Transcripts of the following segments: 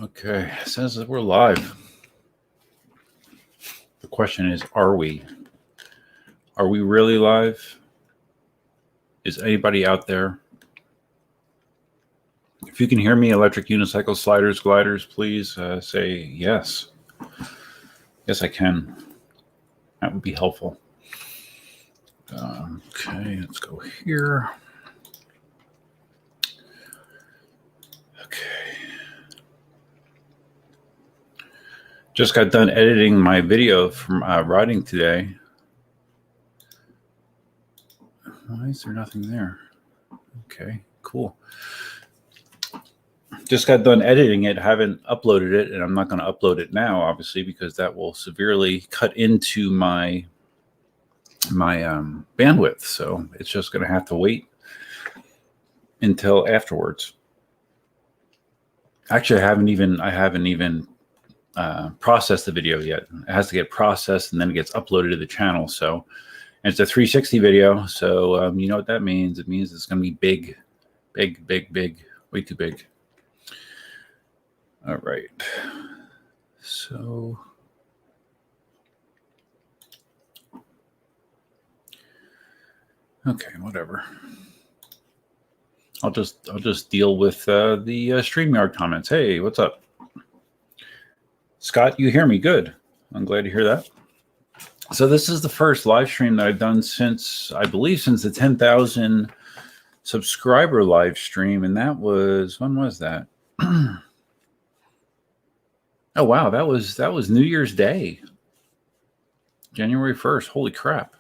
Okay, it says that we're live. The question is, are we? Are we really live? Is anybody out there? If you can hear me, electric unicycle sliders, gliders, please say yes. Yes, I can. That would be helpful. Okay, let's go here. Okay. Just got done editing my video from riding today. Why is there nothing there? Okay, cool. Just got done editing it, haven't uploaded it, and I'm not going to upload it now, obviously, because that will severely cut into my bandwidth. So it's just going to have to wait until afterwards. Actually, I haven't even processed the video yet. It has to get processed and then it gets uploaded to the channel. So, and it's a 360 video. So you know what that means? It means it's going to be big, way too big. All right. So okay, whatever. I'll just deal with the StreamYard comments. Hey, what's up? Scott, you hear me? Good. I'm glad to hear that. So this is the first live stream that I've done since, I believe, since the 10,000 subscriber live stream. And that was, when was that? Oh, wow. That was New Year's Day. January 1st. Holy crap.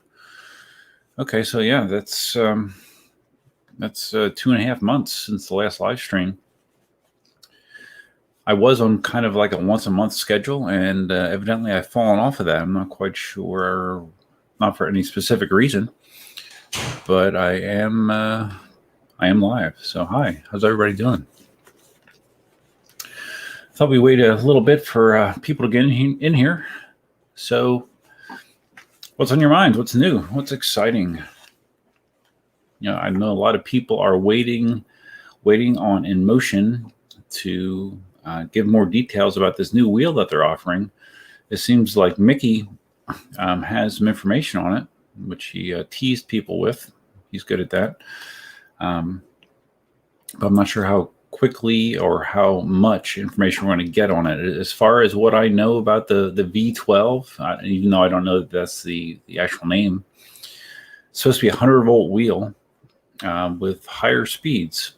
Okay. So yeah, that's 2.5 months since the last live stream. I was on kind of like a once a month schedule, and evidently I've fallen off of that. I'm not quite sure, not for any specific reason, but I am live. So hi, how's everybody doing? Thought we wait a little bit for people to get in here. So what's on your mind? What's new? What's exciting? You know, I know a lot of people are waiting on Inmotion to give more details about this new wheel that they're offering. It seems like Mickey has some information on it, which he teased people with. He's good at that. But I'm not sure how quickly or how much information we're going to get on it. As far as what I know about the V12, even though I don't know that that's the actual name, it's supposed to be a 100-volt wheel with higher speeds.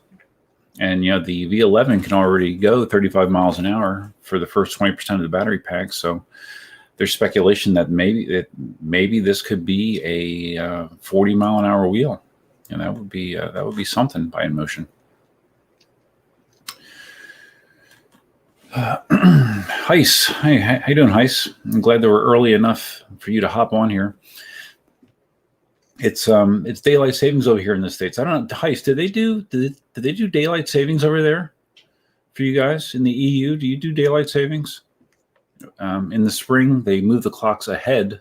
And, you know, the V11 can already go 35 miles an hour for the first 20% of the battery pack. So there's speculation that maybe this could be a 40-mile-an-hour wheel. And that would be something by Inmotion. Heis. Hey, how you doing, Heis? I'm glad that we're early enough for you to hop on here. It's daylight savings over here in the States. I don't know, Heis, did they do daylight savings over there for you guys in the EU? Do you do daylight savings? In the spring, they move the clocks ahead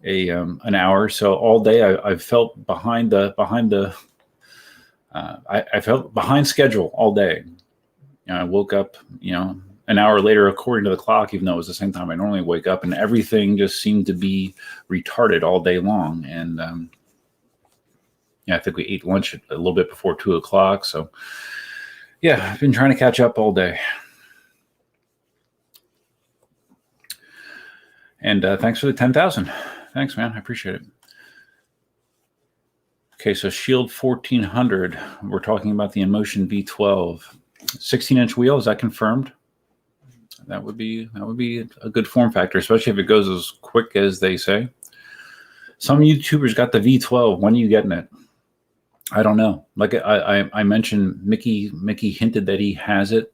an hour. So all day I felt behind I felt behind schedule all day. I woke up, an hour later, according to the clock, even though it was the same time I normally wake up, and everything just seemed to be retarded all day long. And I think we ate lunch a little bit before 2 o'clock. So yeah, I've been trying to catch up all day. And thanks for the 10,000. Thanks, man. I appreciate it. Okay, so Shield 1400. We're talking about the Inmotion V12. 16-inch wheel, is that confirmed? That would be a good form factor, especially if it goes as quick as they say. Some YouTubers got the V12. When are you getting it? I don't know. Like I mentioned, Mickey hinted that he has it.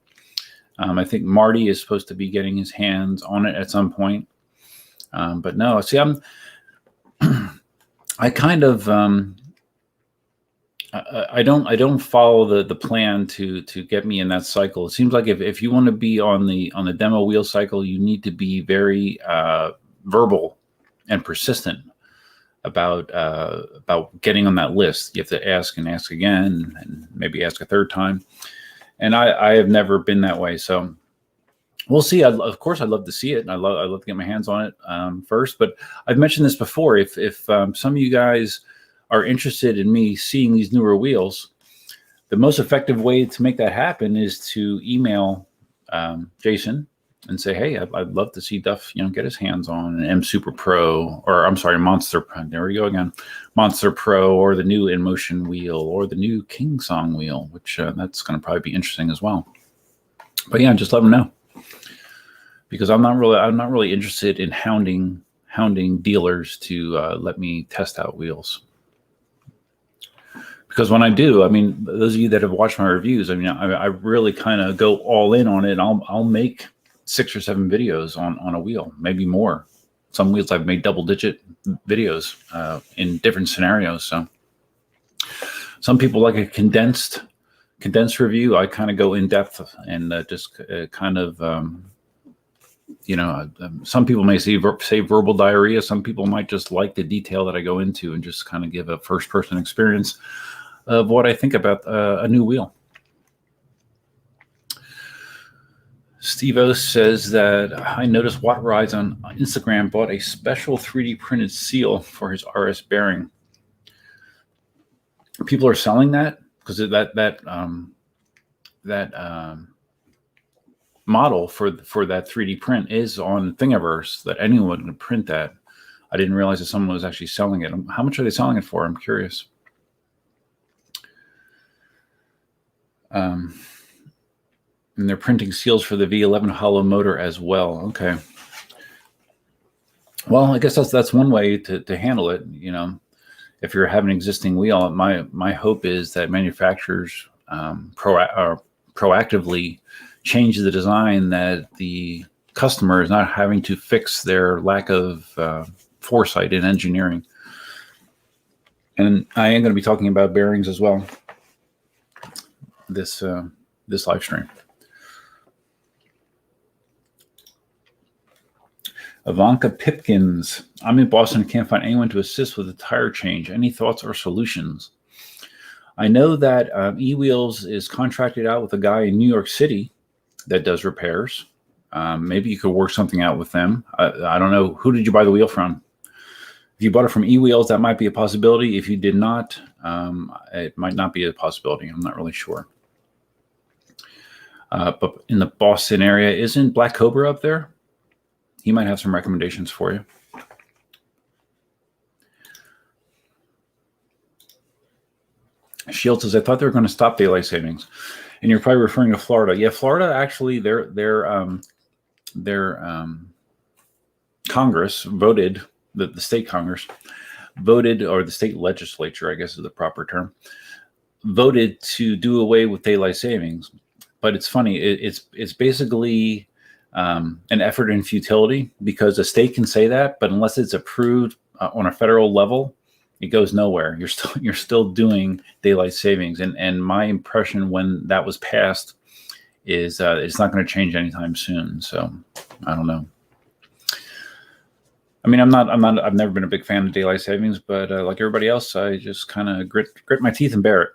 I think Marty is supposed to be getting his hands on it at some point. But no, see, I kind of I don't follow the plan to get me in that cycle. It seems like if you want to be on the demo wheel cycle, you need to be very verbal and persistent about getting on that list. You have to ask and ask again, and maybe ask a third time. And I have never been that way. So we'll see. Of course, I'd love to see it. And I'd love to get my hands on it first. But I've mentioned this before. If some of you guys are interested in me seeing these newer wheels, the most effective way to make that happen is to email Jason and say, hey, I'd love to see Duff, get his hands on an M Super Pro, or I'm sorry, Monster. There we go again, Monster Pro, or the new Inmotion wheel, or the new KingSong wheel, which that's going to probably be interesting as well. But yeah, just let them know, because I'm not really interested in hounding dealers to let me test out wheels. Because when I do, I mean, those of you that have watched my reviews, I mean, I really kind of go all in on it. I'll make 6 or 7 videos on a wheel, maybe more. Some wheels I've made double-digit videos in different scenarios. So some people like a condensed review. I kind of go in depth and just kind of, some people may say verbal diarrhea. Some people might just like the detail that I go into and just kind of give a first-person experience of what I think about a new wheel. Steve-O says that I noticed Watt Rides on Instagram bought a special 3D printed seal for his RS bearing. People are selling that because that model for that 3D print is on Thingiverse, that anyone can print that. I didn't realize that someone was actually selling it. How much are they selling it for? I'm curious. And they're printing seals for the V11 hollow motor as well. Okay. Well, I guess that's one way to handle it. If you're having an existing wheel, my hope is that manufacturers proactively change the design, that the customer is not having to fix their lack of foresight in engineering. And I am going to be talking about bearings as well this live stream. Ivanka Pipkins, I'm in Boston and can't find anyone to assist with a tire change. Any thoughts or solutions? I know that eWheels is contracted out with a guy in New York City that does repairs. Maybe you could work something out with them. I don't know. Who did you buy the wheel from? If you bought it from eWheels, that might be a possibility. If you did not, it might not be a possibility. I'm not really sure. But in the Boston area, isn't Black Cobra up there? He might have some recommendations for you. Shield says, I thought they were going to stop daylight savings. And you're probably referring to Florida. Yeah, Florida, actually, their Congress voted, the state Congress voted, or the state legislature, I guess is the proper term, voted to do away with daylight savings. But it's funny, it's basically an effort in futility, because a state can say that, but unless it's approved on a federal level, it goes nowhere. You're still doing daylight savings, and my impression when that was passed is it's not going to change anytime soon. So I don't know. I mean, I've never been a big fan of daylight savings, but like everybody else, I just kind of grit my teeth and bear it.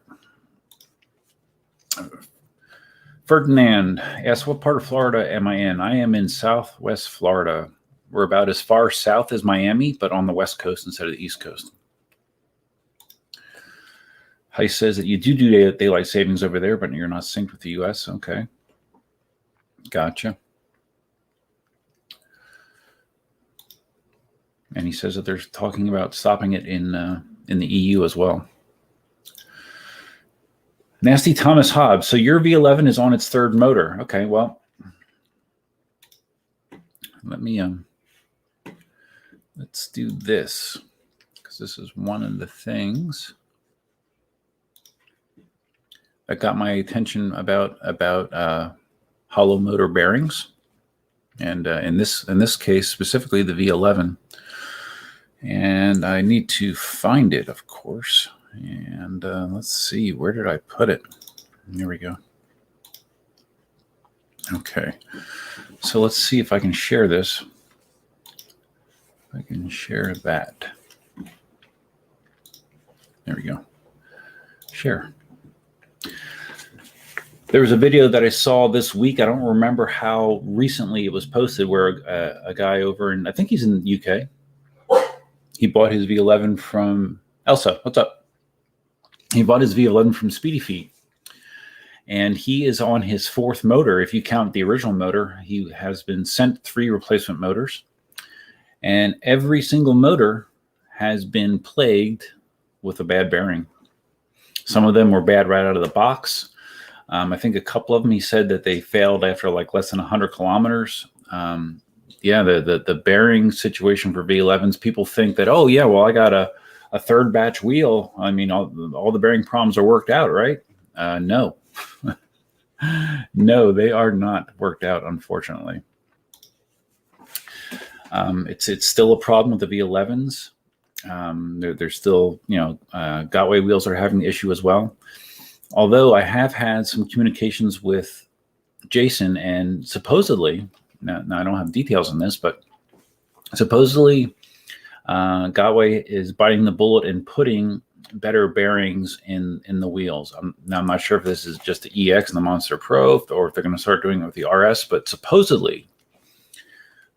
Ferdinand asks, what part of Florida am I in? I am in Southwest Florida. We're about as far south as Miami, but on the West Coast instead of the East Coast. Heist says that you do daylight savings over there, but you're not synced with the U.S. Okay. Gotcha. And he says that they're talking about stopping it in the EU as well. Nasty Thomas Hobbs. So your V11 is on its 3rd motor. Okay, well, let me let's do this, because this is one of the things that got my attention about hollow motor bearings, and in this case specifically the V11. And I need to find it, of course. And let's see, where did I put it? Here we go. Okay, so let's see if I can share this. I can share that. There we go. Share. There was a video that I saw this week. I don't remember how recently it was posted, where a guy over in, I think he's in the UK, he bought his V11 from Elsa. What's up? He bought his V11 from Speedy Feet, and he is on his 4th motor. If you count the original motor, he has been sent 3 replacement motors, and every single motor has been plagued with a bad bearing. Some of them were bad right out of the box. I think a couple of them, he said that they failed after like less than 100 kilometers. Yeah, the bearing situation for V11s, people think that, oh yeah, well, I got a 3rd batch wheel. I mean, all the bearing problems are worked out, right? No. No, they are not worked out, unfortunately. It's still a problem with the V11s. There's still, Gotway wheels are having the issue as well. Although I have had some communications with Jason, and supposedly, now I don't have details on this, but supposedly Gotway is biting the bullet and putting better bearings in the wheels. I'm not sure if this is just the EX and the Monster Pro, or if they're going to start doing it with the RS, but supposedly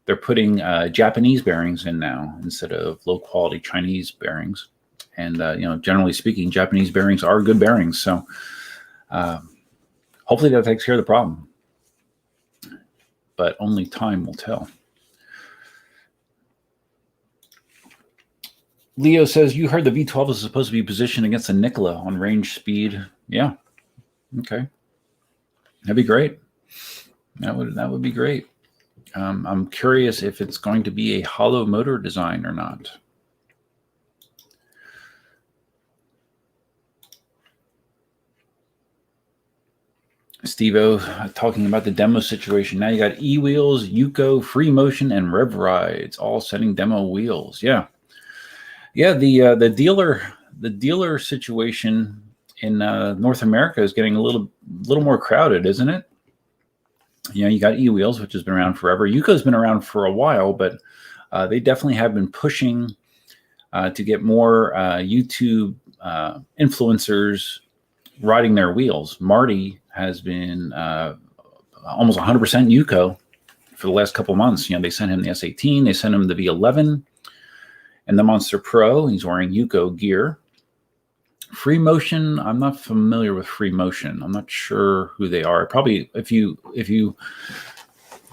they're putting Japanese bearings in now instead of low quality Chinese bearings. And, generally speaking, Japanese bearings are good bearings. So hopefully that takes care of the problem. But only time will tell. Leo says, you heard the V12 is supposed to be positioned against the Nikola on range speed. Yeah. Okay. That'd be great. That would be great. I'm curious if it's going to be a hollow motor design or not. Steve-O talking about the demo situation. Now you got E-Wheels, Yuko, Free Motion, and Rev Rides all sending demo wheels. Yeah. Yeah, the dealer situation in North America is getting a little more crowded, isn't it? You got E-Wheels, which has been around forever. Yuko's been around for a while, but they definitely have been pushing to get more YouTube influencers riding their wheels. Marty has been almost 100% Yuko for the last couple of months. They sent him the S18, they sent him the V11 and the Monster Pro. He's wearing Yuko gear. Free Motion, I'm not familiar with Free Motion. I'm not sure who they are. Probably if you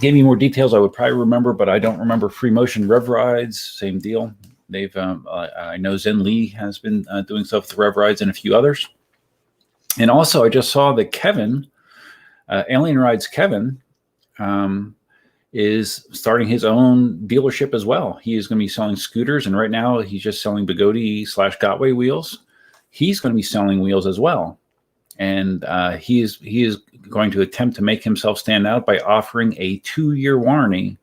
gave me more details, I would probably remember, but I don't remember Free Motion. Rev Rides, same deal. They've I know Zen Lee has been doing stuff with Rev Rides and a few others. And also, I just saw that Kevin, Alien Rides Kevin, is starting his own dealership as well. He is going to be selling scooters, and right now he's just selling Bugatti/Gotway wheels. He's going to be selling wheels as well, and he is going to attempt to make himself stand out by offering a 2-year warranty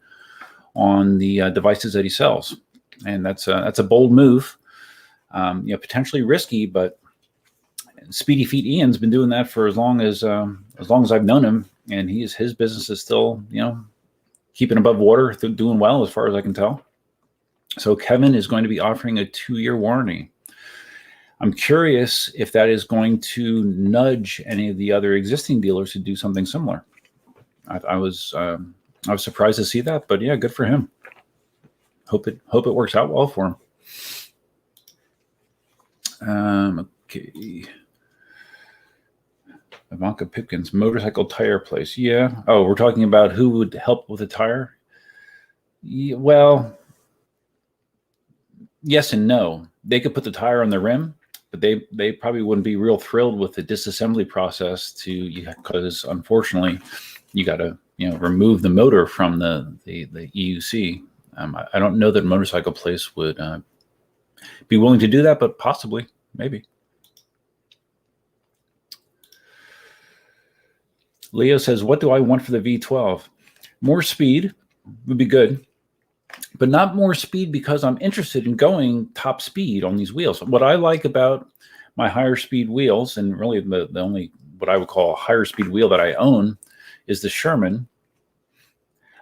on the devices that he sells, and that's a bold move. Potentially risky, but Speedy Feet Ian's been doing that for as long as I've known him, and his business is still keeping above water, doing well as far as I can tell. So Kevin is going to be offering a 2-year warranty. I'm curious if that is going to nudge any of the other existing dealers to do something similar. I was surprised to see that, but yeah, good for him. Hope it works out well for him. Okay. Ivanka Pipkins, motorcycle tire place. Yeah. Oh, we're talking about who would help with a tire? Yeah, well, yes and no. They could put the tire on the rim, but they probably wouldn't be real thrilled with the disassembly process because unfortunately you got to remove the motor from the EUC. I don't know that a motorcycle place would be willing to do that, but possibly, maybe. Leo says, what do I want for the V12? More speed would be good, but not more speed because I'm interested in going top speed on these wheels. What I like about my higher speed wheels, and really the only what I would call a higher speed wheel that I own, is the Sherman.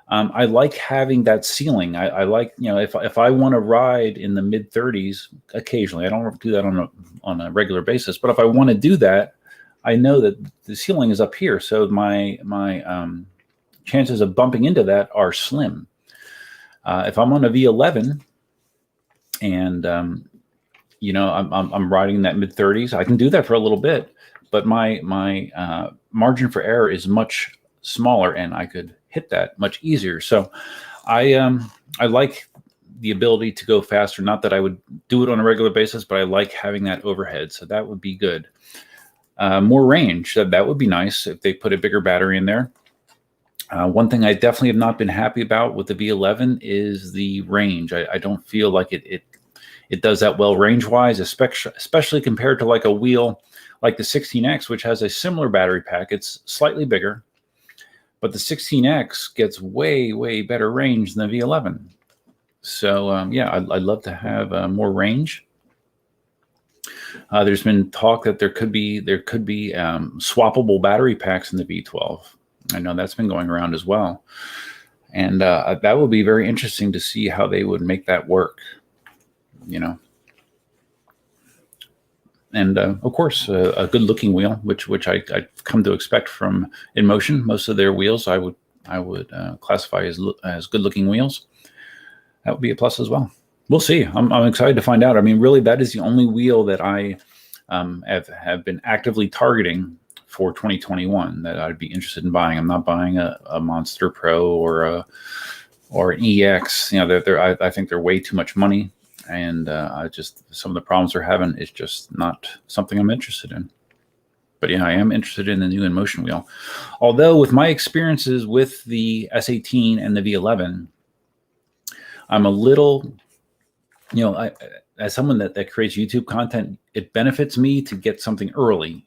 I like having that ceiling. I like, if I want to ride in the mid 30s occasionally, I don't do that on a regular basis, but if I want to do that, I know that the ceiling is up here, so my chances of bumping into that are slim. If I'm on a V11 and I'm riding that mid 30s, I can do that for a little bit, but my margin for error is much smaller, and I could hit that much easier. So I like the ability to go faster. Not that I would do it on a regular basis, but I like having that overhead. So that would be good. More range, that would be nice if they put a bigger battery in there. One thing I definitely have not been happy about with the V11 is the range. I don't feel like it does that well range-wise, especially compared to like a wheel like the 16X, which has a similar battery pack. It's slightly bigger, but the 16X gets way, way better range than the V11. So yeah, I'd love to have more range. There's been talk that there could be swappable battery packs in the V12. I know that's been going around as well, and that would be very interesting to see how they would make that work. And of course, a good-looking wheel, which I come to expect from Inmotion. Most of their wheels I would classify as good-looking wheels. That would be a plus as well. We'll see. I'm excited to find out. I mean, really, that is the only wheel that I have been actively targeting for 2021 that I'd be interested in buying. I'm not buying a Monster Pro or an EX. I think they're way too much money, and some of the problems they're having is just not something I'm interested in. But yeah, I am interested in the new Inmotion wheel. Although with my experiences with the S18 and the V11, I'm a little, as someone that creates YouTube content, it benefits me to get something early.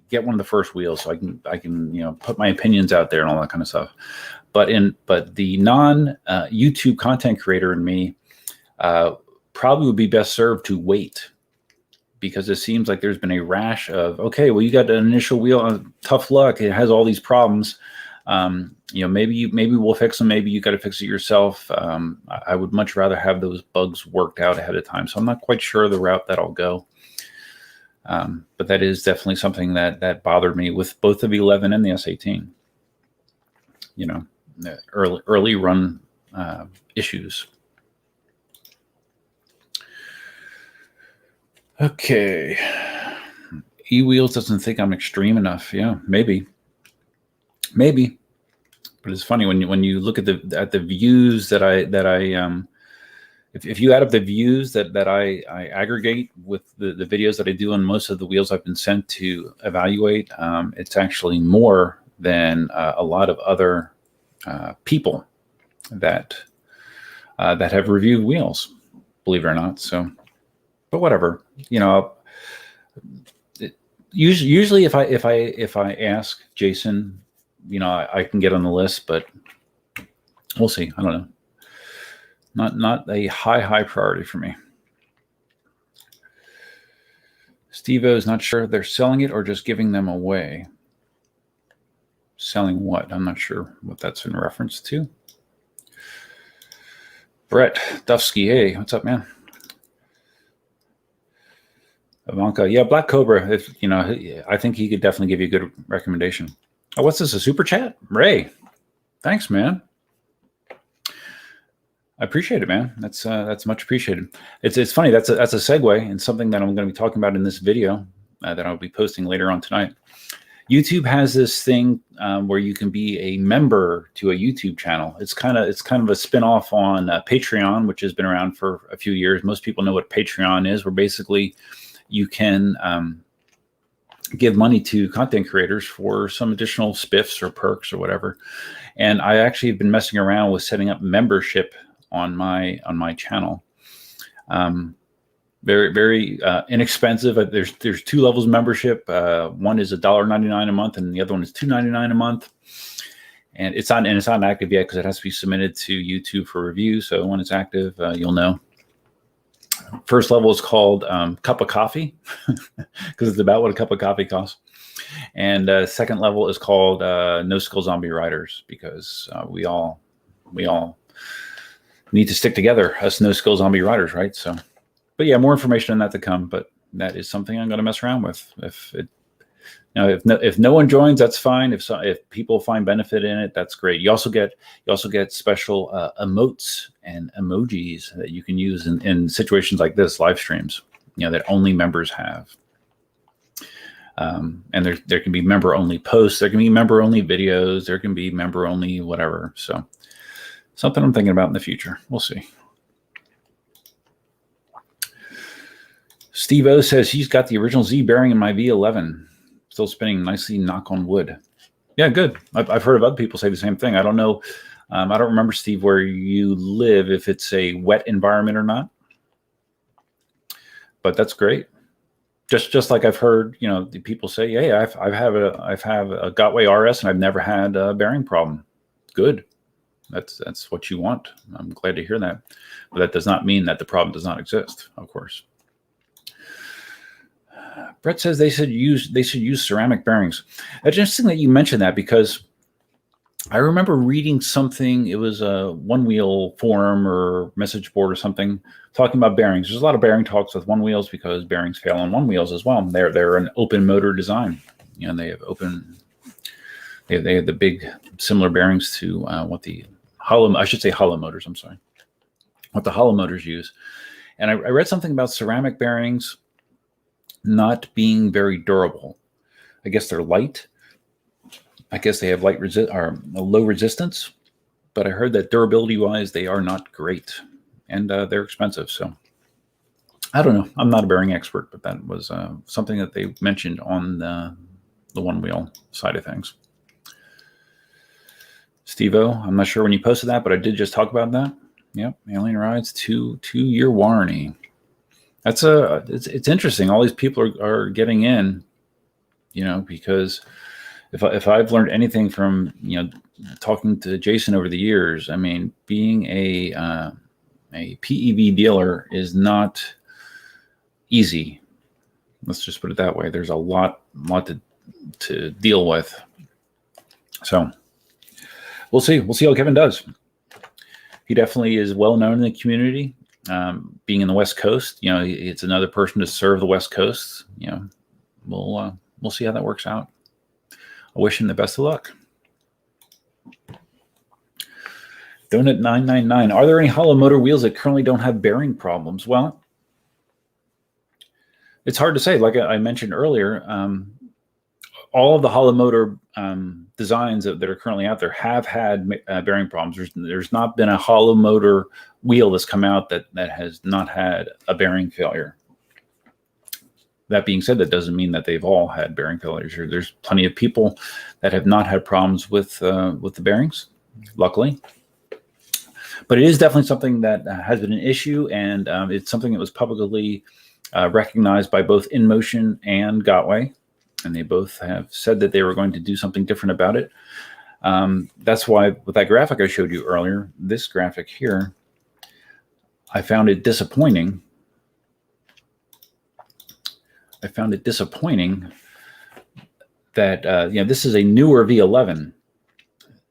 Get one of the first wheels so I can put my opinions out there and all that kind of stuff. But the non YouTube content creator in me probably would be best served to wait, because it seems like there's been a rash of, okay, well, you got an initial wheel, tough luck, it has all these problems. Maybe we'll fix them. Maybe you got to fix it yourself. I would much rather have those bugs worked out ahead of time. So I'm not quite sure the route that I'll go. But that is definitely something that bothered me with both the V11 and the S18. The early run issues. Okay. E-Wheels doesn't think I'm extreme enough. Yeah, maybe. But it's funny when you look at the views that I if you add up the views that I aggregate with the videos that I do on most of the wheels I've been sent to evaluate, it's actually more than a lot of other people that have reviewed wheels, believe it or not. So, but whatever, usually if I ask Jason, I can get on the list, but we'll see. I don't know. Not a high priority for me. Steve-O is not sure if they're selling it or just giving them away. Selling what? I'm not sure what that's in reference to. Brett Dufsky, hey, what's up, man? Ivanka, yeah, Black Cobra. I think he could definitely give you a good recommendation. Oh, what's this? A super chat? Ray, thanks, man. I appreciate it, man. That's much appreciated. It's funny. That's a segue and something that I'm going to be talking about in this video that I'll be posting later on tonight. YouTube has this thing where you can be a member to a YouTube channel. It's kind of a spin-off on Patreon, which has been around for a few years. Most people know what Patreon is, where basically you can give money to content creators for some additional spiffs or perks or whatever. And I actually have been messing around with setting up membership on my channel. Very, very inexpensive. There's two levels of membership. One is $1.99 a month, and the other one is $2.99 a month. And it's not active yet because it has to be submitted to YouTube for review. So when it's active, you'll know. First level is called Cup of Coffee because it's about what a cup of coffee costs. And second level is called No Skill Zombie Riders, because we all need to stick together, us No Skill Zombie Riders, right? So, but yeah, more information on that to come. But that is something I'm going to mess around with. If it Now, if no one joins, that's fine. If people find benefit in it, that's great. You also get special emotes and emojis that you can use in situations like this, live streams, that only members have. And there can be member only posts, there can be member only videos, there can be member only whatever. So something I'm thinking about in the future. We'll see. Steve O says he's got the original Z bearing in my V11. Still spinning nicely, knock on wood. Yeah, good. I've heard of other people say the same thing. I don't know. I don't remember, Steve, where you live, if it's a wet environment or not. But that's great. Just like I've heard, the people say, hey, I've had a Gotway RS and I've never had a bearing problem. Good. That's what you want. I'm glad to hear that. But that does not mean that the problem does not exist, of course. Brett says they should use ceramic bearings. It's interesting that you mentioned that, because I remember reading something. It was a One Wheel forum or message board or something talking about bearings. There's a lot of bearing talks with One Wheels because bearings fail on One Wheels as well. They're an open motor design. They have they have the big similar bearings to what the hollow motors. I'm sorry, what the hollow motors use. And I read something about ceramic bearings not being very durable. I guess they're light. I guess they have low resistance, but I heard that durability-wise, they are not great, and they're expensive. So I don't know. I'm not a bearing expert, but that was something that they mentioned on the One Wheel side of things. Steve-O, I'm not sure when you posted that, but I did just talk about that. Yep, Alien Rides 2-year warranty. It's interesting. All these people are getting in, because if I've learned anything from talking to Jason over the years, I mean, being a PEV dealer is not easy. Let's just put it that way. There's a lot to deal with. So we'll see. We'll see how Kevin does. He definitely is well known in the community. Being in the West Coast, it's another person to serve the West Coast. We'll see how that works out. I wish him the best of luck. Donut 999. Are there any hollow motor wheels that currently don't have bearing problems? Well, it's hard to say. Like I mentioned earlier, all of the hollow motor designs that are currently out there have had bearing problems. There's not been a hollow motor wheel that's come out that has not had a bearing failure. That being said, that doesn't mean that they've all had bearing failures. There's plenty of people that have not had problems with the bearings, luckily. But it is definitely something that has been an issue, and it's something that was publicly recognized by both Inmotion and Gotway. And they both have said that they were going to do something different about it. That's why with that graphic I showed you earlier, this graphic here, I found it disappointing. That this is a newer V11,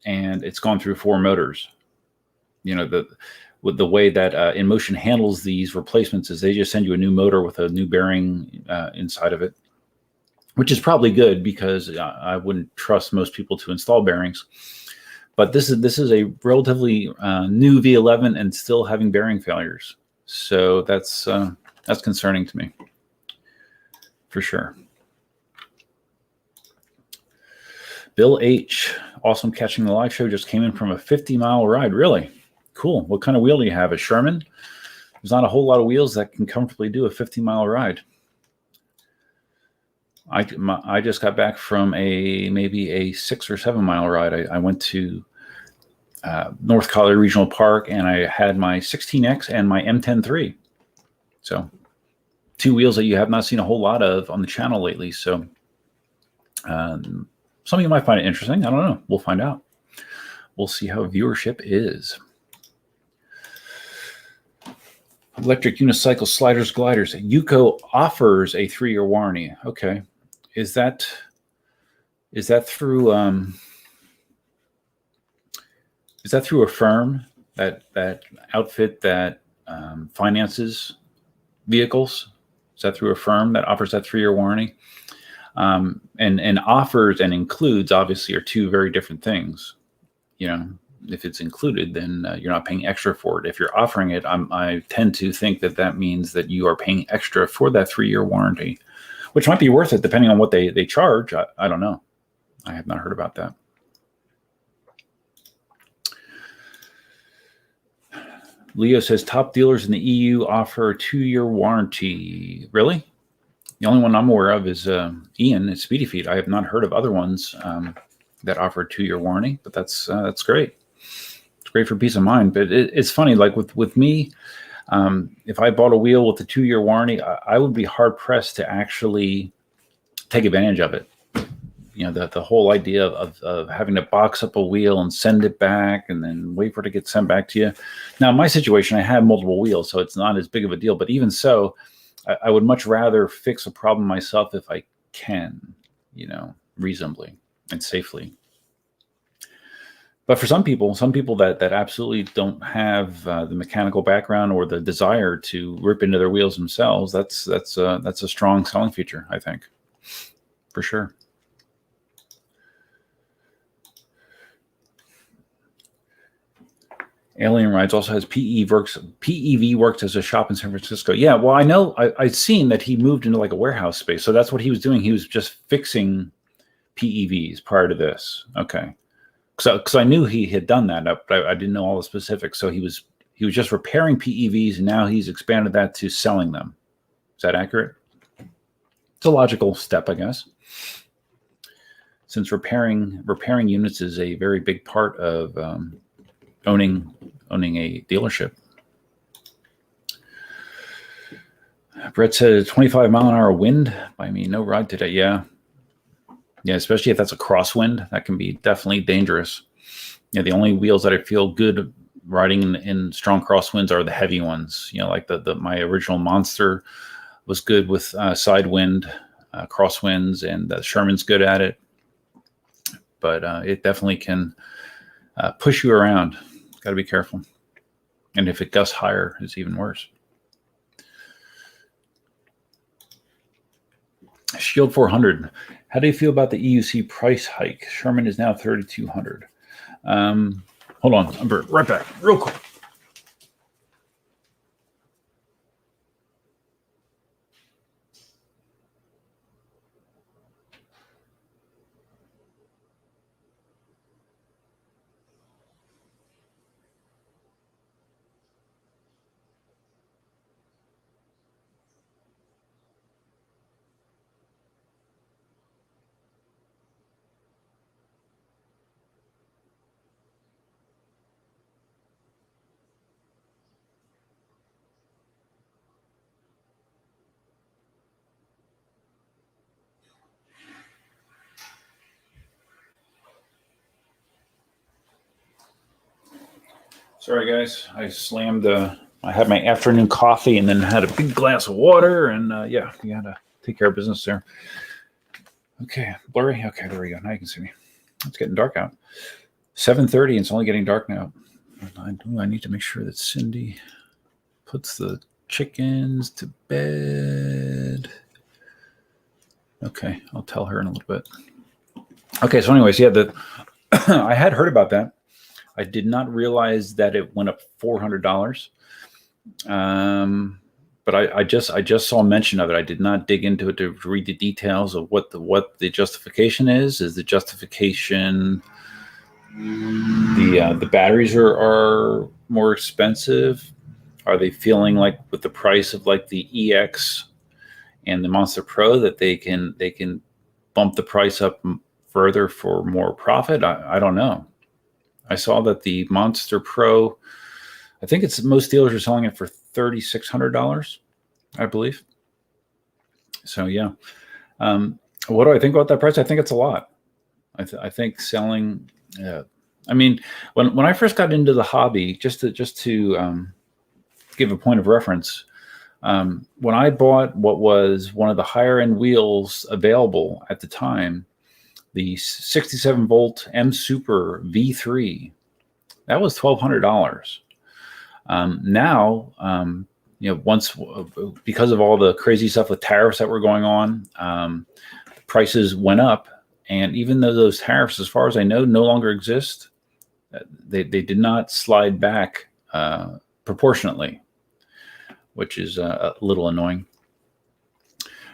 and it's gone through 4 motors. With the way that Inmotion handles these replacements is they just send you a new motor with a new bearing inside of it, which is probably good, because I wouldn't trust most people to install bearings. But this is a relatively new V11 and still having bearing failures. So that's concerning to me, for sure. Bill H, awesome catching the live show. Just came in from a 50-mile ride. Really cool. What kind of wheel do you have? A Sherman? There's not a whole lot of wheels that can comfortably do a 50-mile ride. I just got back from maybe a 6 or 7 mile ride. I went to North Colorado Regional Park, and I had my 16X and my M10-3. So 2 wheels that you have not seen a whole lot of on the channel lately. So some of you might find it interesting. I don't know. We'll find out. We'll see how viewership is. Electric unicycle sliders, gliders. Yuko offers a 3-year warranty. Okay. Is that through a firm that outfit that finances vehicles? Is that through a firm that offers that 3-year warranty? And offers and includes obviously are two very different things. You know, if it's included, then you're not paying extra for it. If you're offering it, I tend to think that means that you are paying extra for that 3-year warranty, which might be worth it depending on what they charge. I don't know. I have not heard about that. Leo says top dealers in the EU offer a 2-year warranty. Really? The only one I'm aware of is Ian at Speedy Feet. I have not heard of other ones that offer a 2-year warranty, but that's great. It's great for peace of mind. But it's funny, like with me, if I bought a wheel with a 2-year warranty, I would be hard pressed to actually take advantage of it. You know, the whole idea of having to box up a wheel and send it back and then wait for it to get sent back to you. Now, in my situation, I have multiple wheels, so it's not as big of a deal. But even so, I would much rather fix a problem myself if I can, you know, reasonably and safely. But for some people that absolutely don't have the mechanical background or the desire to rip into their wheels themselves, that's a strong selling feature, I think, for sure. Alien Rides also has PEV works as a shop in San Francisco. Yeah, well, I know I've seen that he moved into like a warehouse space. So that's what he was doing. He was just fixing PEVs prior to this. Okay. Because I knew he had done that, but I didn't know all the specifics. So he was just repairing PEVs, and now he's expanded that to selling them. Is that accurate? It's a logical step, I guess. Since repairing units is a very big part of owning a dealership. Brett said 25-mile-an-hour wind. I mean, no ride today. Yeah, especially if that's a crosswind, that can be definitely dangerous. Yeah, the only wheels that I feel good riding in strong crosswinds are the heavy ones. You know, like my original Monster was good with side wind, crosswinds, and the Sherman's good at it. But it definitely can push you around. Got to be careful. And if it gusts higher, it's even worse. Shield 400. How do you feel about the EUC price hike? Sherman is now $3,200. Hold on. I'll be right back. Real quick. Sorry, guys. I slammed. I had my afternoon coffee and then had a big glass of water. And yeah, you got to take care of business there. Okay, blurry. Okay, there we go. Now you can see me. It's getting dark out. 7:30. It's only getting dark now. I need to make sure that Cindy puts the chickens to bed. Okay, I'll tell her in a little bit. Okay, so anyways, yeah, I had heard about that. I did not realize that it went up $400. But I just saw mention of it. I did not dig into it to read the details of what the justification is. Is the justification the batteries are more expensive? Are they feeling like with the price of like the EX and the Monster Pro that they can bump the price up further for more profit? I don't know. I saw that the Monster Pro, I think most dealers are selling it for $3,600, I believe. So yeah, what do I think about that price? I think it's a lot. I think selling. I mean, when I first got into the hobby, just to give a point of reference, when I bought what was one of the higher end wheels available at the time, the 67 volt M Super V3, that was $1,200. Now, once because of all the crazy stuff with tariffs that were going on, the prices went up. And even though those tariffs, as far as I know, no longer exist, they did not slide back proportionately, which is a little annoying.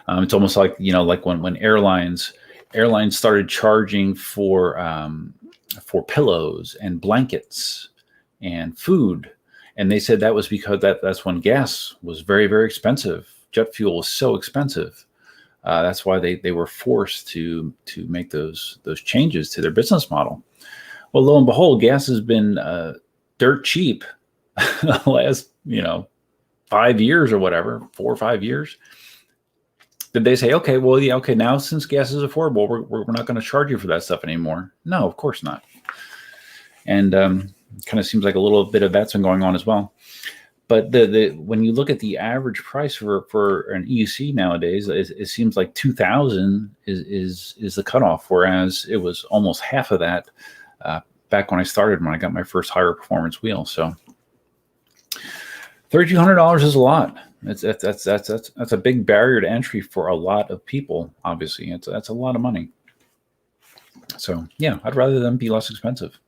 It's almost like, like when airlines started charging for pillows and blankets and food, and they said that was because that's when gas was very, very expensive. Jet fuel was so expensive. That's why they were forced to make those changes to their business model. Well, lo and behold, gas has been dirt cheap the last 5 years or whatever, 4 or 5 years. Did they say, okay, well, yeah, okay, now since gas is affordable, we're not going to charge you for that stuff anymore? No, of course not. And kind of seems like a little bit of that's been going on as well. But when you look at the average price for an EUC nowadays, it seems like 2,000 is the cutoff, whereas it was almost half of that back when I got my first higher performance wheel. So $3,200 is a lot. That's a big barrier to entry for a lot of people. Obviously, that's a lot of money. So yeah, I'd rather them be less expensive.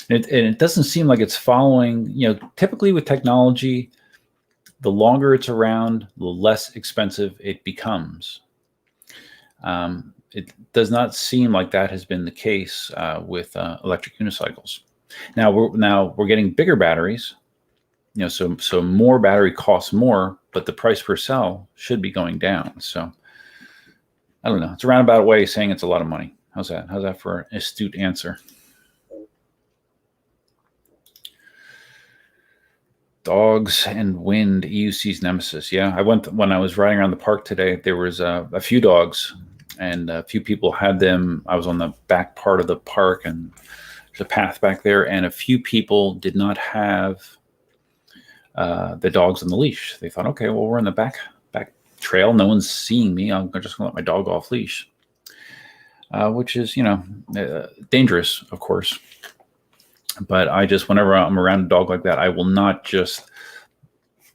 It doesn't seem like it's following. Typically with technology, the longer it's around, the less expensive it becomes. It does not seem like that has been the case with electric unicycles. Now we're getting bigger batteries. So more battery costs more, but the price per cell should be going down. So I don't know. It's a roundabout way of saying it's a lot of money. How's that? How's that for an astute answer? Dogs and wind, EUC's nemesis. Yeah, when I was riding around the park today, there was a few dogs, and a few people had them. I was on the back part of the park, and there's a path back there, and a few people did not have the dogs on the leash. They thought, okay, well, we're in the back trail. No one's seeing me. I'm just going to let my dog off leash, which is, dangerous, of course. But whenever I'm around a dog like that, I will not just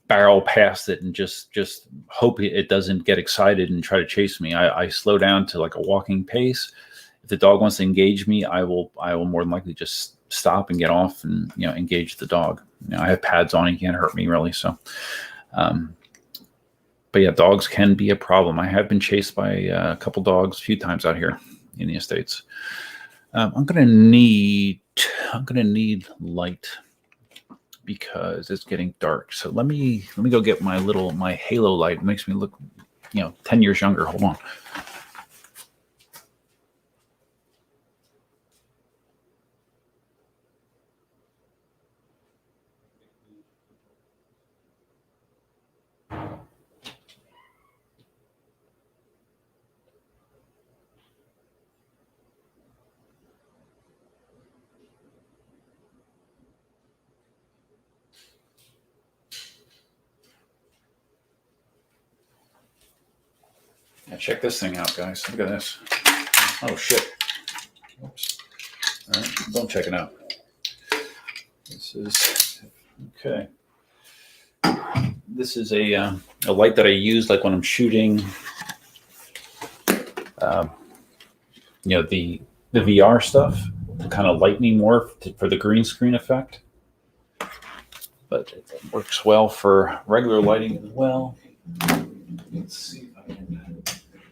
barrel past it and just hope it doesn't get excited and try to chase me. I slow down to like a walking pace. If the dog wants to engage me, I will more than likely just stop and get off and engage the dog. I have pads on; he can't hurt me really. So, but yeah, dogs can be a problem. I have been chased by a couple dogs a few times out here in the States. I'm gonna need light because it's getting dark. So let me go get my halo light. It makes me look 10 years younger. Hold on. Yeah, check this thing out, guys. Look at this. Oh, shit. Oops. All right, don't check it out. This is, okay. This is a light that I use like when I'm shooting, the VR stuff to kind of light me more for the green screen effect. But it works well for regular lighting as well. Let's see if I can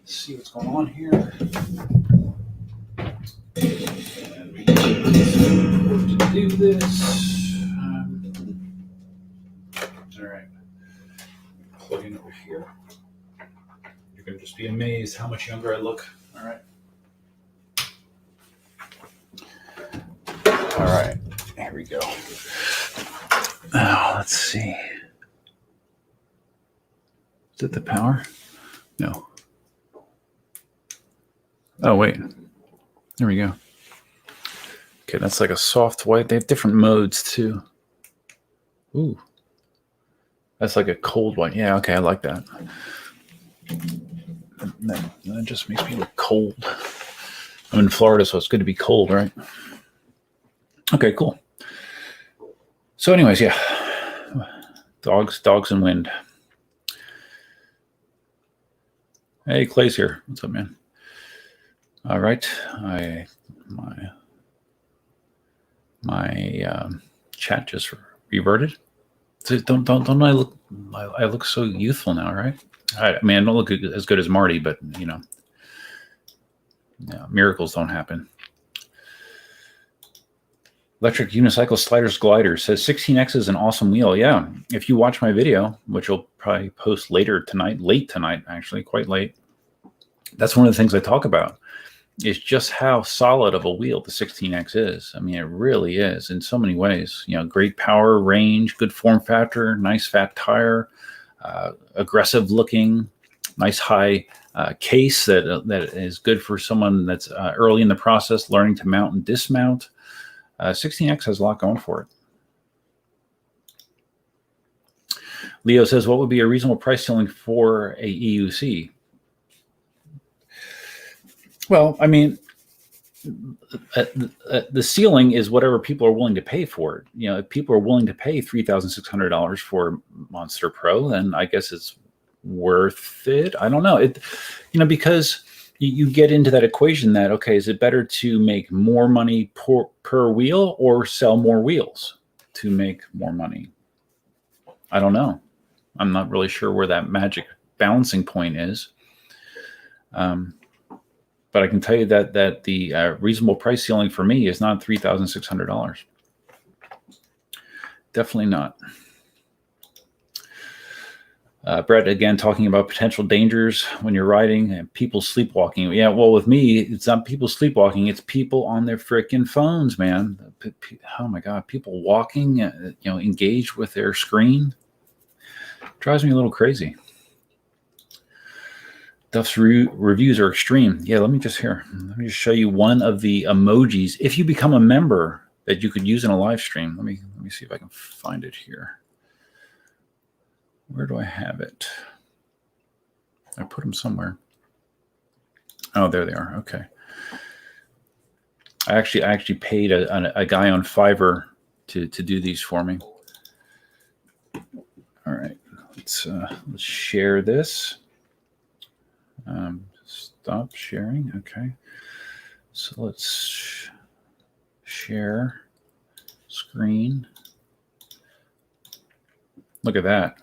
see what's going on here. And we to do this. All right. Plug in over here. You're going to just be amazed how much younger I look. All right. All right. Here we go. Let's see. Is it the power? No. Oh, wait. There we go. Okay, that's like a soft white. They have different modes, too. Ooh. That's like a cold white. Yeah, okay, I like that. That just makes me look cold. I'm in Florida, so it's good to be cold, right? Okay, cool. So anyways, yeah. Dogs and wind. Hey, Clay's here. What's up, man? All right. My chat just reverted. So don't I look so youthful now, right? I mean, I don't look as good as Marty, but you know, miracles don't happen. Electric unicycle sliders glider says 16X is an awesome wheel. Yeah, if you watch my video, which I'll probably post late tonight, actually, quite late. That's one of the things I talk about, is just how solid of a wheel the 16X is. I mean, it really is in so many ways. You know, great power, range, good form factor, nice fat tire, aggressive looking, nice high case that is good for someone that's early in the process, learning to mount and dismount. 16X has a lot going for it. Leo says, what would be a reasonable price ceiling for a EUC? Well, I mean, the ceiling is whatever people are willing to pay for it. You know, if people are willing to pay $3,600 for Monster Pro, then I guess it's worth it. I don't know. Because you get into that equation that, okay, is it better to make more money per wheel or sell more wheels to make more money? I don't know. I'm not really sure where that magic balancing point is. But I can tell you that the reasonable price ceiling for me is not $3,600. Definitely not. Brett, again, talking about potential dangers when you're riding and people sleepwalking. Yeah, well, with me, it's not people sleepwalking. It's people on their freaking phones, man. Oh, my God. People walking, engaged with their screen. Drives me a little crazy. Duff's reviews are extreme. Yeah, let me just show you one of the emojis. If you become a member that you could use in a live stream. Let me see if I can find it here. Where do I have it? I put them somewhere. Oh, there they are. Okay. I actually paid a guy on Fiverr to do these for me. All right. Let's share this. Stop sharing. Okay. So let's share screen. Look at that.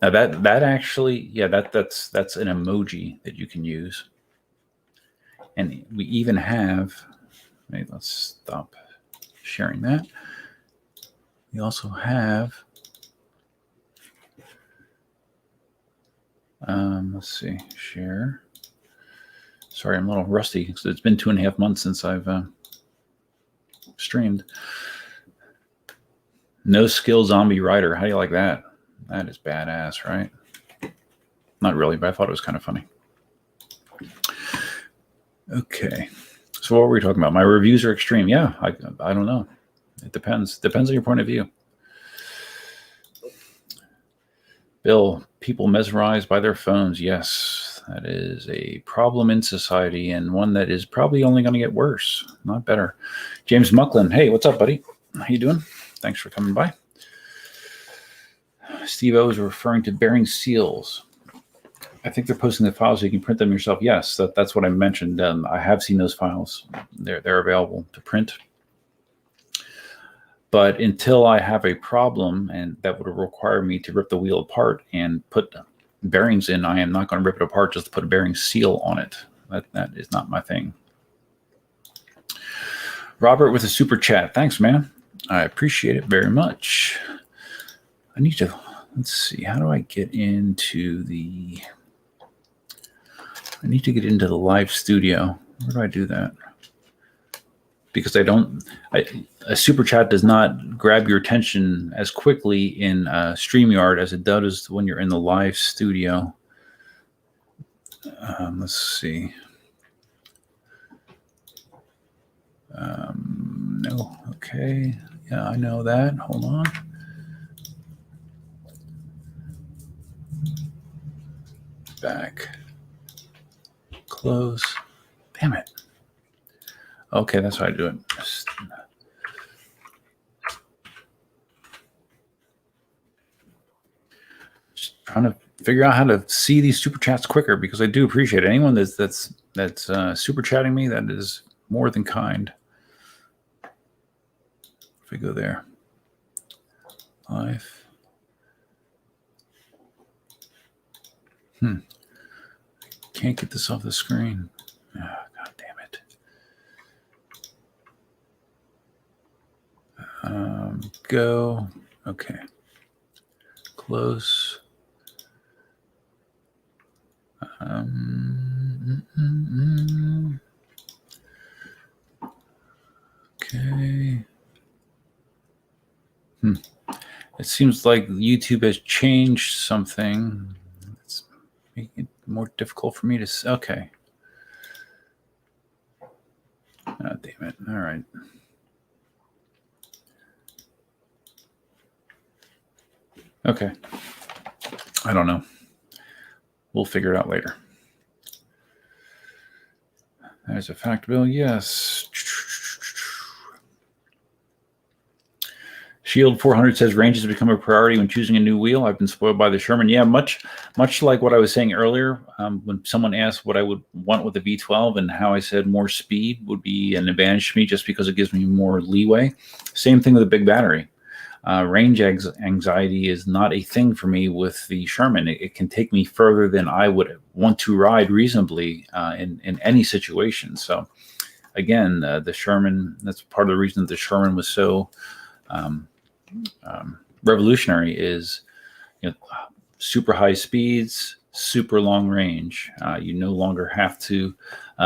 Now that actually, yeah, that's an emoji that you can use. And we even have, let's stop sharing that. We also have, let's see, share. Sorry, I'm a little rusty because it's been 2.5 months since I've streamed. No skill zombie rider. How do you like that? That is badass, right? Not really, but I thought it was kind of funny. Okay. So what were we talking about? My reviews are extreme. Yeah, I don't know. It depends. Depends on your point of view. Bill, people mesmerized by their phones. Yes, that is a problem in society and one that is probably only going to get worse, not better. James Mucklin. Hey, what's up, buddy? How you doing? Thanks for coming by. Steve O is referring to bearing seals. I think they're posting the files so you can print them yourself. Yes, that's what I mentioned. I have seen those files. They're available to print. But until I have a problem and that would require me to rip the wheel apart and put bearings in, I am not going to rip it apart just to put a bearing seal on it. That is not my thing. Robert with a super chat. Thanks, man. I appreciate it very much. I need to, let's see, how do I get into the... I need to get into the live studio. Where do I do that? Because a super chat does not grab your attention as quickly in StreamYard as it does when you're in the live studio. Let's see. No, okay. Yeah, I know that. Hold on. Back. Close. Damn it. Okay, that's how I do it. Just trying to figure out how to see these super chats quicker, because I do appreciate it. Anyone that's super chatting me, that is more than kind. If we go there, live. Can't get this off the screen. Oh, God damn it. Go. Okay. Close. Okay. It seems like YouTube has changed something. It's making it more difficult for me to. Okay. Oh, damn it. All right. Okay. I don't know. We'll figure it out later. There's a fact bill. Yes. Shield 400 says range has become a priority when choosing a new wheel. I've been spoiled by the Sherman. Yeah, much like what I was saying earlier, when someone asked what I would want with the V12 and how I said more speed would be an advantage to me just because it gives me more leeway. Same thing with a big battery. Range anxiety is not a thing for me with the Sherman. It can take me further than I would want to ride reasonably in any situation. So again, the Sherman, that's part of the reason the Sherman was so revolutionary, is super high speeds, super long range. You no longer have to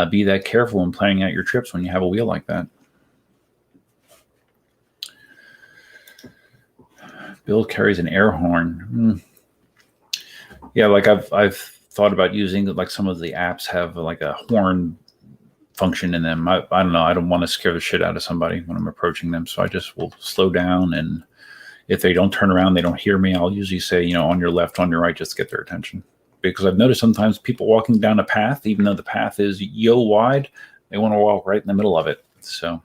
be that careful in planning out your trips when you have a wheel like that. Bill carries an air horn. Yeah, like I've thought about using, like some of the apps have like a horn function in them. I don't know. I don't want to scare the shit out of somebody when I'm approaching them, so I just will slow down, and if they don't turn around, they don't hear me, I'll usually say, on your left, on your right, just to get their attention. Because I've noticed sometimes people walking down a path, even though the path is wide, they want to walk right in the middle of it. So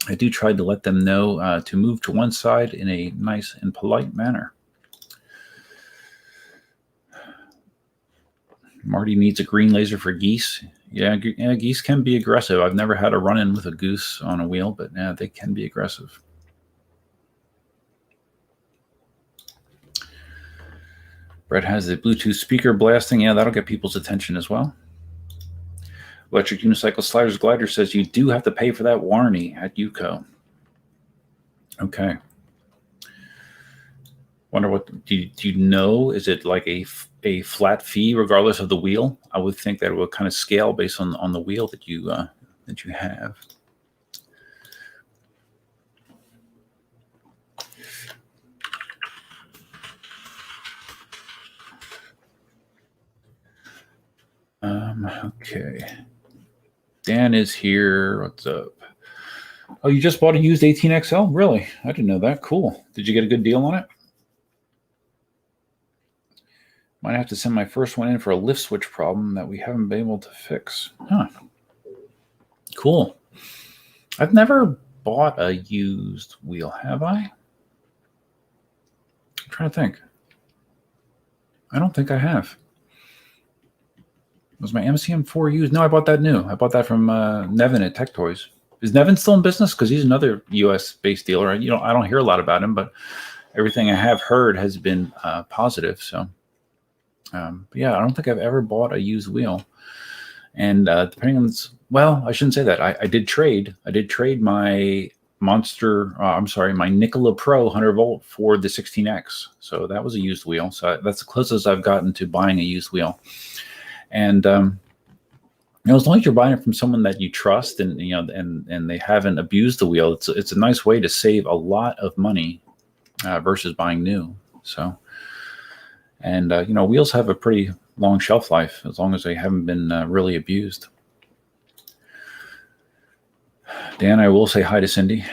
I do try to let them know to move to one side in a nice and polite manner. Marty needs a green laser for geese. Yeah, geese can be aggressive. I've never had a run-in with a goose on a wheel, but yeah, they can be aggressive. Brett has the Bluetooth speaker blasting. Yeah, that'll get people's attention as well. Electric Unicycle Sliders Glider says you do have to pay for that warranty at UCO. Okay. Wonder what, do you know, is it like a flat fee regardless of the wheel? I would think that it would kind of scale based on the wheel that you have. Okay. Dan is here. What's up? Oh, you just bought a used 18XL? Really? I didn't know that. Cool. Did you get a good deal on it? Might have to send my first one in for a lift switch problem that we haven't been able to fix. Huh. Cool. I've never bought a used wheel, have I? I'm trying to think. I don't think I have. Was my MCM4 used? No, I bought that new. I bought that from Nevin at Tech Toys. Is Nevin still in business? Because he's another U.S.-based dealer. I don't hear a lot about him, but everything I have heard has been positive. So, yeah, I don't think I've ever bought a used wheel. And depending on well, I shouldn't say that. I did trade. I did trade my my Nikola Pro 100 volt for the 16X. So that was a used wheel. So that's the closest I've gotten to buying a used wheel. And as long as you're buying it from someone that you trust, and and they haven't abused the wheel, it's a nice way to save a lot of money versus buying new. So, and wheels have a pretty long shelf life as long as they haven't been really abused. Dan, I will say hi to Cindy.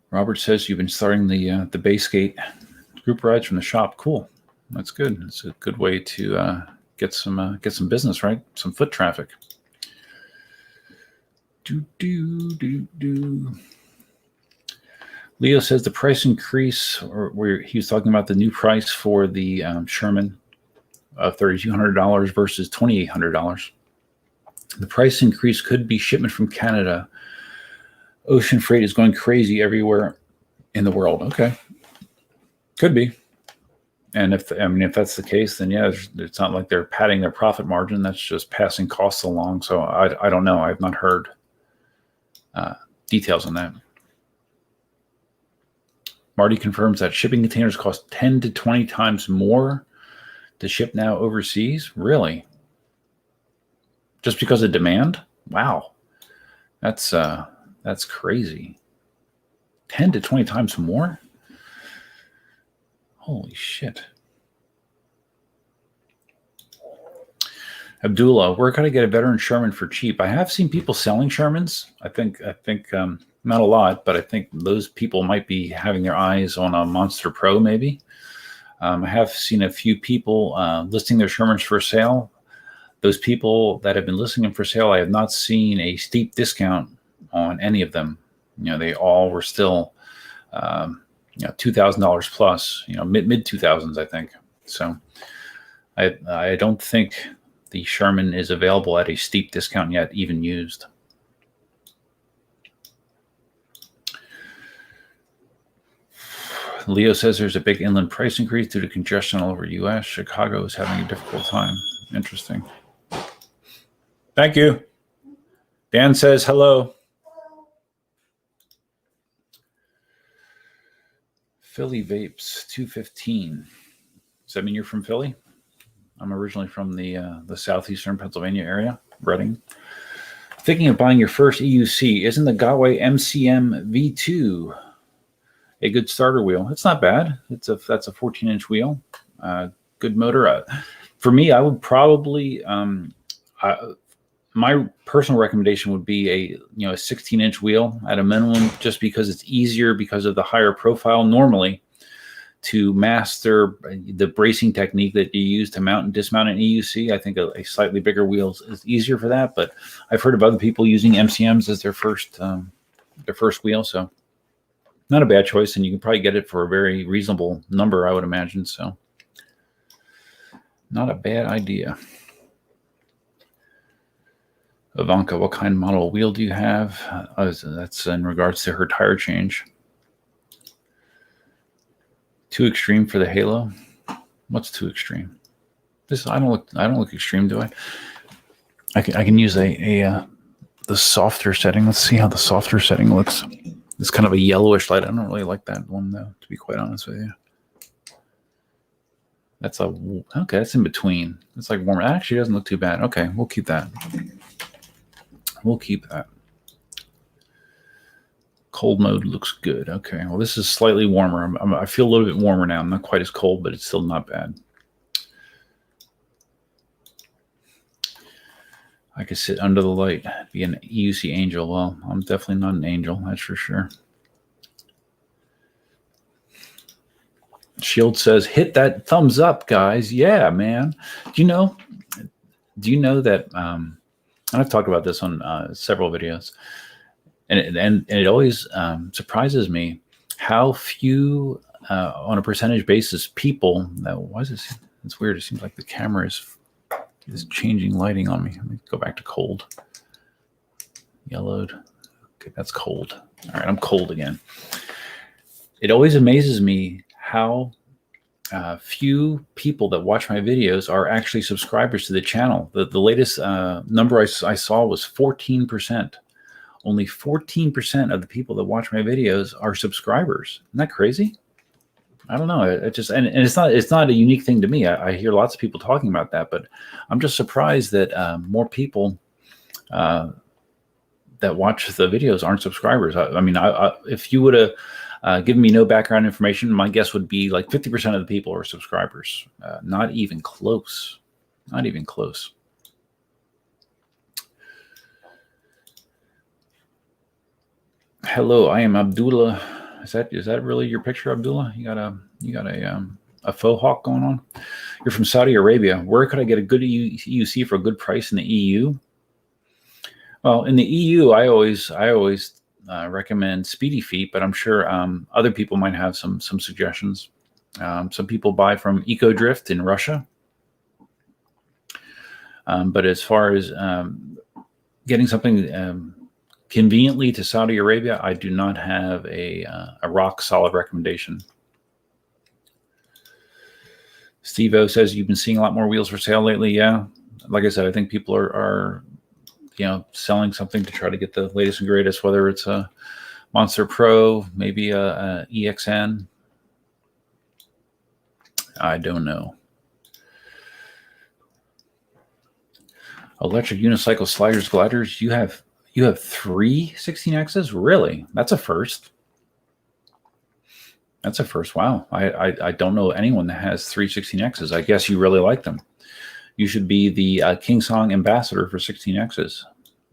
Robert says you've been starting the Baysgate group rides from the shop. Cool, that's good. It's a good way to get some business, right? Some foot traffic. Leo says the price increase, or where he was talking about the new price for the Sherman of $3,200 versus $2,800. The price increase could be shipment from Canada. Ocean freight is going crazy everywhere in the world. Okay, could be. And if that's the case, then yeah, it's not like they're padding their profit margin. That's just passing costs along. So I don't know. I've not heard details on that. Marty confirms that shipping containers cost 10 to 20 times more to ship now overseas. Really? Just because of demand? Wow, that's crazy. 10 to 20 times more? Holy shit. Abdullah, where could I get a veteran Sherman for cheap? I have seen people selling Shermans. I think not a lot, but I think those people might be having their eyes on a Monster Pro maybe. I have seen a few people listing their Shermans for sale. Those people that have been listing them for sale, I have not seen a steep discount on any of them. They all were still $2,000 plus, mid 2000s, I think. So I don't think the Sherman is available at a steep discount yet, even used. Leo says there's a big inland price increase due to congestion all over U.S. Chicago is having a difficult time. Interesting. Thank you. Dan says hello. Philly Vapes 215. Does that mean you're from Philly? I'm originally from the southeastern Pennsylvania area, Reading. Thinking of buying your first EUC. Isn't the Gotway MCM V2 a good starter wheel? It's not bad. That's a 14-inch wheel. Good motor. For me, I would probably my personal recommendation would be a 16-inch wheel at a minimum, just because it's easier because of the higher profile normally to master the bracing technique that you use to mount and dismount an EUC. I think a slightly bigger wheel is easier for that, but I've heard of other people using MCMs as their first wheel, so not a bad choice, and you can probably get it for a very reasonable number, I would imagine. So not a bad idea. Ivanka, what kind of model wheel do you have? That's in regards to her tire change. Too extreme for the Halo? What's too extreme? I don't look extreme, do I? I can use the softer setting. Let's see how the softer setting looks. It's kind of a yellowish light. I don't really like that one though, to be quite honest with you. That's that's in between. It's like warmer. It actually doesn't look too bad. Okay, we'll keep that. We'll keep that. Cold mode looks good. Okay, well, this is slightly warmer. I feel a little bit warmer now. I'm not quite as cold, but it's still not bad. I could sit under the light, be an EUC angel. Well, I'm definitely not an angel, that's for sure. Shield says, hit that thumbs up, guys. Yeah, man. Do you know that, and I've talked about this on several videos, and it always surprises me how few, on a percentage basis, people, why is this, it's weird. It seems like the camera is changing lighting on me. Let me go back to cold. Yellowed. Okay, that's cold. All right, I'm cold again. It always amazes me how few people that watch my videos are actually subscribers to the channel. The latest number I saw was 14%. Only 14% of the people that watch my videos are subscribers. Isn't that crazy? I don't know. It just and it's not a unique thing to me. I hear lots of people talking about that, but I'm just surprised that more people that watch the videos aren't subscribers. I mean, if you would have given me no background information, my guess would be like 50% of the people are subscribers. Not even close. Not even close. Hello, I am Abdullah. Is that really your picture, Abdullah? You got a faux hawk going on? You're from Saudi Arabia. Where could I get a good EUC for a good price in the EU? Well, in the EU, I always recommend Speedy Feet, but I'm sure other people might have some suggestions. Some people buy from EcoDrift in Russia, but as far as getting something conveniently to Saudi Arabia, I do not have a rock solid recommendation. Steve O says you've been seeing a lot more wheels for sale lately. Yeah, like I said, I think people are selling something to try to get the latest and greatest, whether it's a Monster Pro, maybe a EXN. I don't know. Electric unicycle sliders, gliders. You have 3 16Xs? Really? That's a first. That's a first. Wow. I don't know anyone that has 3 16Xs. I guess you really like them. You should be the KingSong ambassador for 16Xs,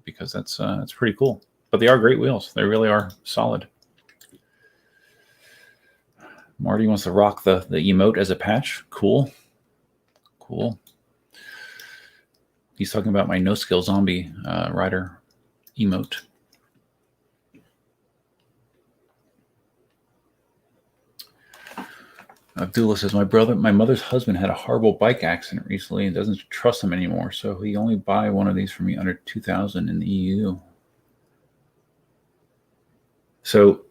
because that's pretty cool. But they are great wheels. They really are solid. Marty wants to rock the emote as a patch. Cool. He's talking about my no skill zombie rider emote. Abdullah says, my mother's husband had a horrible bike accident recently and doesn't trust him anymore, so he only buy one of these for me under 2,000 in the EU. So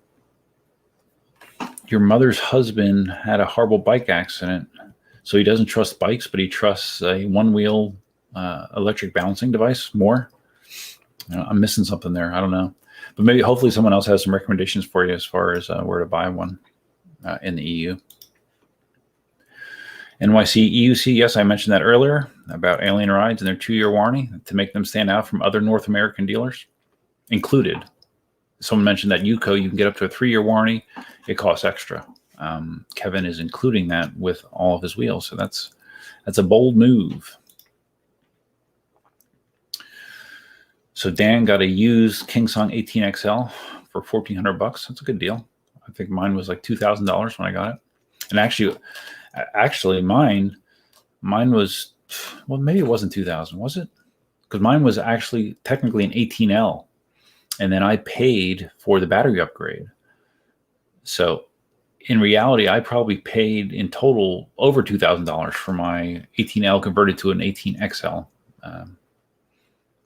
your mother's husband had a horrible bike accident, so he doesn't trust bikes, but he trusts a one-wheel electric balancing device more. I'm missing something there. I don't know, but maybe hopefully someone else has some recommendations for you as far as where to buy one in the EU. NYC EUC, yes, I mentioned that earlier about Alien Rides and their 2-year warranty to make them stand out from other North American dealers included. Someone mentioned that UCO, you can get up to a 3-year warranty. It costs extra. Kevin is including that with all of his wheels, so that's a bold move. So Dan got a used KingSong 18XL for $1,400. That's a good deal. I think mine was like $2,000 when I got it. And actually mine was, well, maybe it wasn't 2,000, was it? Because mine was actually technically an 18L, and then I paid for the battery upgrade. So in reality, I probably paid in total over $2,000 for my 18L converted to an 18XL.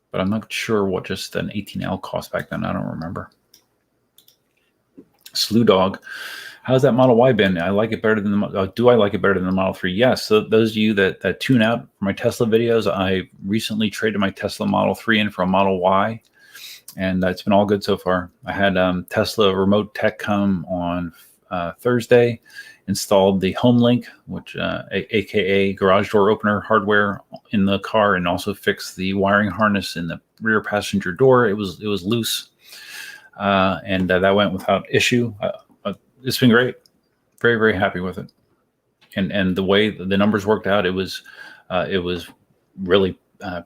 But I'm not sure what just an 18L cost back then. I don't remember. Slew Dog, how's that Model Y been? I like it better than the. Do I like it better than the Model 3? Yes. So those of you that tune out for my Tesla videos, I recently traded my Tesla Model 3 in for a Model Y, and it's been all good so far. I had Tesla Remote Tech come on Thursday, installed the Home Link, which aka garage door opener hardware in the car, and also fixed the wiring harness in the rear passenger door. It was loose, and that went without issue. It's been great. Very, very happy with it. And the way the numbers worked out, it was really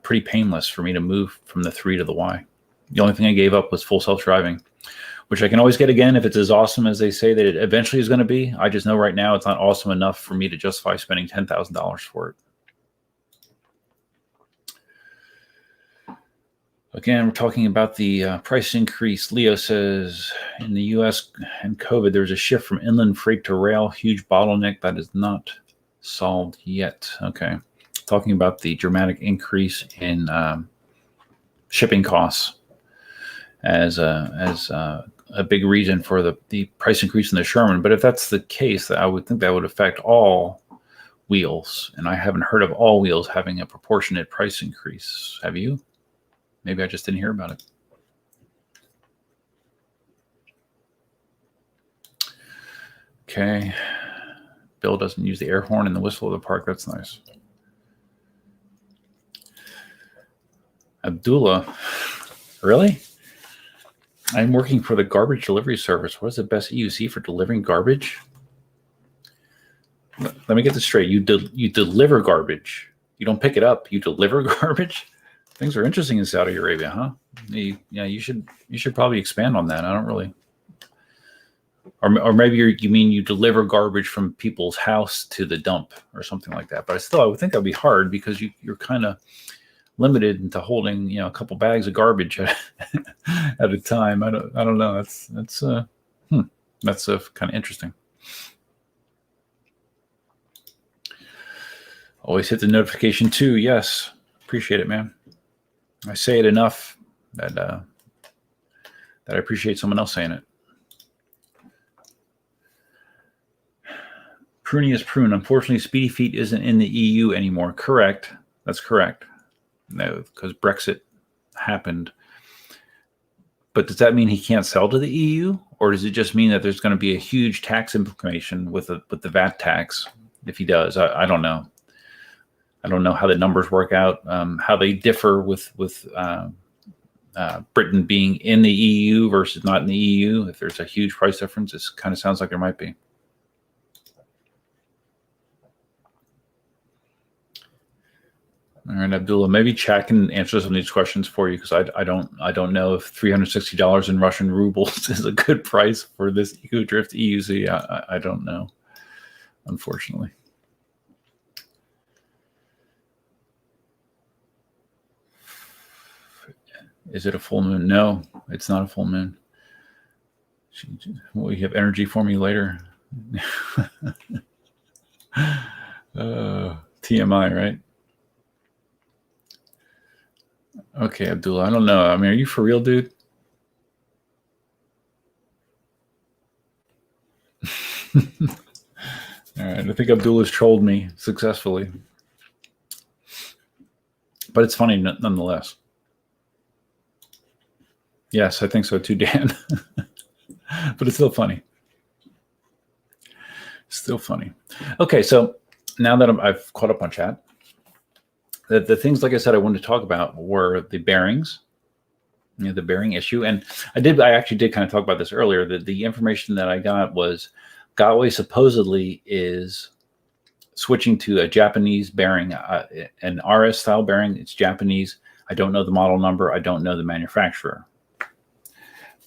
pretty painless for me to move from the 3 to the Y. The only thing I gave up was full self-driving, which I can always get again if it's as awesome as they say that it eventually is going to be. I just know right now it's not awesome enough for me to justify spending $10,000 for it. Again, we're talking about the price increase. Leo says, in the U.S. and COVID, there's a shift from inland freight to rail. Huge bottleneck that is not solved yet. Okay. Talking about the dramatic increase in shipping costs as a big reason for the price increase in the Sherman. But if that's the case, I would think that would affect all wheels. And I haven't heard of all wheels having a proportionate price increase. Have you? Maybe I just didn't hear about it. Okay. Bill doesn't use the air horn and the whistle of the park. That's nice. Abdullah, really? I'm working for the garbage delivery service. What is the best EUC for delivering garbage? Let me get this straight. You deliver garbage. You don't pick it up. You deliver garbage? Things are interesting in Saudi Arabia, huh? You should probably expand on that. I don't really, or maybe you mean you deliver garbage from people's house to the dump or something like that. But I would think that'd be hard because you're kind of, limited into holding, a couple bags of garbage at a time. I don't know. That's kind of interesting. Always hit the notification too. Yes, appreciate it, man. I say it enough that I appreciate someone else saying it. Pruning is prune. Unfortunately, Speedy Feet isn't in the EU anymore. Correct. That's correct. No, because Brexit happened. But does that mean he can't sell to the EU, or does it just mean that there's going to be a huge tax implication with the VAT tax if he does? I don't know. I don't know how the numbers work out, how they differ with Britain being in the EU versus not in the EU. If there's a huge price difference, it kind of sounds like there might be. All right, Abdullah, maybe chat can answer some of these questions for you, because I don't know if $360 in Russian rubles is a good price for this EcoDrift EUZ. I don't know, unfortunately. Is it a full moon? No, it's not a full moon. Will you have energy for me later? TMI, right? Okay, Abdullah, I don't know. I mean, are you for real, dude? All right, I think Abdullah's trolled me successfully. But it's funny nonetheless. Yes, I think so too, Dan. But it's still funny. Still funny. Okay, so now that I've caught up on chat, the things, like I said, I wanted to talk about were the bearings, the bearing issue. And I actually did kind of talk about this earlier. The information that I got was Gotway supposedly is switching to a Japanese bearing, an RS style bearing. It's Japanese. I don't know the model number. I don't know the manufacturer.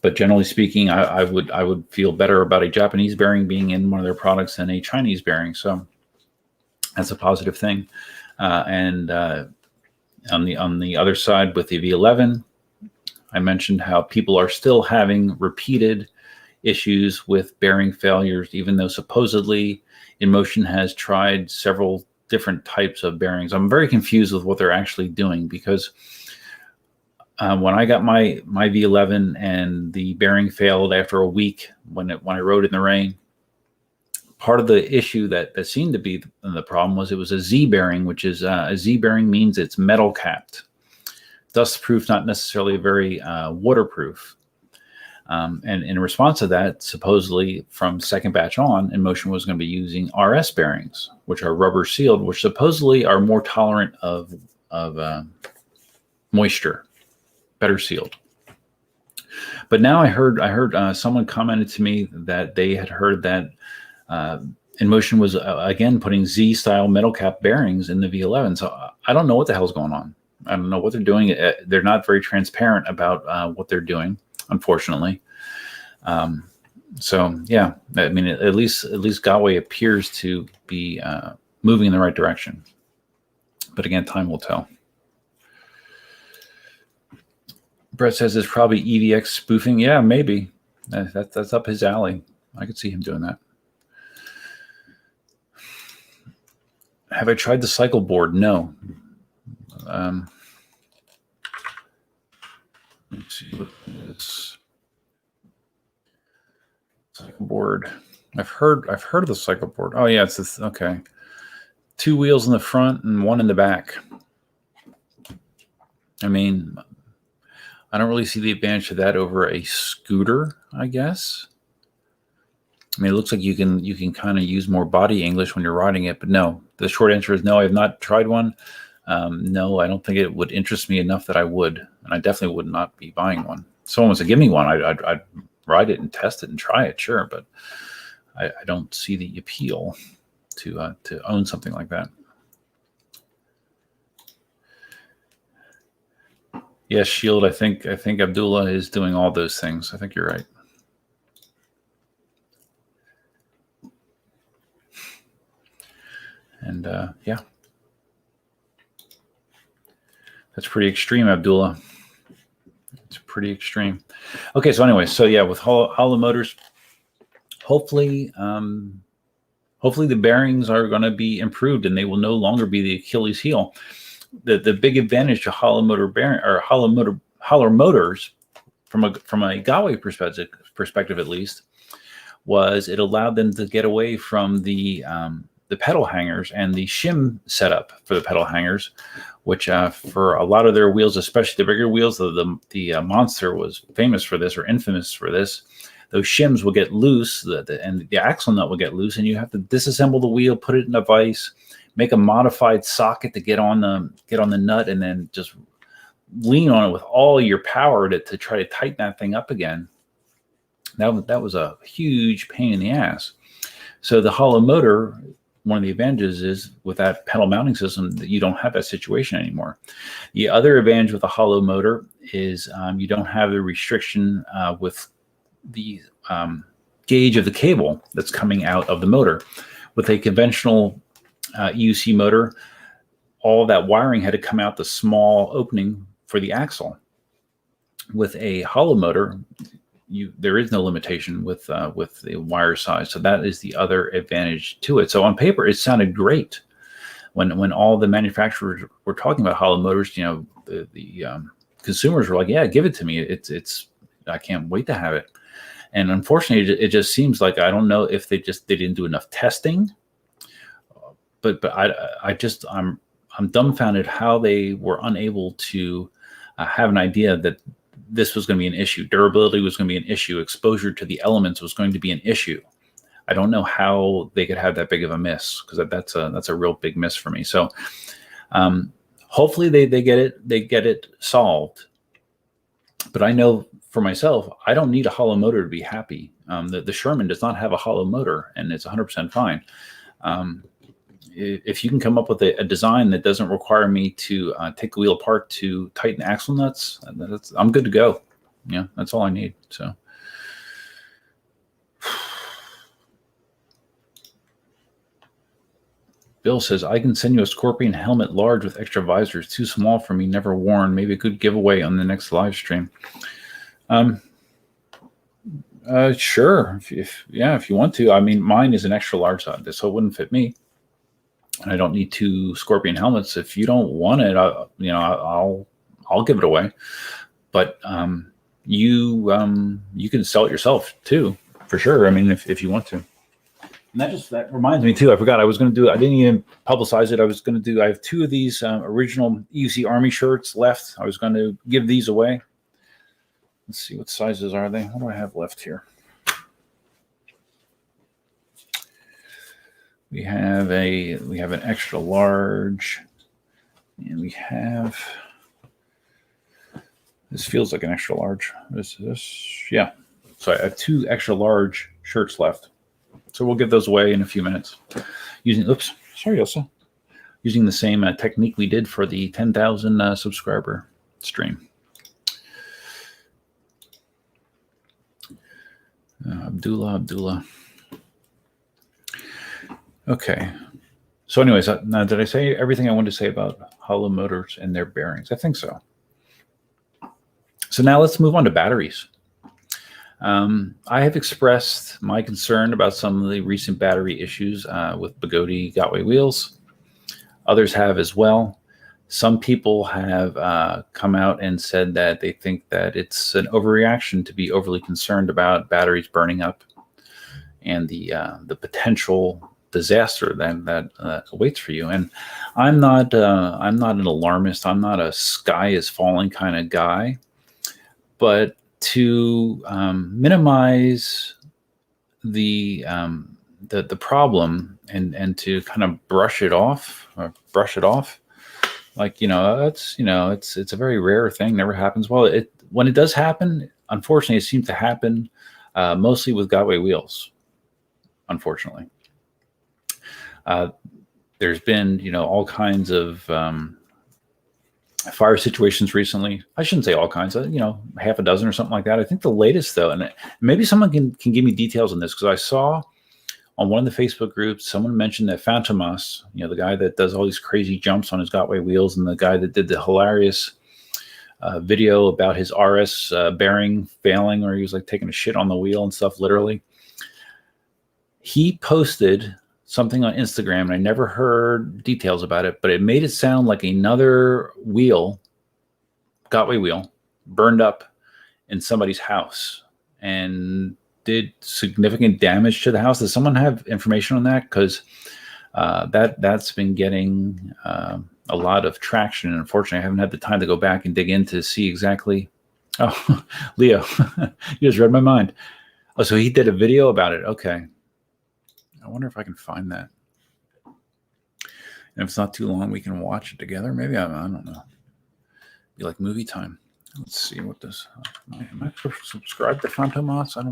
But generally speaking, I would feel better about a Japanese bearing being in one of their products than a Chinese bearing. So that's a positive thing. And on the other side, with the V11, I mentioned how people are still having repeated issues with bearing failures, even though supposedly Inmotion has tried several different types of bearings. I'm very confused with what they're actually doing, because when I got my V11 and the bearing failed after a week when I rode in the rain, part of the issue that seemed to be the problem was it was a Z bearing, which is a Z bearing means it's metal capped. Dust proof, not necessarily very waterproof. And in response to that, supposedly from second batch on, Inmotion was going to be using RS bearings, which are rubber sealed, which supposedly are more tolerant of moisture, better sealed. But now I heard someone commented to me that they had heard that Inmotion was again putting Z style metal cap bearings in the V11. So I don't know what the hell's going on. I don't know what they're doing. They're not very transparent about what they're doing, unfortunately. So yeah, I mean, at least Gotway appears to be moving in the right direction. But again, time will tell. Brett says it's probably EVX spoofing. Yeah, maybe. That's up his alley. I could see him doing that. Have I tried the cycle board? No. Let's see what this cycle board. I've heard of the cycle board. Oh yeah, it's this. Okay, 2 wheels in the front and 1 in the back. I mean, I don't really see the advantage of that over a scooter, I guess. I mean, it looks like you can kind of use more body English when you're riding it, but no. The short answer is no. I have not tried one. No, I don't think it would interest me enough that I would, and I definitely would not be buying one. If someone wants to give me one, I'd ride it and test it and try it, sure, but I don't see the appeal to own something like that. Yes, Shield. I think Abdullah is doing all those things. I think you're right. And yeah. That's pretty extreme, Abdullah. It's pretty extreme. Okay, so anyway, so yeah, with hollow motors, hopefully the bearings are going to be improved and they will no longer be the Achilles heel. The big advantage to hollow motor bearing or hollow motors from a Gotway perspective at least was it allowed them to get away from the pedal hangers and the shim setup for the pedal hangers, which for a lot of their wheels, especially the bigger wheels, the Monster was famous for this or infamous for this. Those shims will get loose, and the axle nut will get loose, and you have to disassemble the wheel, put it in a vise, make a modified socket to get on the nut, and then just lean on it with all your power to try to tighten that thing up again. That was a huge pain in the ass. So the hollow motor, one of the advantages is with that pedal mounting system that you don't have that situation anymore. The other advantage with a hollow motor is you don't have the restriction with the gauge of the cable that's coming out of the motor. With a conventional EUC motor, all that wiring had to come out the small opening for the axle. With a hollow motor, there is no limitation with the wire size, so that is the other advantage to it. So on paper, it sounded great when all the manufacturers were talking about hollow motors. You know, the consumers were like, "Yeah, give it to me. It's I can't wait to have it." And unfortunately, it just seems like I don't know if they didn't do enough testing, but I'm dumbfounded how they were unable to have an idea that this was going to be an issue. Durability was going to be an issue. Exposure to the elements was going to be an issue. I don't know how they could have that big of a miss, because that's a real big miss for me. So hopefully they get it solved. But I know for myself, I don't need a hollow motor to be happy. The Sherman does not have a hollow motor, and it's 100% fine. If you can come up with a design that doesn't require me to take the wheel apart to tighten axle nuts, I'm good to go. Yeah, that's all I need. So, Bill says, I can send you a Scorpion helmet large with extra visors. Too small for me, never worn. Maybe a good giveaway on the next live stream. Sure. If you want to. I mean, mine is an extra large size, so it wouldn't fit me. And I don't need 2 Scorpion helmets. If you don't want it, I'll give it away. But you can sell it yourself too, for sure. I mean, if you want to. And that reminds me too. I forgot I was going to do. I didn't even publicize it. I have 2 of these original EUC Army shirts left. I was going to give these away. Let's see, what sizes are they? What do I have left here? We have an extra large, and we have, this feels like an extra large. This, yeah. So I have 2 extra large shirts left. So we'll give those away in a few minutes. Using the same technique we did for the 10,000 subscriber stream. Abdullah. Okay. So anyways, now did I say everything I wanted to say about hollow motors and their bearings? I think so. So now let's move on to batteries. I have expressed my concern about some of the recent battery issues with Bugatti Gotway wheels. Others have as well. Some people have come out and said that they think that it's an overreaction to be overly concerned about batteries burning up and the potential disaster that awaits for you. And I'm not an alarmist. I'm not a sky is falling kind of guy. But to minimize the problem and to kind of brush it off, like, it's a very rare thing, never happens. Well, when it does happen, unfortunately, it seems to happen mostly with Gotway wheels, unfortunately. There's been, all kinds of fire situations recently. I shouldn't say all kinds, half a dozen or something like that. I think the latest, though, and maybe someone can give me details on this, because I saw on one of the Facebook groups, someone mentioned that Fantomas, the guy that does all these crazy jumps on his Gotway wheels, and the guy that did the hilarious video about his RS bearing failing, where he was like taking a shit on the wheel and stuff, literally. He posted something on Instagram, and I never heard details about it, but it made it sound like another wheel, Gotway wheel, burned up in somebody's house and did significant damage to the house. Does someone have information on that? Because that's been getting a lot of traction, and unfortunately I haven't had the time to go back and dig in to see exactly. Oh, Leo, you just read my mind. Oh, so he did a video about it. Okay, I wonder if I can find that, and if it's not too long we can watch it together. Maybe I don't know, be like movie time. Let's see what this. Am I subscribed to Fantomas? I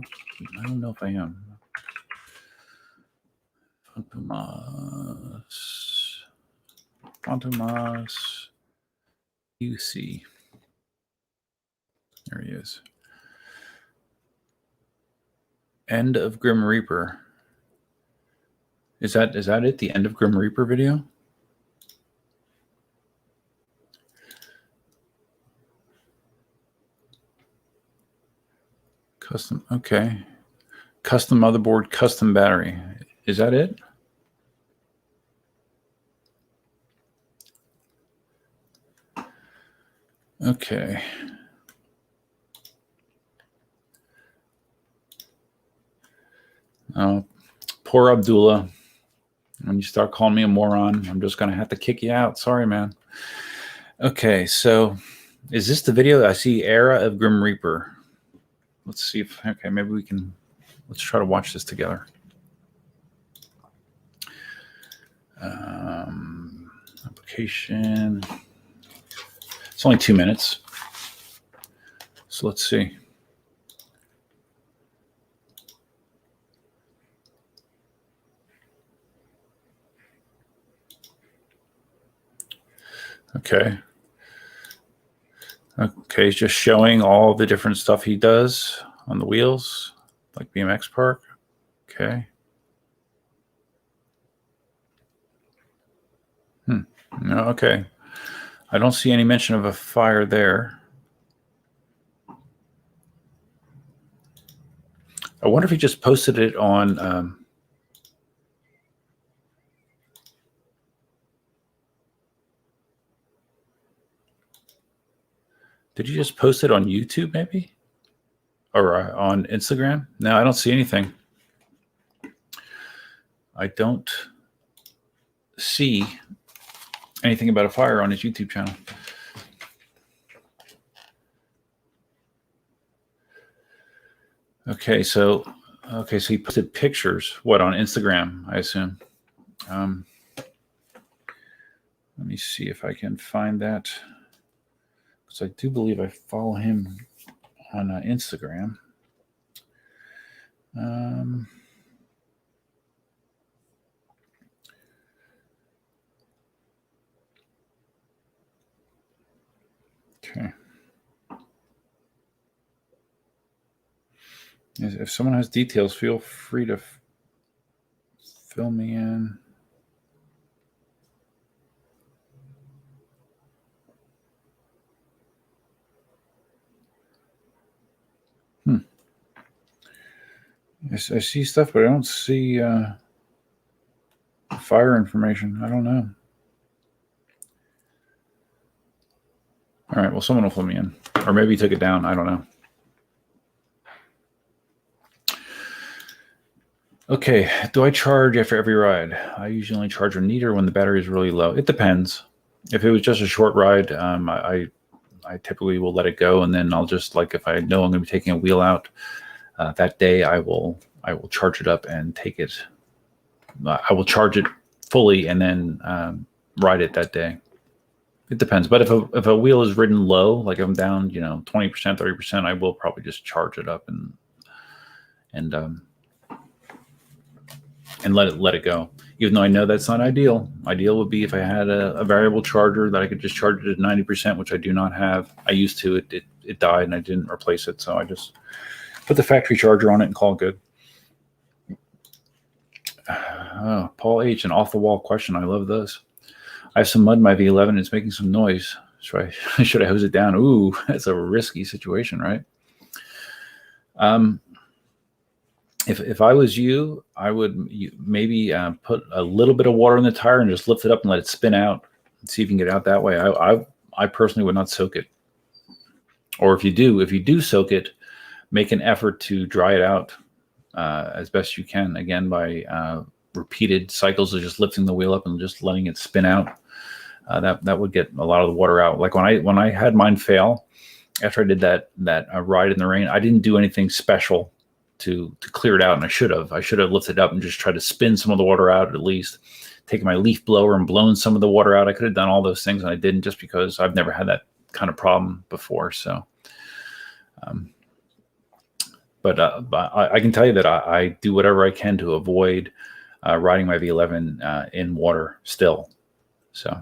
don't know if I am. Fantomas. UC. There he is. End of Grim Reaper. Is that it? The End of Grim Reaper video? Custom, okay. Custom motherboard, custom battery. Is that it? Okay. Oh, poor Abdullah. When you start calling me a moron, I'm just going to have to kick you out. Sorry, man. Okay, so is this the video? I see Era of Grim Reaper. Let's see if, okay, maybe we can, let's try to watch this together. Application. It's only 2 minutes. So let's see. Okay. Okay, he's just showing all the different stuff he does on the wheels, like BMX Park. Okay. No, okay. I don't see any mention of a fire there. I wonder if he just posted it on... Did you just post it on YouTube, maybe? Or on Instagram? No, I don't see anything. I don't see anything about a fire on his YouTube channel. Okay, so he posted pictures. What, on Instagram, I assume? Let me see if I can find that. So I do believe I follow him on Instagram. Okay. If someone has details, feel free to fill me in. I see stuff, but I don't see fire information. I don't know. All right, well, someone will fill me in. Or maybe he took it down. I don't know. Okay, do I charge after every ride? I usually only charge when needed or when the battery is really low. It depends. If it was just a short ride, I typically will let it go, and then I'll just, like, if I know I'm going to be taking a wheel out that day, I will charge it up and take it. I will charge it fully and then ride it that day. It depends. But if a wheel is ridden low, like I'm down, 20%, 30%, I will probably just charge it up and let it go. Even though I know that's not ideal. Ideal would be if I had a variable charger that I could just charge it at 90%, which I do not have. I used to. It died and I didn't replace it, so I just put the factory charger on it and call it good. Paul H, an off-the-wall question. I love those. I have some mud in my V11. It's making some noise. Should I hose it down? Ooh, that's a risky situation, right? If I was you, I would maybe put a little bit of water in the tire and just lift it up and let it spin out and see if you can get out that way. I personally would not soak it. Or if you do soak it, make an effort to dry it out as best you can. Again, by repeated cycles of just lifting the wheel up and just letting it spin out. That would get a lot of the water out. Like when I had mine fail after I did that ride in the rain, I didn't do anything special to clear it out, and I should have lifted it up and just tried to spin some of the water out, at least taken my leaf blower and blown some of the water out. I could have done all those things, and I didn't, just because I've never had that kind of problem before. So but I can tell you that I do whatever I can to avoid riding my V11 in water still. So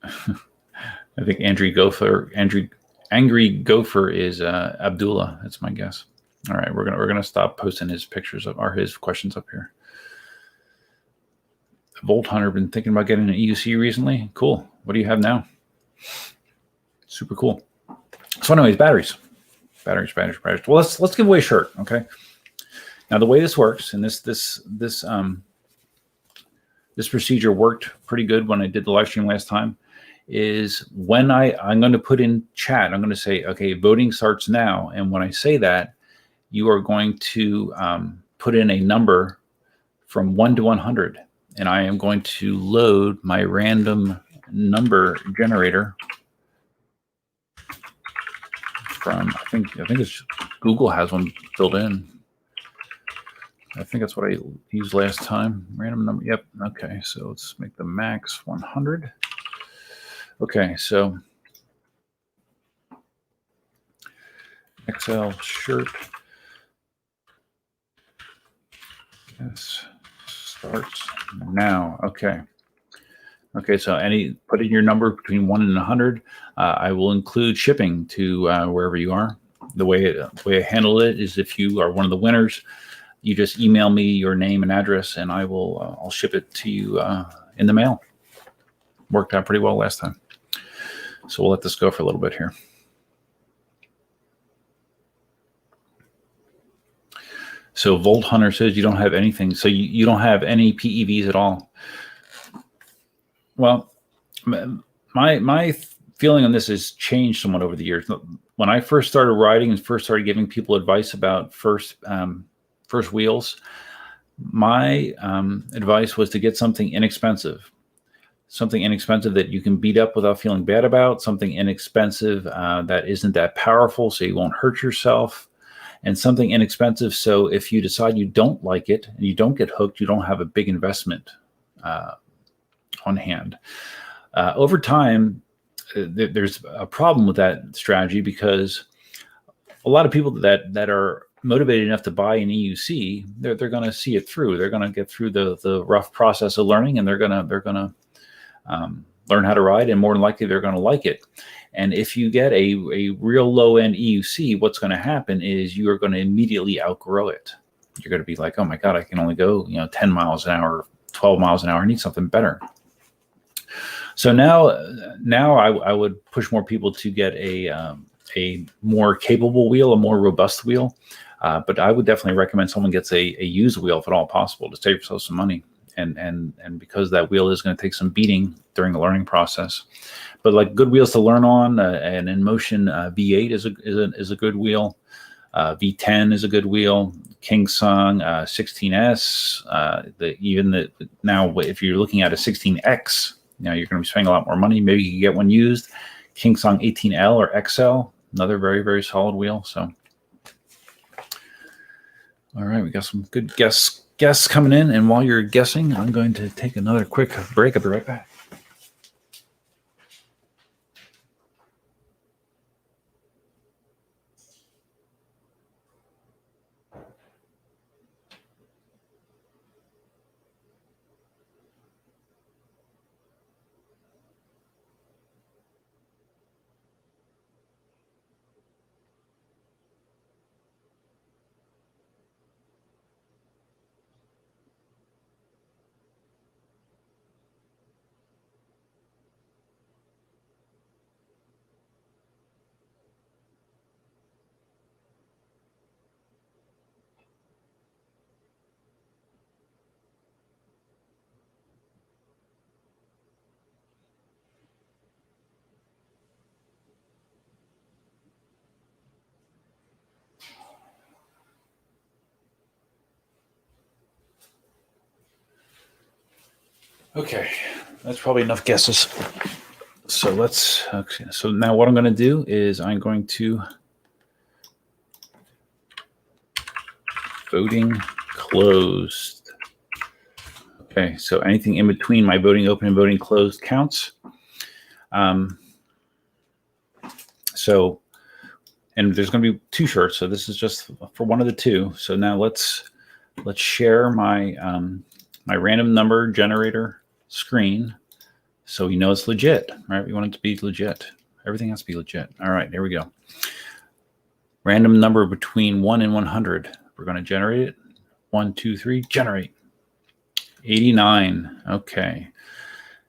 I think Angry Gopher is Abdullah. That's my guess. All right, we're gonna stop posting his pictures his questions up here. Volt Hunter, been thinking about getting an EUC recently. Cool. What do you have now? Super cool. So anyways, batteries. Well, let's give away a shirt. Okay. Now the way this works, and this procedure worked pretty good when I did the live stream last time, is when I'm going to put in chat, I'm going to say, okay, voting starts now. And when I say that, you are going to put in a number from 1 to 100. And I am going to load my random number generator from, I think it's Google has one built in. I think that's what I used last time. Random number. Yep. Okay. So let's make the max 100. Okay. So XL shirt. Yes. Starts now. Okay. Okay. So put in your number between 1 and 100. I will include shipping to wherever you are. The way I handle it is, if you are one of the winners, you just email me your name and address, and I'll ship it to you in the mail. Worked out pretty well last time. So we'll let this go for a little bit here. So Volt Hunter says you don't have anything. So you don't have any PEVs at all. Well, my feeling on this has changed somewhat over the years. When I first started riding and first started giving people advice about first wheels, my advice was to get something inexpensive. Something inexpensive that you can beat up without feeling bad about. Something inexpensive that isn't that powerful, so you won't hurt yourself. And something inexpensive, so if you decide you don't like it and you don't get hooked, you don't have a big investment on hand. Over time, there's a problem with that strategy, because a lot of people that are motivated enough to buy an EUC, they're going to see it through. They're going to get through the rough process of learning, and they're going to learn how to ride, and more than likely they're going to like it. And if you get a real low-end EUC, what's going to happen is you are going to immediately outgrow it. You're going to be like, oh my God, I can only go 10 miles an hour, 12 miles an hour. I need something better. So now I would push more people to get a more capable wheel, a more robust wheel. But I would definitely recommend someone gets a used wheel if at all possible, to save yourself some money. And because that wheel is going to take some beating during the learning process. But like good wheels to learn on, an Inmotion V8 is a good wheel. V10 is a good wheel. KingSong 16S. Now, if you're looking at a 16X, you're going to be spending a lot more money. Maybe you can get one used. KingSong 18L or XL, another very, very solid wheel. So, all right, we got some good guests coming in, and while you're guessing, I'm going to take another quick break. I'll be right back. Okay, that's probably enough guesses. So let's. Okay, so now what I'm going to do is I'm going to voting closed. Okay, so anything in between my voting open and voting closed counts. So, and there's going to be two shirts. So this is just for one of the two. So now let's share my my random number generator screen, so we know it's legit, right? We want it to be legit. Everything has to be legit. All right, there we go. Random number between 1 and 100. We're going to generate it. 1, 2, 3, generate. 89. Okay.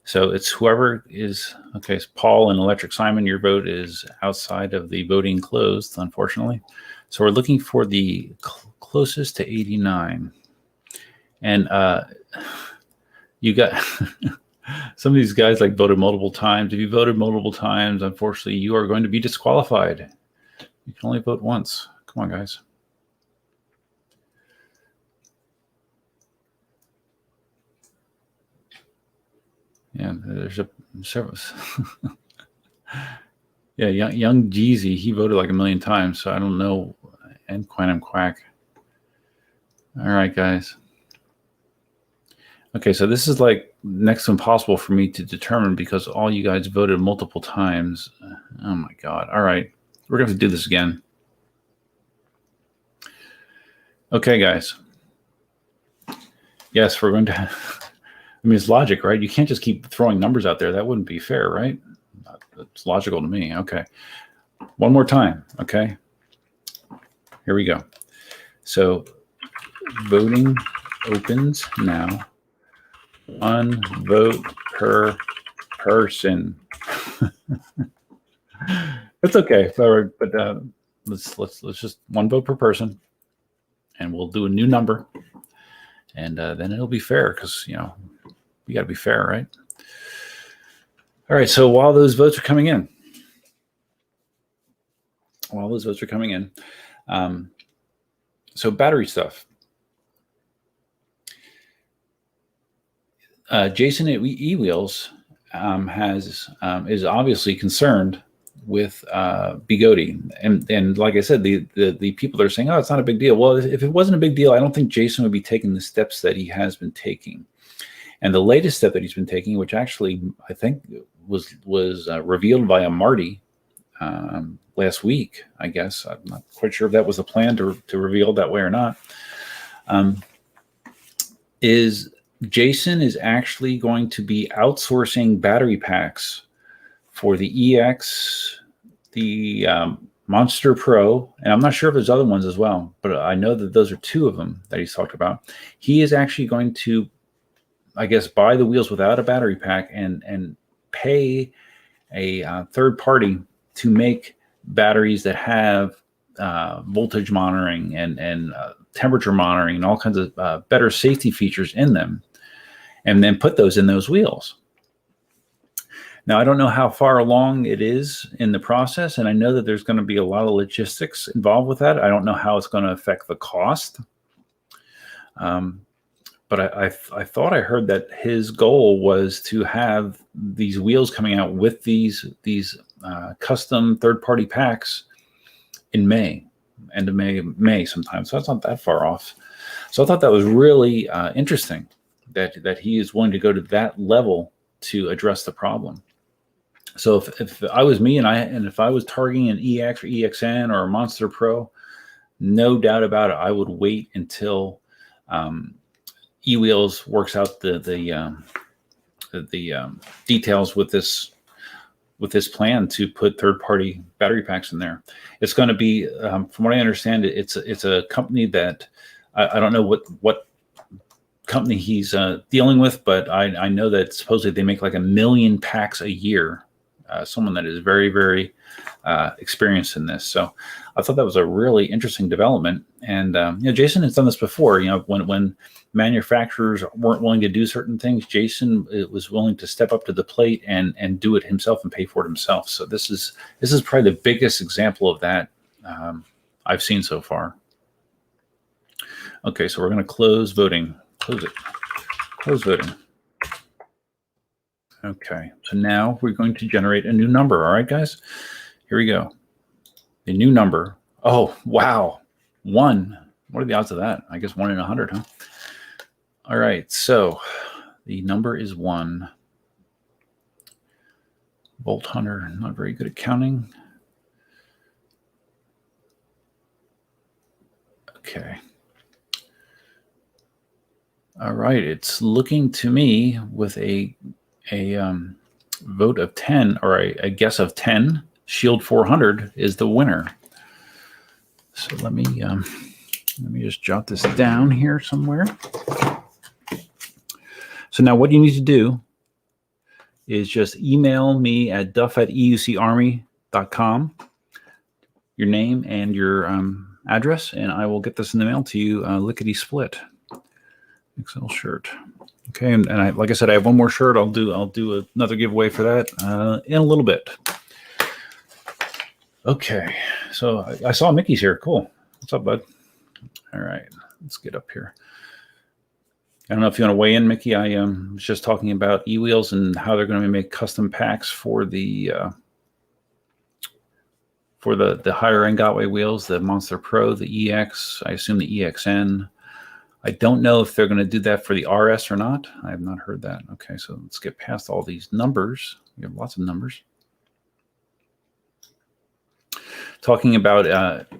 So it's whoever is, okay, so Paul and Electric Simon, your vote is outside of the voting closed, unfortunately. So we're looking for the closest to 89. And you got some of these guys like voted multiple times. If you voted multiple times, unfortunately, you are going to be disqualified. You can only vote once. Come on, guys. Yeah, there's a several. Yeah, young Jeezy, he voted like 1 million times, so I don't know. And Quantum Quack. All right, guys. Okay, so this is like next to impossible for me to determine because all you guys voted multiple times. Oh my God. All right, we're going to have to do this again. Okay, guys. Yes, we're going to. I mean, it's logic, right? You can't just keep throwing numbers out there. That wouldn't be fair, right? It's logical to me. Okay. One more time. Okay. Here we go. So voting opens now. 1 vote per person. That's okay. But let's just 1 vote per person, and we'll do a new number, and then it'll be fair because we got to be fair, right? All right. So while those votes are coming in, so battery stuff. Jason at eWheels is obviously concerned with Bigoti, and like I said, the people that are saying, "Oh, it's not a big deal." Well, if it wasn't a big deal, I don't think Jason would be taking the steps that he has been taking. And the latest step that he's been taking, which actually I think was revealed by a Marty last week, I guess. I'm not quite sure if that was the plan to reveal that way or not. Is Jason is actually going to be outsourcing battery packs for the EX, the Monster Pro, and I'm not sure if there's other ones as well, but I know that those are 2 of them that he's talked about. He is actually going to, I guess, buy the wheels without a battery pack and pay a third party to make batteries that have voltage monitoring and temperature monitoring and all kinds of better safety features in them, and then put those in those wheels. Now, I don't know how far along it is in the process, and I know that there's going to be a lot of logistics involved with that. I don't know how it's going to affect the cost. But I thought I heard that his goal was to have these wheels coming out with these custom third-party packs in May, end of May sometime. So that's not that far off. So I thought that was really interesting that he is willing to go to that level to address the problem. So if I was me and if I was targeting an EX or EXN or a Monster Pro, no doubt about it, I would wait until eWheels works out the details with this plan to put third-party battery packs in there. It's going to be, from what I understand, it's a company that I don't know what company he's dealing with, but I know that supposedly they make like 1 million packs a year. Someone that is very, very experienced in this. So I thought that was a really interesting development. And Jason has done this before. When manufacturers weren't willing to do certain things, Jason was willing to step up to the plate and do it himself and pay for it himself. So this is probably the biggest example of that I've seen so far. Okay, so we're going to close voting. Close it. Close voting. Okay, so now we're going to generate a new number. All right, guys, here we go. A new number. Oh, wow. 1. What are the odds of that? I guess 1 in 100, huh? All right, so the number is 1. Bolt Hunter, not very good at counting. Okay. All right, it's looking to me with a vote of 10, or a guess of 10. Shield 400 is the winner. So let me just jot this down here somewhere. So now what you need to do is just email me at duff@eucarmy.com, your name and your address, and I will get this in the mail to you lickety split. XL shirt. Okay, and like I said, I have one more shirt. I'll do another giveaway for that in a little bit. Okay, so I saw Mickey's here. Cool. What's up, bud? All right, let's get up here. I don't know if you want to weigh in, Mickey. I was just talking about e-wheels and how they're going to make custom packs for the higher end Gotway wheels, the Monster Pro, the EX. I assume the EXN. I don't know if they're going to do that for the RS or not. I have not heard that. Okay, so let's get past all these numbers. We have lots of numbers. Talking about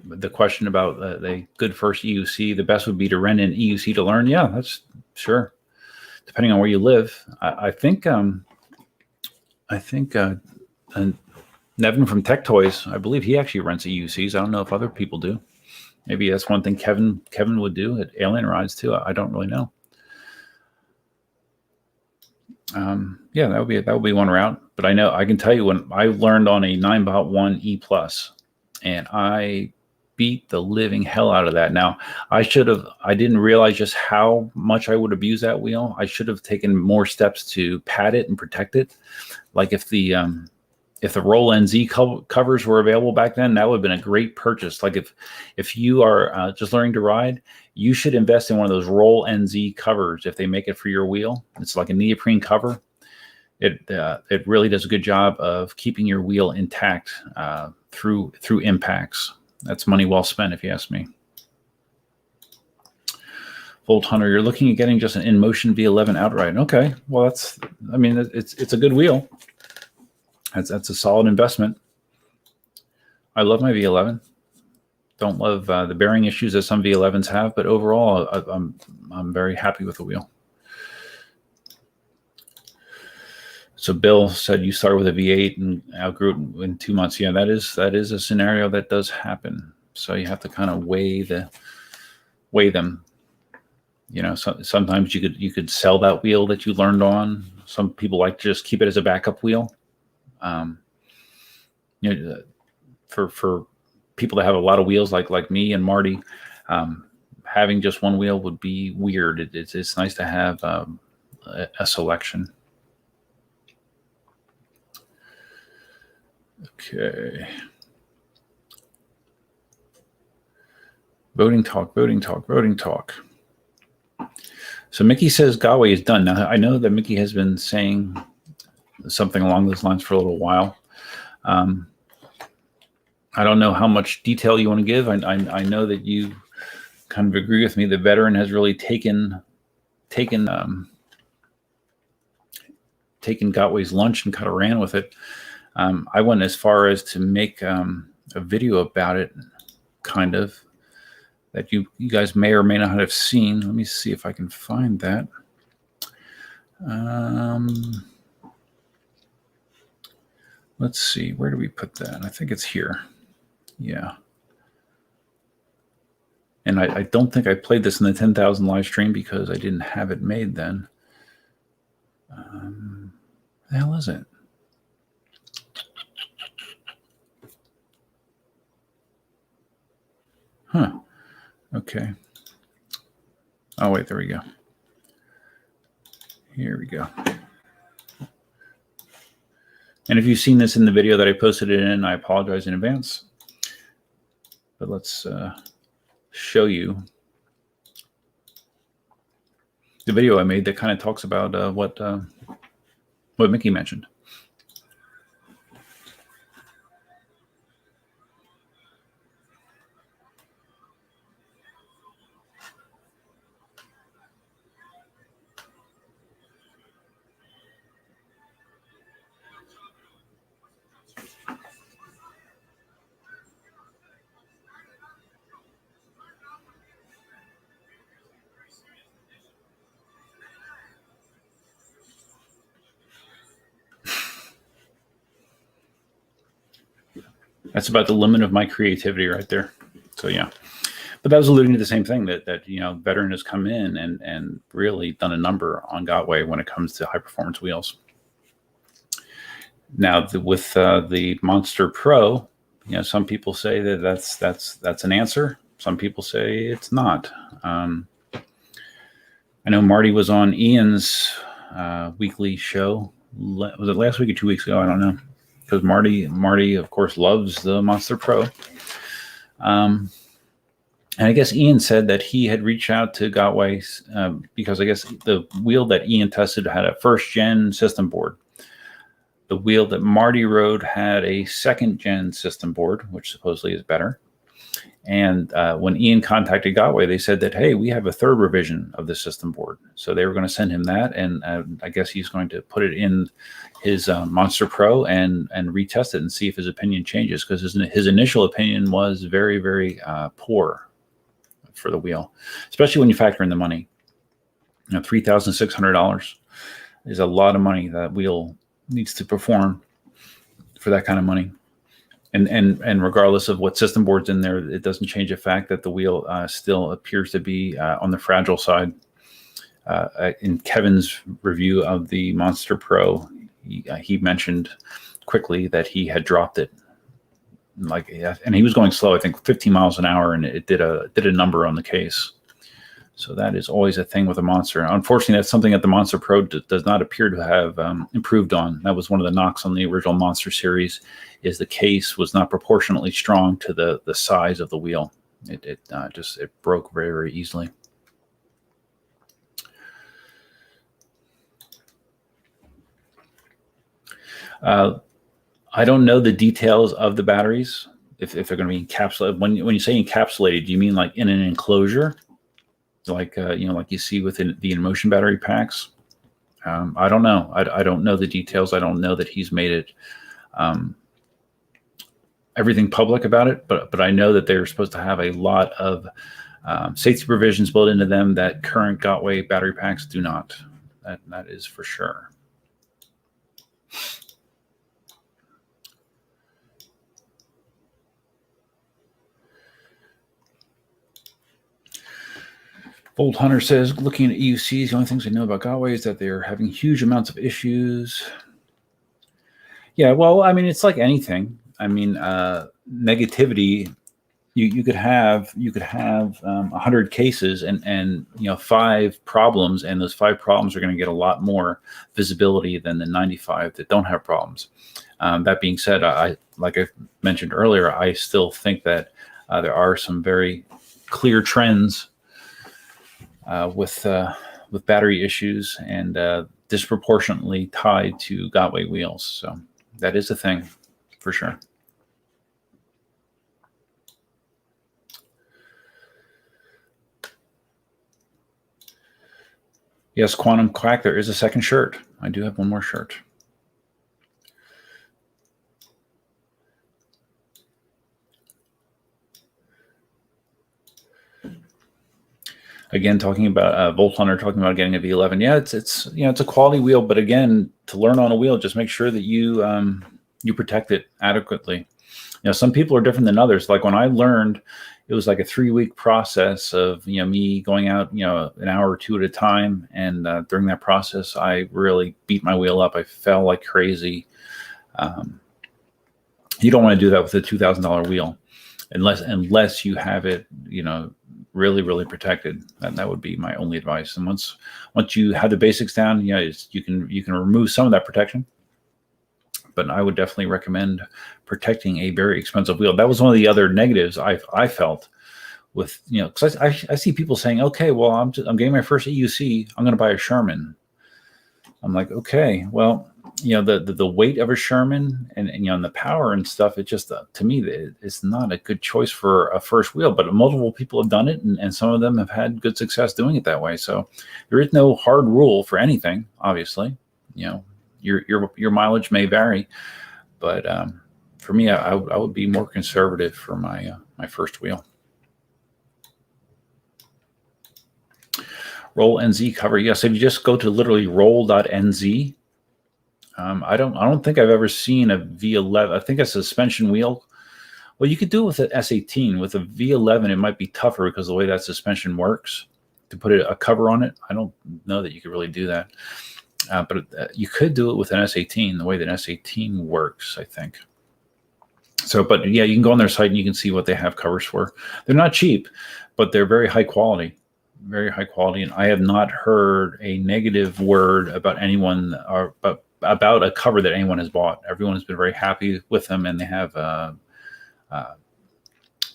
the question about the good first EUC, the best would be to rent an EUC to learn. Yeah, that's sure. Depending on where you live, I think Nevin from Tech Toys, I believe he actually rents EUCs. I don't know if other people do. Maybe that's one thing Kevin would do at Alien Rides too. I don't really know. Yeah, that would be one route. But I know I can tell you when I learned on a Ninebot 1 E+, and I beat the living hell out of that. Now I didn't realize just how much I would abuse that wheel. I should have taken more steps to pad it and protect it. Like if the Roll NZ covers were available back then, that would have been a great purchase. Like if you are just learning to ride, you should invest in one of those Roll NZ covers if they make it for your wheel. It's like a neoprene cover. It really does a good job of keeping your wheel intact through impacts. That's money well spent, if you ask me. Bolt Hunter, you're looking at getting just an Inmotion V11 outright. Okay, well it's a good wheel. That's a solid investment. I love my V11. Don't love the bearing issues that some V11s have, but overall, I'm very happy with the wheel. So Bill said you started with a V8 and outgrew it in 2 months. Yeah, that is a scenario that does happen. So you have to kind of weigh them. You know, sometimes you could sell that wheel that you learned on. Some people like to just keep it as a backup wheel. For people that have a lot of wheels like me and Marty, having just one wheel would be weird. It's nice to have a selection. Okay. Voting talk. So Mickey says Gotway is done. Now I know that Mickey has been saying something along those lines for a little while. I don't know how much detail you want to give. I know that you kind of agree with me. The veteran has really taken Gotway's lunch and kind of ran with it. I went as far as to make a video about it, kind of, that you guys may or may not have seen. Let me see if I can find that. Let's see, where do we put that? I think it's here. Yeah. And I don't think I played this in the 10,000 live stream because I didn't have it made then. The hell is it? Huh. Okay. Oh, wait, there we go. Here we go. And if you've seen this in the video that I posted it in, I apologize in advance. But let's show you the video I made that kind of talks about what what Mickey mentioned. That's about the limit of my creativity right there. So yeah, but that was alluding to the same thing that veteran has come in and really done a number on Gotway when it comes to high performance wheels. Now with the Monster Pro, some people say that that's an answer. Some people say it's not. I know Marty was on Ian's weekly show. Was it last week or 2 weeks ago? I don't know. Because Marty, of course, loves the Monster Pro. And I guess Ian said that he had reached out to Gotway because I guess the wheel that Ian tested had a first-gen system board. The wheel that Marty rode had a second-gen system board, which supposedly is better. And when Ian contacted Gotway, they said that, hey, we have a third revision of the system board. So they were going to send him that, and I guess he's going to put it in his Monster Pro and retest it and see if his opinion changes, because his initial opinion was very, very poor for the wheel, especially when you factor in the money. $3,600 is a lot of money that wheel needs to perform for that kind of money. And regardless of what system board's in there, it doesn't change the fact that the wheel still appears to be on the fragile side. In Kevin's review of the Monster Pro, he mentioned quickly that he had dropped it, and he was going slow, I think 15 miles an hour, and it did a number on the case. So that is always a thing with a Monster. Unfortunately, that's something that the Monster Pro does not appear to have improved on. That was one of the knocks on the original Monster series, is the case was not proportionately strong to the size of the wheel. It broke very, very easily. I don't know the details of the batteries, if they're going to be encapsulated. When you say encapsulated, do you mean like in an enclosure? Like like you see within the Inmotion battery packs. I don't know. I don't know the details. I don't know that he's made it everything public about it, but I know that they're supposed to have a lot of safety provisions built into them that current Gotway battery packs do not. That is for sure. Bolt Hunter says, looking at EUCs, the only things I know about Gotway is that they're having huge amounts of issues. Yeah, well, I mean, it's like anything. I mean, negativity. You could have 100 cases and 5 problems, and those 5 problems are going to get a lot more visibility than the 95 that don't have problems. That being said, like I mentioned earlier, I still think that there are some very clear trends with battery issues and disproportionately tied to Gotway wheels. So that is a thing for sure. Yes, Quantum Quack, there is a second shirt. I do have one more shirt. Again, talking about Bolt Hunter, talking about getting a V11. Yeah, it's a quality wheel, but again, to learn on a wheel, just make sure that you protect it adequately. Some people are different than others. Like when I learned, it was like a 3-week process of me going out an hour or 2 at a time, and during that process, I really beat my wheel up. I fell like crazy. You don't want to do that with a $2,000 wheel, unless you have it really, really protected. That would be my only advice. And once you have the basics down, you can remove some of that protection. But I would definitely recommend protecting a very expensive wheel. That was one of the other negatives I felt with because I see people saying, okay, well, I'm getting my first EUC, I'm going to buy a Sherman. I'm like, okay, well, the weight of a Sherman and the power and stuff, it just to me it's not a good choice for a first wheel. But multiple people have done it, and some of them have had good success doing it that way. So there is no hard rule for anything. Obviously, your mileage may vary, but for me, I would be more conservative for my my first wheel. Roll NZ cover. Yes, if you just go to literally roll.nz. I don't think I've ever seen a V11. I think a suspension wheel. Well, you could do it with an S18. With a V11, it might be tougher because of the way that suspension works. To put a cover on it, I don't know that you could really do that. But you could do it with an S18, the way that S18 works, I think. So, but yeah, you can go on their site and you can see what they have covers for. They're not cheap, but they're very high quality. Very high quality. And I have not heard a negative word about anyone or about a cover that anyone has bought. Everyone has been very happy with them, and they have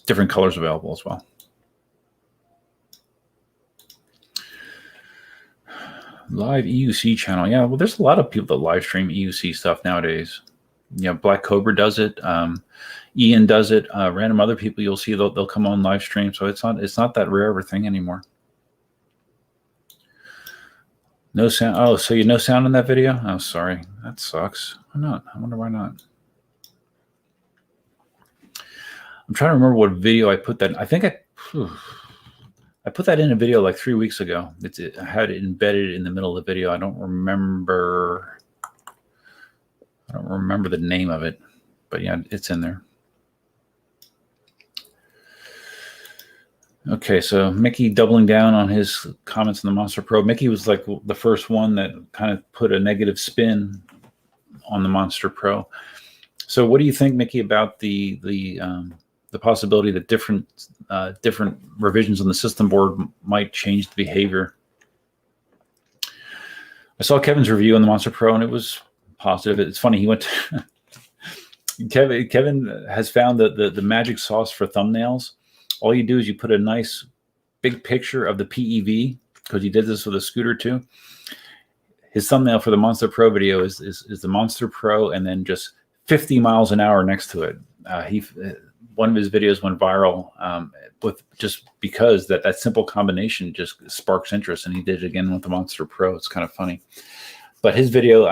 different colors available as well. Live EUC channel. Yeah, well, there's a lot of people that live stream EUC stuff nowadays. Black Cobra does it. Ian does it. Random other people you'll see they'll come on live stream. So it's not that rare of a thing anymore. No sound. Oh, so no sound in that video? Oh, sorry. That sucks. Why not? I wonder why not. I'm trying to remember what video I put that. I think I put that in a video like 3 weeks ago. I had it embedded in the middle of the video. I don't remember the name of it, but yeah, it's in there. Okay, so Mickey doubling down on his comments on the Monster Pro. Mickey was like the first one that kind of put a negative spin on the Monster Pro. So what do you think, Mickey, about the possibility that different revisions on the system board might change the behavior? I saw Kevin's review on the Monster Pro, and it was positive. It's funny, he went to Kevin has found the magic sauce for thumbnails. All you do is you put a nice big picture of the PEV, because he did this with a scooter too. His thumbnail for the Monster Pro video is the Monster Pro and then just 50 miles an hour next to it. One of his videos went viral with just because that simple combination just sparks interest, and he did it again with the Monster Pro. It's kind of funny. But his video,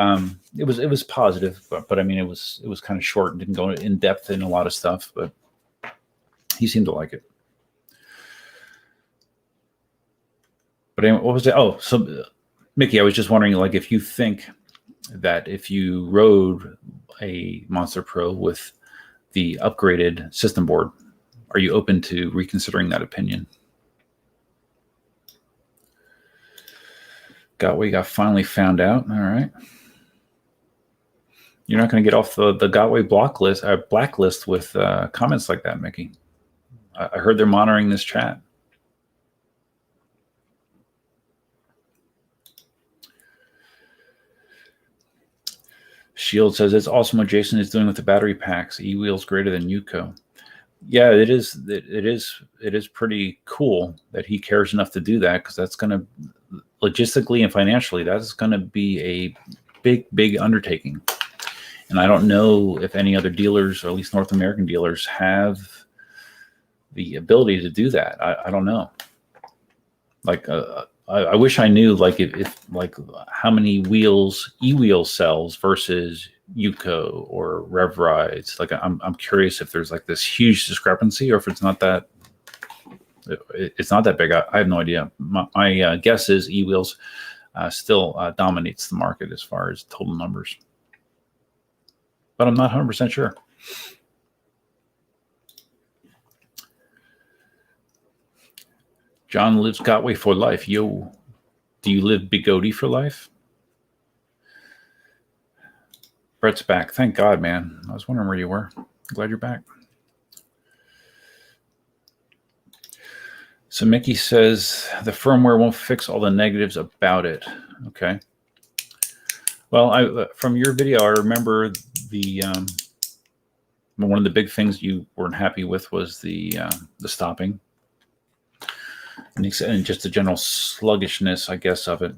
it was positive, but I mean it was kind of short and didn't go in depth in a lot of stuff, but he seemed to like it. But anyway, what was it? Oh, so Mickey, I was just wondering, like, if you think that if you rode a Monster Pro with the upgraded system board, are you open to reconsidering that opinion? Gotway got finally found out. All right. You're not going to get off the Gotway blacklist with comments like that, Mickey. I heard they're monitoring this chat. Shield says it's awesome what Jason is doing with the battery packs. E-wheels greater than Yuko. Yeah, it is. It is pretty cool that he cares enough to do that, because that's going to logistically and financially, that's going to be a big undertaking. And I don't know if any other dealers, or at least North American dealers, have the ability to do that. I don't know. Like I wish I knew, like, if like how many wheels e-wheel sells versus Yuko or Rev Rides. Like I'm curious if there's like this huge discrepancy, or if it's not that big. I have no idea. My guess is e-wheels still dominates the market as far as total numbers, but I'm not 100% sure. John lives Gotway for life. Yo, do you live Bigoti for life? Brett's back. Thank God, man. I was wondering where you were. Glad you're back. So Mickey says the firmware won't fix all the negatives about it. Okay. Well, from your video, I remember one of the big things you weren't happy with was the stopping. And just the general sluggishness, I guess, of it.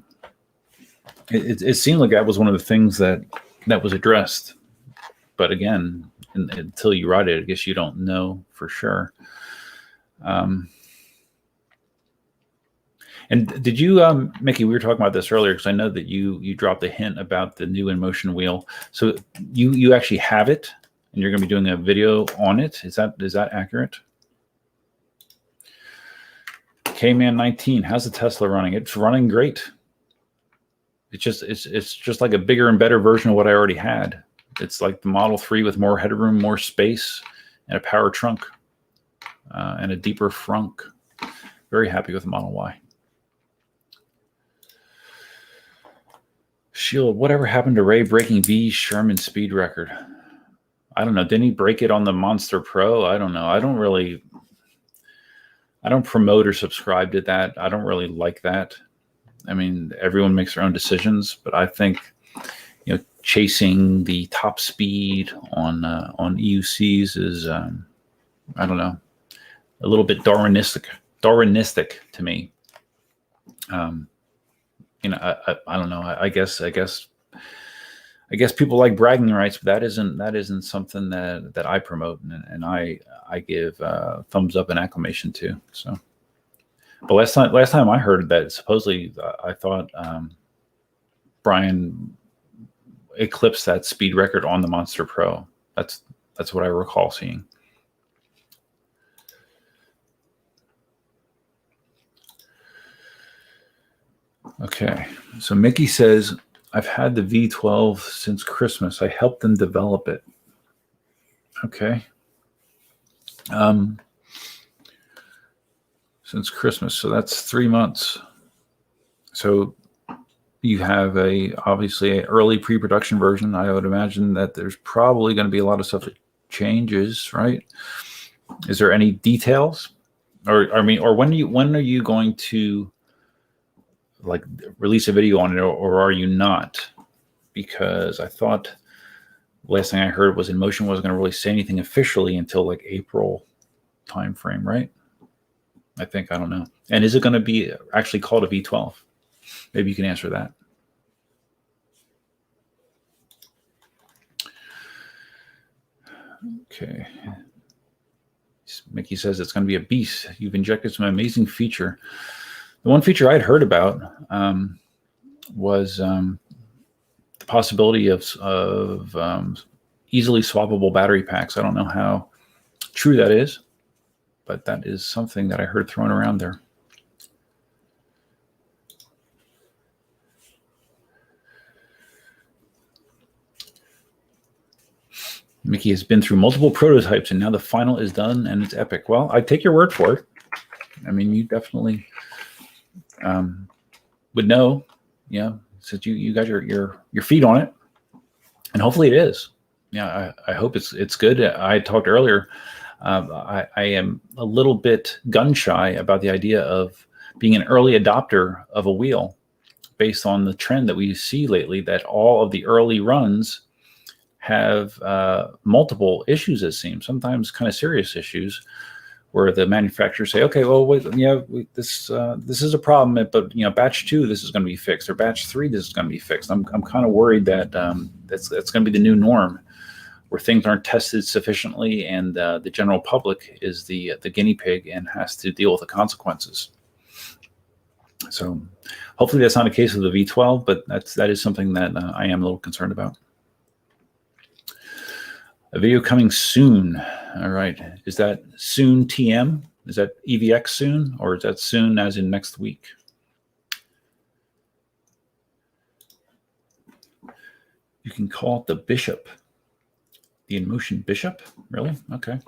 It seemed like that was one of the things that that was addressed. But again, until you ride it, I guess you don't know for sure. And did you, Mickey, we were talking about this earlier, because I know that you dropped a hint about the new Inmotion wheel. So you actually have it, and you're going to be doing a video on it. Is that accurate? K-Man 19, how's the Tesla running? It's running great. It's just like a bigger and better version of what I already had. It's like the Model 3 with more headroom, more space, and a power trunk, and a deeper frunk. Very happy with the Model Y. Shield, whatever happened to Ray breaking V Sherman speed record? I don't know. Didn't he break it on the Monster Pro? I don't know. I don't promote or subscribe to that. I don't really like that. I mean, everyone makes their own decisions, but I think, chasing the top speed on EUCs is, I don't know, a little bit Darwinistic to me. I don't know. I guess people like bragging rights, but that isn't something that I promote, and I give thumbs up and acclamation to. So, but last time I heard that, supposedly I thought Brian eclipsed that speed record on the Monster Pro. That's what I recall seeing. Okay, so Mickey says, I've had the V12 since Christmas. I helped them develop it. Okay. Since Christmas, so that's 3 months. So you have obviously an early pre-production version. I would imagine that there's probably going to be a lot of stuff that changes, right? Is there any details? Or when are you going to like release a video on it, or are you not? Because I thought last thing I heard was Inmotion wasn't going to really say anything officially until like April timeframe, right? I think, I don't know. And is it going to be actually called a V12? Maybe you can answer that. Okay. Mickey says it's going to be a beast. You've injected some amazing feature. The one feature I'd heard about was the possibility of easily swappable battery packs. I don't know how true that is, but that is something that I heard thrown around there. Mickey has been through multiple prototypes, and now the final is done, and it's epic. Well, I take your word for it. I mean, you definitely would know, since you got your feet on it, and hopefully it is. Yeah, I hope it's good. I talked earlier. I am a little bit gun shy about the idea of being an early adopter of a wheel, based on the trend that we see lately, that all of the early runs have multiple issues, it seems, sometimes kind of serious issues, where the manufacturers say, okay, well, wait, this is a problem, but batch 2, this is going to be fixed, or batch 3, this is going to be fixed. I'm kind of worried that that's going to be the new norm, where things aren't tested sufficiently, and the general public is the guinea pig and has to deal with the consequences. So hopefully that's not a case of the V12, but that is something that I am a little concerned about. A video coming soon. All right. Is that soon TM? Is that EVX soon, or is that soon as in next week? You can call it the Bishop. The Inmotion Bishop? Really? Okay.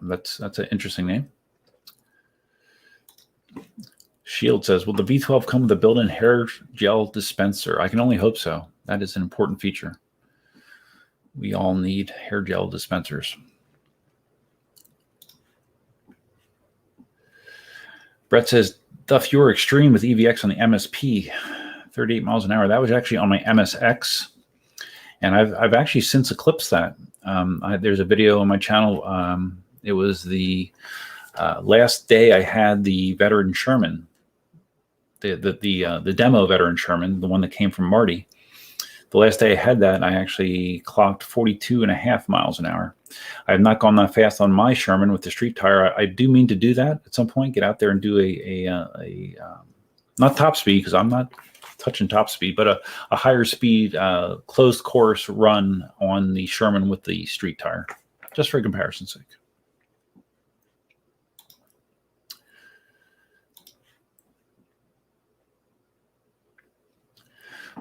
That's an interesting name. Shield says, will the V12 come with a built-in hair gel dispenser? I can only hope so. That is an important feature. We all need hair gel dispensers. Brett says, Duff, you were extreme with EVX on the MSP, 38 miles an hour. That was actually on my MSX. And I've actually since eclipsed that. There's a video on my channel. It was the last day I had the veteran Sherman. the demo veteran Sherman, the one that came from Marty. The last day I had that, I actually clocked 42.5 miles an hour. I have not gone that fast on my Sherman with the street tire. I do mean to do that at some point. Get out there and do a not top speed, because I'm not touching top speed, but a higher speed closed course run on the Sherman with the street tire, just for comparison's sake.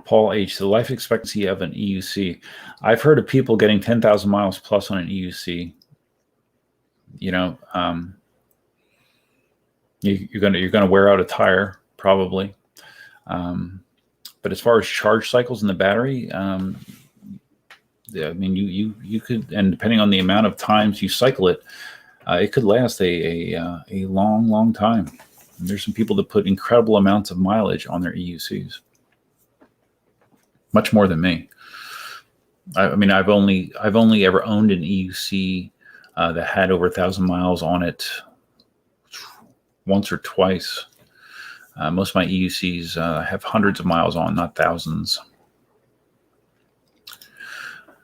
Paul H., the life expectancy of an EUC. I've heard of people getting 10,000 miles plus on an EUC. You know, you're gonna wear out a tire probably. But as far as charge cycles in the battery, I mean, you could, and depending on the amount of times you cycle it, it could last a long time. And there's some people that put incredible amounts of mileage on their EUCs. Much more than me. I mean, I've only ever owned an EUC that had over 1,000 miles on it once or twice. Most of my EUCs have hundreds of miles on, not thousands.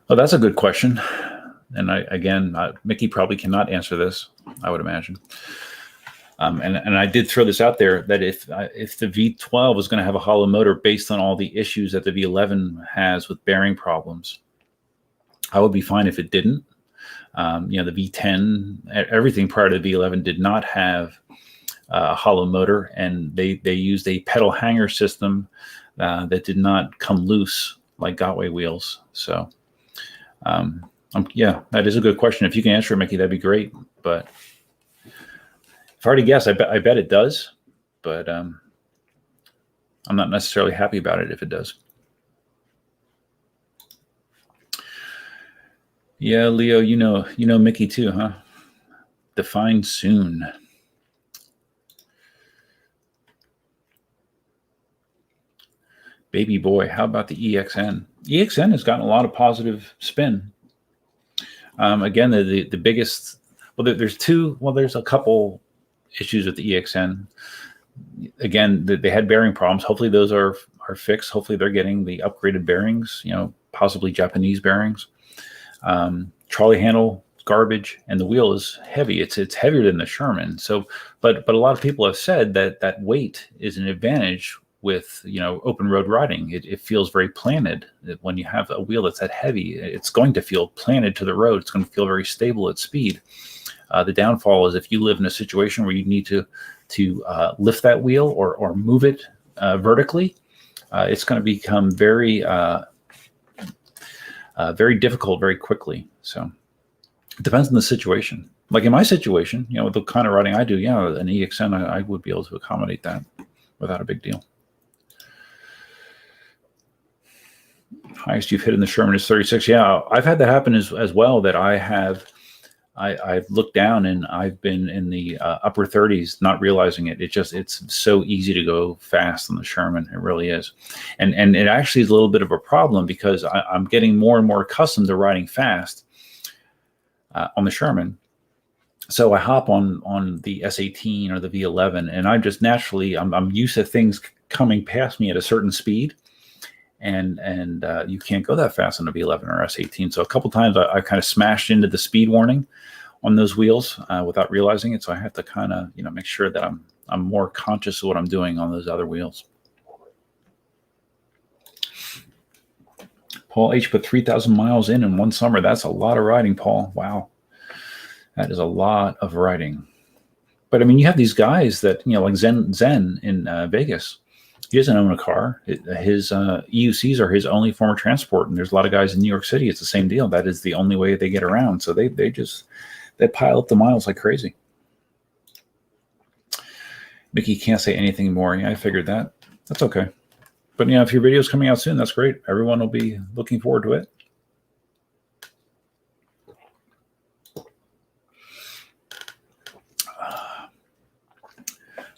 Well, that's a good question. And again, Mickey probably cannot answer this, I would imagine. And I did throw this out there that if the V12 is going to have a hollow motor based on all the issues that the V11 has with bearing problems, I would be fine if it didn't. You know, the V10, everything prior to the V11 did not have a hollow motor, and they used a pedal hanger system that did not come loose like Gotway wheels. So, yeah, that is a good question. If you can answer it, Mickey, that'd be great. But if I already guess, I bet it does, but I'm not necessarily happy about it if it does. Yeah, Leo, you know Mickey too, huh? Define soon. Baby boy, how about the EXN? EXN has gotten a lot of positive spin. Again, the biggest, well, there's a couple issues with the EXN. Again, they had bearing problems. Hopefully those are fixed. Hopefully they're getting the upgraded bearings, you know, possibly Japanese bearings. Trolley handle, garbage, and the wheel is heavy. It's heavier than the Sherman. So, but a lot of people have said that weight is an advantage with, you know, open road riding. It feels very planted. When you have a wheel that's that heavy, it's going to feel planted to the road. It's going to feel very stable at speed. The downfall is if you live in a situation where you need to lift that wheel or move it vertically, it's going to become very difficult very quickly. So it depends on the situation. Like in my situation, you know, with the kind of riding I do, yeah, an EXN, I would be able to accommodate that without a big deal. Highest you've hit in the Sherman is 36. Yeah, I've had that happen as well, that I've looked down and I've been in the upper 30s, not realizing it. It's so easy to go fast on the Sherman. It really is. And it actually is a little bit of a problem because I'm getting more and more accustomed to riding fast on the Sherman. So I hop on the S18 or the V11, and I'm just naturally, I'm used to things coming past me at a certain speed. And you can't go that fast on a V11 or S18. So a couple times I kind of smashed into the speed warning on those wheels without realizing it. So I have to kind of, you know, make sure that I'm more conscious of what I'm doing on those other wheels. Paul H. put 3,000 miles in one summer. That's a lot of riding, Paul. Wow. That is a lot of riding. But I mean, you have these guys that, you know, like Zen in Vegas. He doesn't own a car. His EUCs are his only form of transport. And there's a lot of guys in New York City. It's the same deal. That is the only way they get around. So they pile up the miles like crazy. Mickey can't say anything more. Yeah, I figured that. That's okay. But yeah, if your video is coming out soon, that's great. Everyone will be looking forward to it.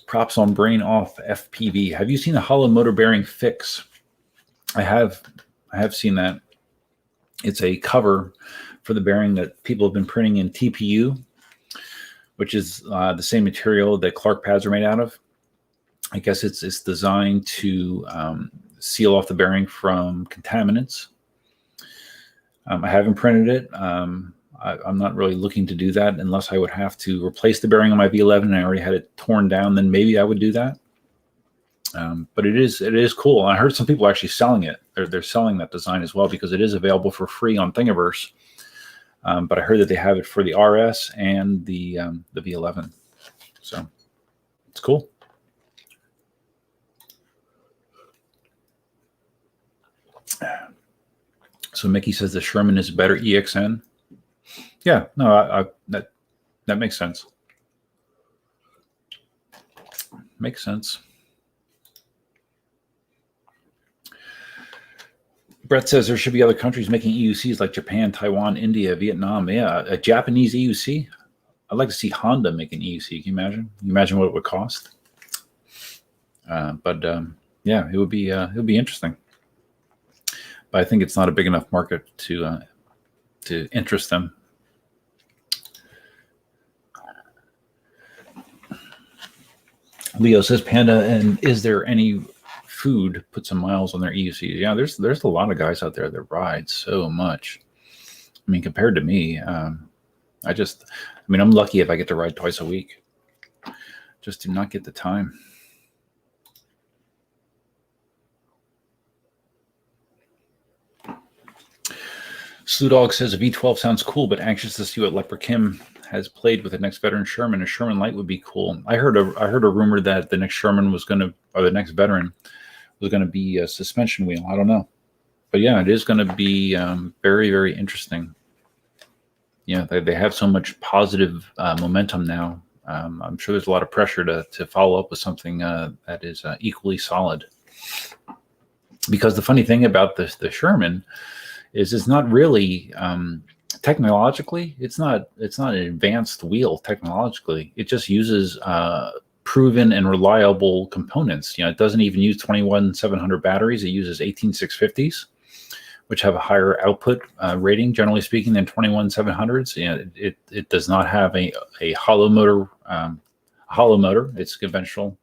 Props on Brain Off FPV. Have you seen a hollow motor bearing fix? I have seen that. It's a cover for the bearing that people have been printing in TPU, which is the same material that Clark pads are made out of. I guess it's designed to seal off the bearing from contaminants. I haven't printed it. I'm not really looking to do that unless I would have to replace the bearing on my V11 and I already had it torn down. Then maybe I would do that. But it is cool. I heard some people actually selling it. They're selling that design as well because it is available for free on Thingiverse. But I heard that they have it for the RS and the V11. So it's cool. So Mickey says the Sherman is a better EXN. Yeah, no, that makes sense. Makes sense. Brett says there should be other countries making EUCs like Japan, Taiwan, India, Vietnam. Yeah, a Japanese EUC. I'd like to see Honda make an EUC. Can you imagine? Can you imagine what it would cost? Yeah, it would be interesting. But I think it's not a big enough market to interest them. Leo says, Panda, and is there any food put some miles on their EUCs? Yeah, there's a lot of guys out there that ride so much. I mean, compared to me, I'm lucky if I get to ride twice a week. Just do not get the time. Slewdog says a V12 sounds cool, but anxious to see what Leper Kim has played with the next veteran Sherman. A Sherman Light would be cool. I heard a rumor that the next Sherman the next veteran was going to be a suspension wheel. I don't know, but yeah, it is going to be very, very interesting. Yeah, they have so much positive momentum now. I'm sure there's a lot of pressure to follow up with something that is equally solid. Because the funny thing about the Sherman is it's not really technologically, it's not an advanced wheel technologically. It just uses proven and reliable components. It doesn't even use 21700 batteries. It uses 18650s, which have a higher output rating, generally speaking, than 21700s. It does not have a hollow motor. It's a conventional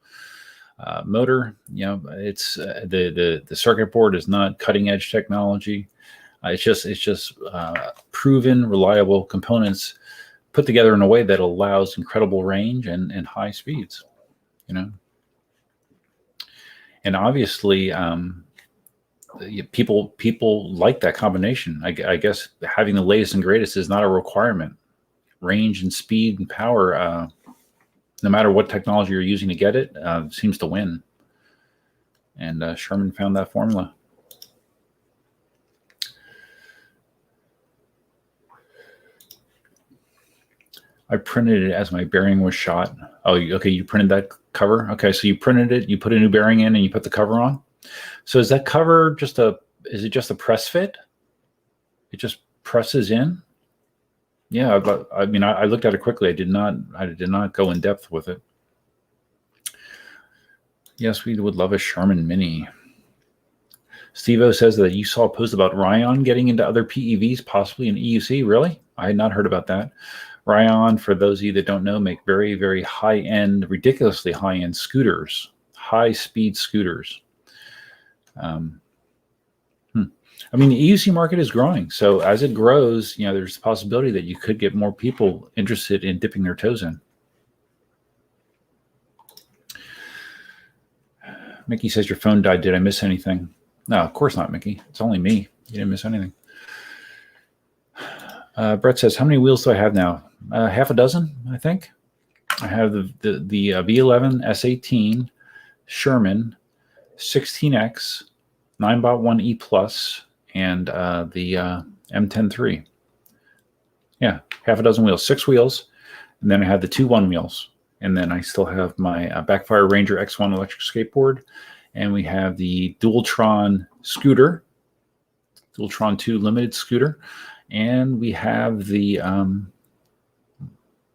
motor. It's the circuit board is not cutting edge technology. It's just proven, reliable components put together in a way that allows incredible range and high speeds. And obviously, people like that combination. I guess having the latest and greatest is not a requirement. Range and speed and power, no matter what technology you're using to get it, seems to win. And Sherman found that formula. I printed it as my bearing was shot. Oh, okay. You printed that cover. Okay. So you printed it, you put a new bearing in and you put the cover on. So is that cover is it just a press fit? It just presses in? Yeah. But I mean, I looked at it quickly. I did not go in depth with it. Yes, we would love a Sherman Mini. Steve-O says that you saw a post about Ryan getting into other PEVs, possibly an EUC. Really? I had not heard about that. Ryan, for those of you that don't know, make very, very high-end, ridiculously high-end scooters, high-speed scooters. I mean, the EUC market is growing. So as it grows, there's the possibility that you could get more people interested in dipping their toes in. Mickey says your phone died. Did I miss anything? No, of course not, Mickey. It's only me. You didn't miss anything. Brett says, how many wheels do I have now? Half a dozen, I think. I have the V11 S18 Sherman 16X 9bot 1E Plus and the M103. Yeah, half a dozen wheels, 6 wheels, and then I have the 2 1 wheels, and then I still have my Backfire Ranger X1 electric skateboard, and we have the Dualtron scooter, Dualtron 2 limited scooter. And we have the,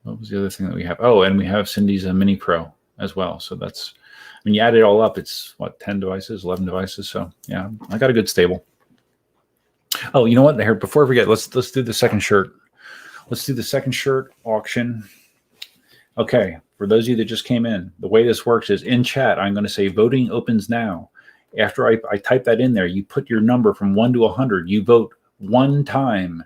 what was the other thing that we have? Oh, and we have Cindy's Mini Pro as well. So that's, when you add it all up, it's what, 10 devices, 11 devices. So yeah, I got a good stable. Oh, you know what? Here, before I forget, let's do the second shirt. Let's do the second shirt auction. Okay, for those of you that just came in, the way this works is in chat, I'm going to say voting opens now. After I type that in there, you put your number from 1 to 100. You vote one time.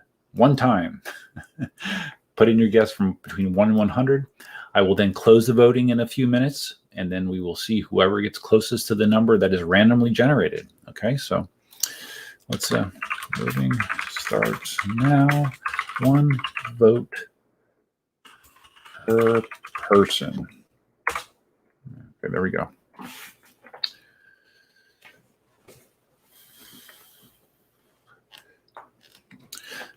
Put in your guess from between 1 and 100. I will then close the voting in a few minutes, and then we will see whoever gets closest to the number that is randomly generated. Okay, so let's voting starts now. 1 vote per person. Okay, there we go.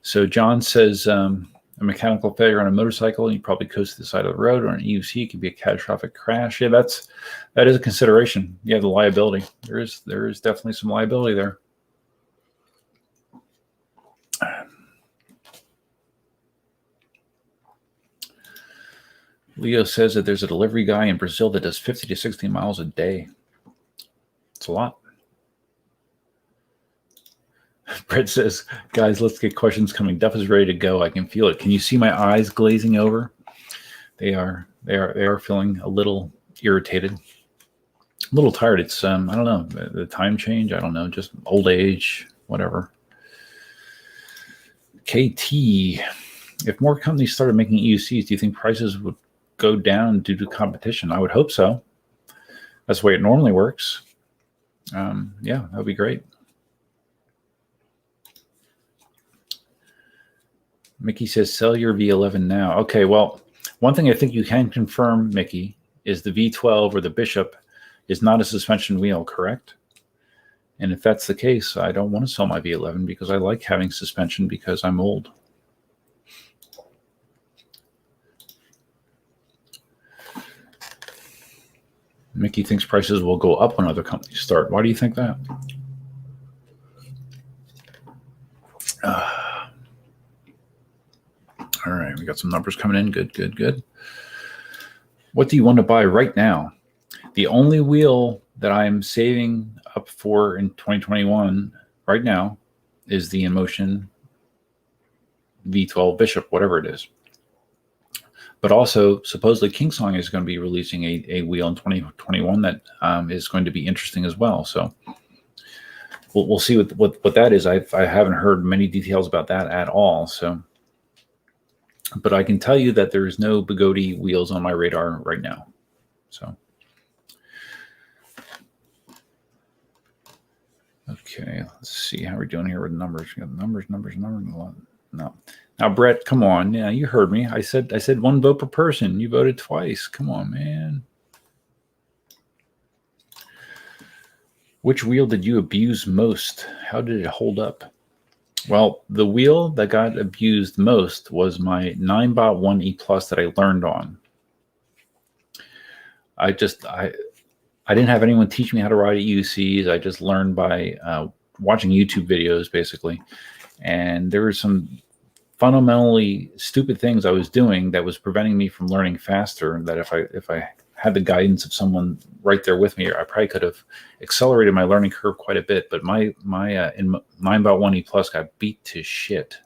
So John says a mechanical failure on a motorcycle, and you probably coast to the side of the road, or an EUC could be a catastrophic crash. Yeah, that is a consideration. Yeah, the liability. There is definitely some liability there. Leo says that there's a delivery guy in Brazil that does 50 to 60 miles a day. It's a lot. Brett says, guys, let's get questions coming. Duff is ready to go. I can feel it. Can you see my eyes glazing over? They are feeling a little irritated, a little tired. It's I don't know, the time change. I don't know, just old age, whatever. KT, if more companies started making EUCs, do you think prices would go down due to competition? I would hope so. That's the way it normally works. Yeah, that would be great. Mickey says, sell your V11 now. Okay, well, one thing I think you can confirm, Mickey, is the V12 or the Bishop is not a suspension wheel, correct? And if that's the case, I don't want to sell my V11 because I like having suspension because I'm old. Mickey thinks prices will go up when other companies start. Why do you think that? All right, we got some numbers coming in. Good. What do you want to buy right now? The only wheel that I'm saving up for in 2021 right now is the Inmotion V12 Bishop, whatever it is. But also, supposedly KingSong is going to be releasing a wheel in 2021 that is going to be interesting as well. So we'll see what that is. I haven't heard many details about that at all. So, but I can tell you that there is no Bugatti wheels on my radar right now. So, okay, let's see how we're doing here with numbers. We got numbers. No. Now, Brett, come on. Yeah, you heard me. I said 1 vote per person. You voted twice. Come on, man. Which wheel did you abuse most? How did it hold up? Well, the wheel that got abused most was my Ninebot 1E Plus that I learned on. I didn't have anyone teach me how to ride EUCs. I just learned by watching YouTube videos, basically. And there were some fundamentally stupid things I was doing that was preventing me from learning faster. That if I had the guidance of someone right there with me, I probably could have accelerated my learning curve quite a bit. But my Ninebot 1E Plus got beat to shit.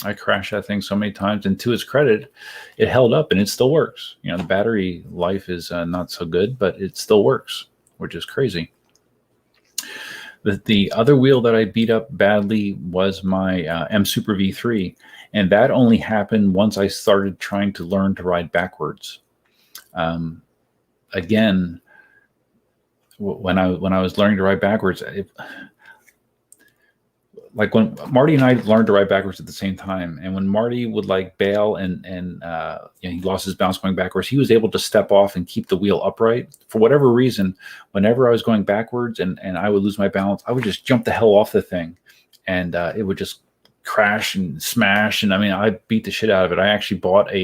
I crashed that thing so many times, and to its credit, it held up and it still works. You know, the battery life is not so good, but it still works, which is crazy. The other wheel that I beat up badly was my M Super V3, and that only happened once I started trying to learn to ride backwards. Again, when I was learning to ride backwards, like when Marty and I learned to ride backwards at the same time, and when Marty would like bail and he lost his balance going backwards, he was able to step off and keep the wheel upright. For whatever reason, whenever I was going backwards and I would lose my balance, I would just jump the hell off the thing, and it would just crash and smash. And I mean, I beat the shit out of it. I actually bought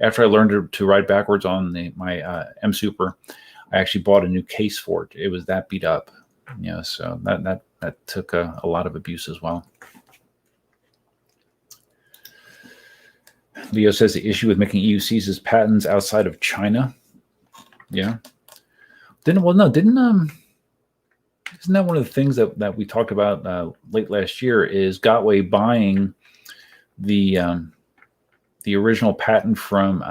after I learned to ride backwards on my M Super, I actually bought a new case for it. It was that beat up, so that took a lot of abuse as well. Leo says the issue with making EUCs is patents outside of China. Yeah. Isn't that one of the things that we talked about late last year is Gotway buying the original patent from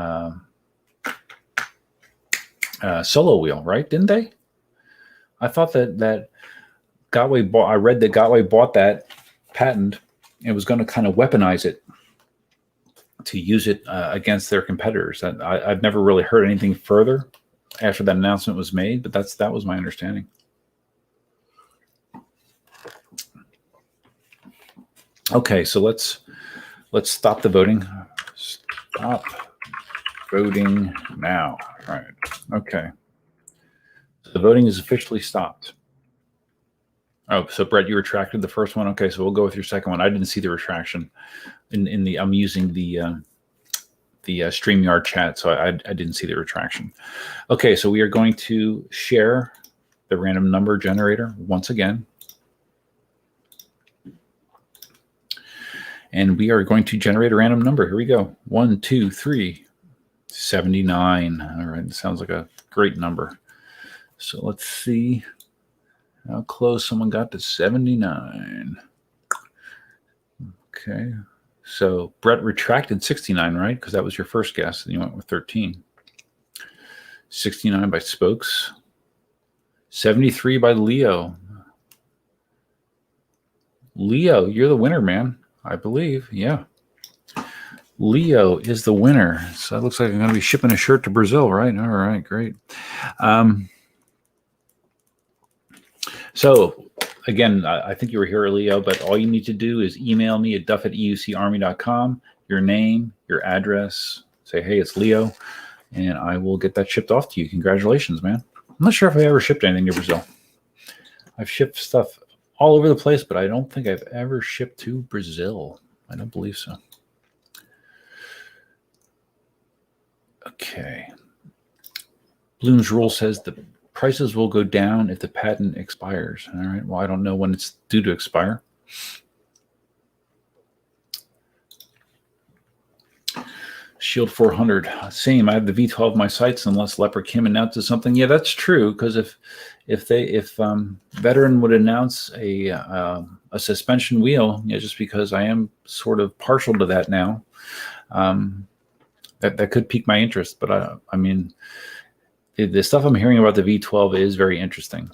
Solo wheel, right? Didn't they? I thought that Gotway bought. I read that Gotway bought that patent and was going to kind of weaponize it to use it against their competitors. I've never really heard anything further after that announcement was made, but that was my understanding. Okay, so let's stop the voting. Stop voting now. All right. Okay. So the voting is officially stopped. Oh, so Brett, you retracted the first one. Okay, so we'll go with your second one. I didn't see the retraction in the. I'm using the StreamYard chat, so I didn't see the retraction. Okay, so we are going to share the random number generator once again. And we are going to generate a random number. Here we go. 1, 2, 3, 79. All right, sounds like a great number. So let's see how close someone got to 79. Okay, so Brett retracted 69, right? Because that was your first guess, and you went with 13. 69 by Spokes. 73 by Leo. Leo, you're the winner, man. I believe, yeah. Leo is the winner. So it looks like I'm going to be shipping a shirt to Brazil, right? All right, great. So again, I think you were here, Leo, but all you need to do is email me at duff@eucarmy.com, your name, your address, say, hey, it's Leo, and I will get that shipped off to you. Congratulations, man. I'm not sure if I ever shipped anything to Brazil. I've shipped stuff all over the place, but I don't think I've ever shipped to Brazil. I don't believe so. Okay. Bloom's rule says the prices will go down if the patent expires. All right. Well, I don't know when it's due to expire. Shield 400. Same. I have the V12 in my sights unless Leopard Kim announces something. Yeah, that's true. Because if Veteran would announce a suspension wheel, just because I am sort of partial to that now, that could pique my interest. But I mean, the stuff I'm hearing about the V12 is very interesting,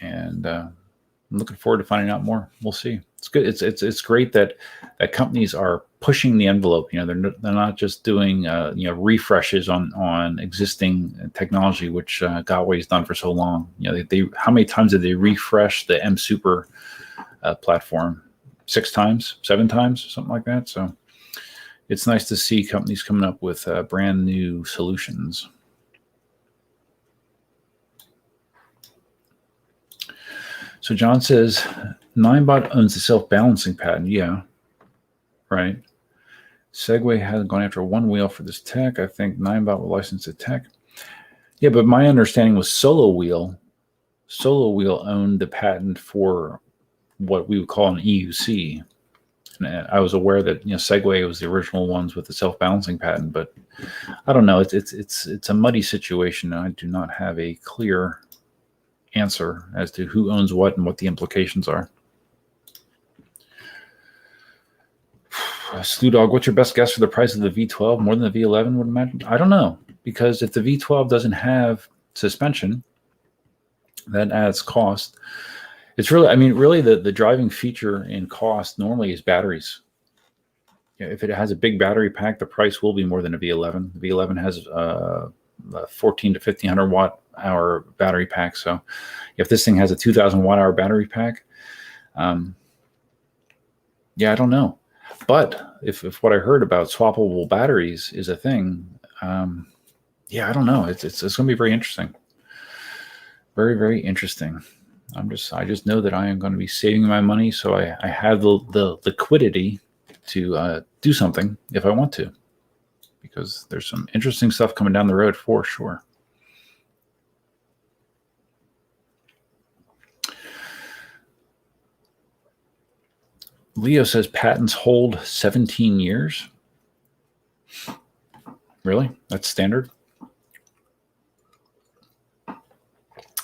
and I'm looking forward to finding out more. We'll see. It's good. It's great that companies are pushing the envelope. They're not just doing refreshes on existing technology, which Gotway's done for so long. They how many times did they refresh the M Super platform? 6 times, 7 times, something like that. So it's nice to see companies coming up with brand new solutions. So John says, Ninebot owns the self-balancing patent. Yeah, right. Segway hasn't gone after one wheel for this tech. I think Ninebot will license the tech. Yeah, but my understanding was Solo Wheel owned the patent for what we would call an EUC. And I was aware that Segway was the original ones with the self-balancing patent, but I don't know. It's a muddy situation. I do not have a clear answer as to who owns what and what the implications are. Slew Dog, what's your best guess for the price of the V12? More than the V11 would imagine? I don't know, because if the V12 doesn't have suspension, that adds cost. It's really, the driving feature in cost normally is batteries. If it has a big battery pack, the price will be more than a V11. The V11 has a 14 to 1500 watt hour battery pack. So if this thing has a 2000 watt hour battery pack, I don't know. But if what I heard about swappable batteries is a thing, I don't know. It's going to be very interesting. Very, very interesting. I just know that I am going to be saving my money, so I have the liquidity to do something if I want to, because there's some interesting stuff coming down the road for sure. Leo says patents hold 17 years. Really? That's standard?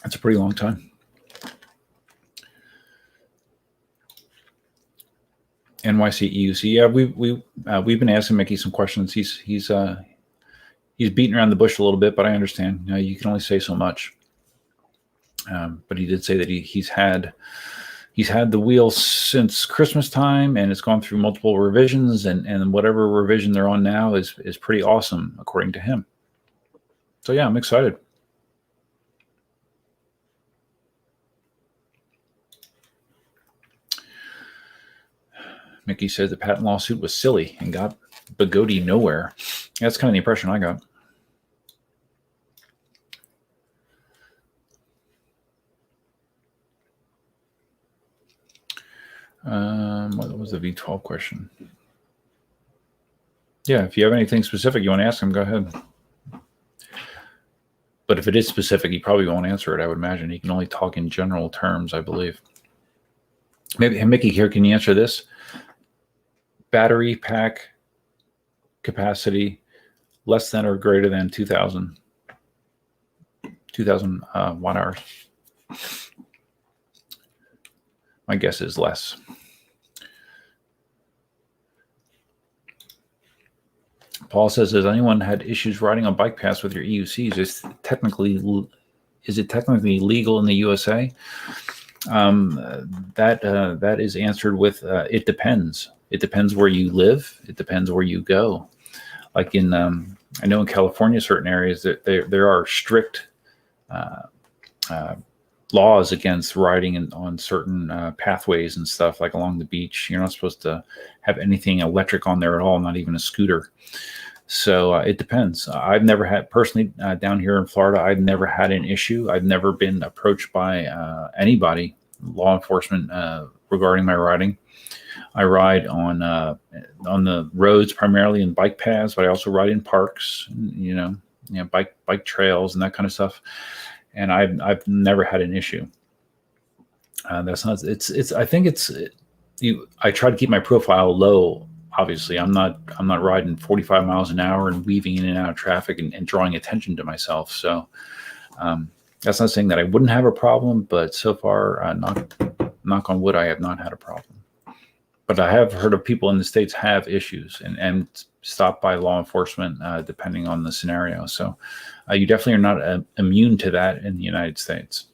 That's a pretty long time. NYC EUC. Yeah, we've been asking Mickey some questions. He's he's beating around the bush a little bit, but I understand. You know, you can only say so much. But he did say that he's had the wheel since Christmas time, and it's gone through multiple revisions, and whatever revision they're on now is pretty awesome, according to him. So yeah, I'm excited. Mickey says the patent lawsuit was silly and got Bugatti nowhere. That's kind of the impression I got. What was the V12 question? Yeah, if you have anything specific you want to ask him, go ahead. But if it is specific, he probably won't answer it, I would imagine. He can only talk in general terms, I believe. Maybe, Mickey, here, can you answer this? Battery pack capacity less than or greater than 2,000 watt hours. My guess is less. Paul says, has anyone had issues riding on bike paths with your EUCs? Is it technically legal in the USA? That is answered with it depends. It depends where you live. It depends where you go. Like in, I know in California, certain areas that there are strict laws against riding on certain pathways and stuff, like along the beach. You're not supposed to have anything electric on there at all, not even a scooter. So it depends. I've never had, personally, down here in Florida, I've never had an issue. I've never been approached by anybody, law enforcement, regarding my riding. I ride on the roads primarily in bike paths, but I also ride in parks, bike trails and that kind of stuff. And I've never had an issue. That's not. I think it's. I try to keep my profile low. Obviously, I'm not riding 45 miles an hour and weaving in and out of traffic and drawing attention to myself. So that's not saying that I wouldn't have a problem, but so far, knock on wood, I have not had a problem. But I have heard of people in the States have issues and stopped by law enforcement, depending on the scenario. So you definitely are not immune to that in the United States.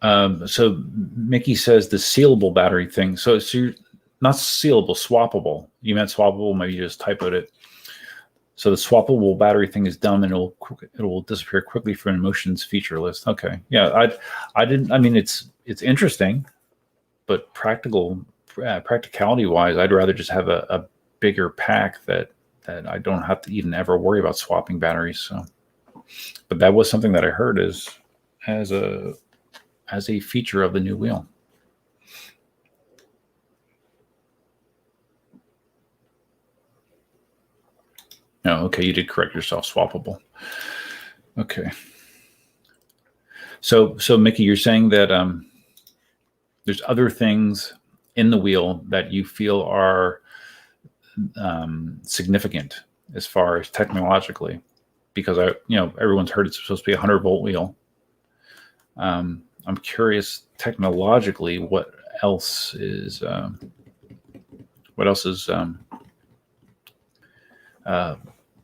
So Mickey says the sealable battery thing. So you're not sealable, swappable. You meant swappable, maybe you just typoed it. So the swappable battery thing is dumb, and it will disappear quickly from Inmotion's feature list. Okay, yeah, I didn't. I mean, it's interesting, but practicality wise, I'd rather just have a bigger pack that I don't have to even ever worry about swapping batteries. So, but that was something that I heard as a feature of the new wheel. No, okay, you did correct yourself. Swappable. Okay. So Mickey, you're saying that there's other things in the wheel that you feel are significant as far as technologically, because everyone's heard it's supposed to be a 100-volt wheel. I'm curious technologically what else is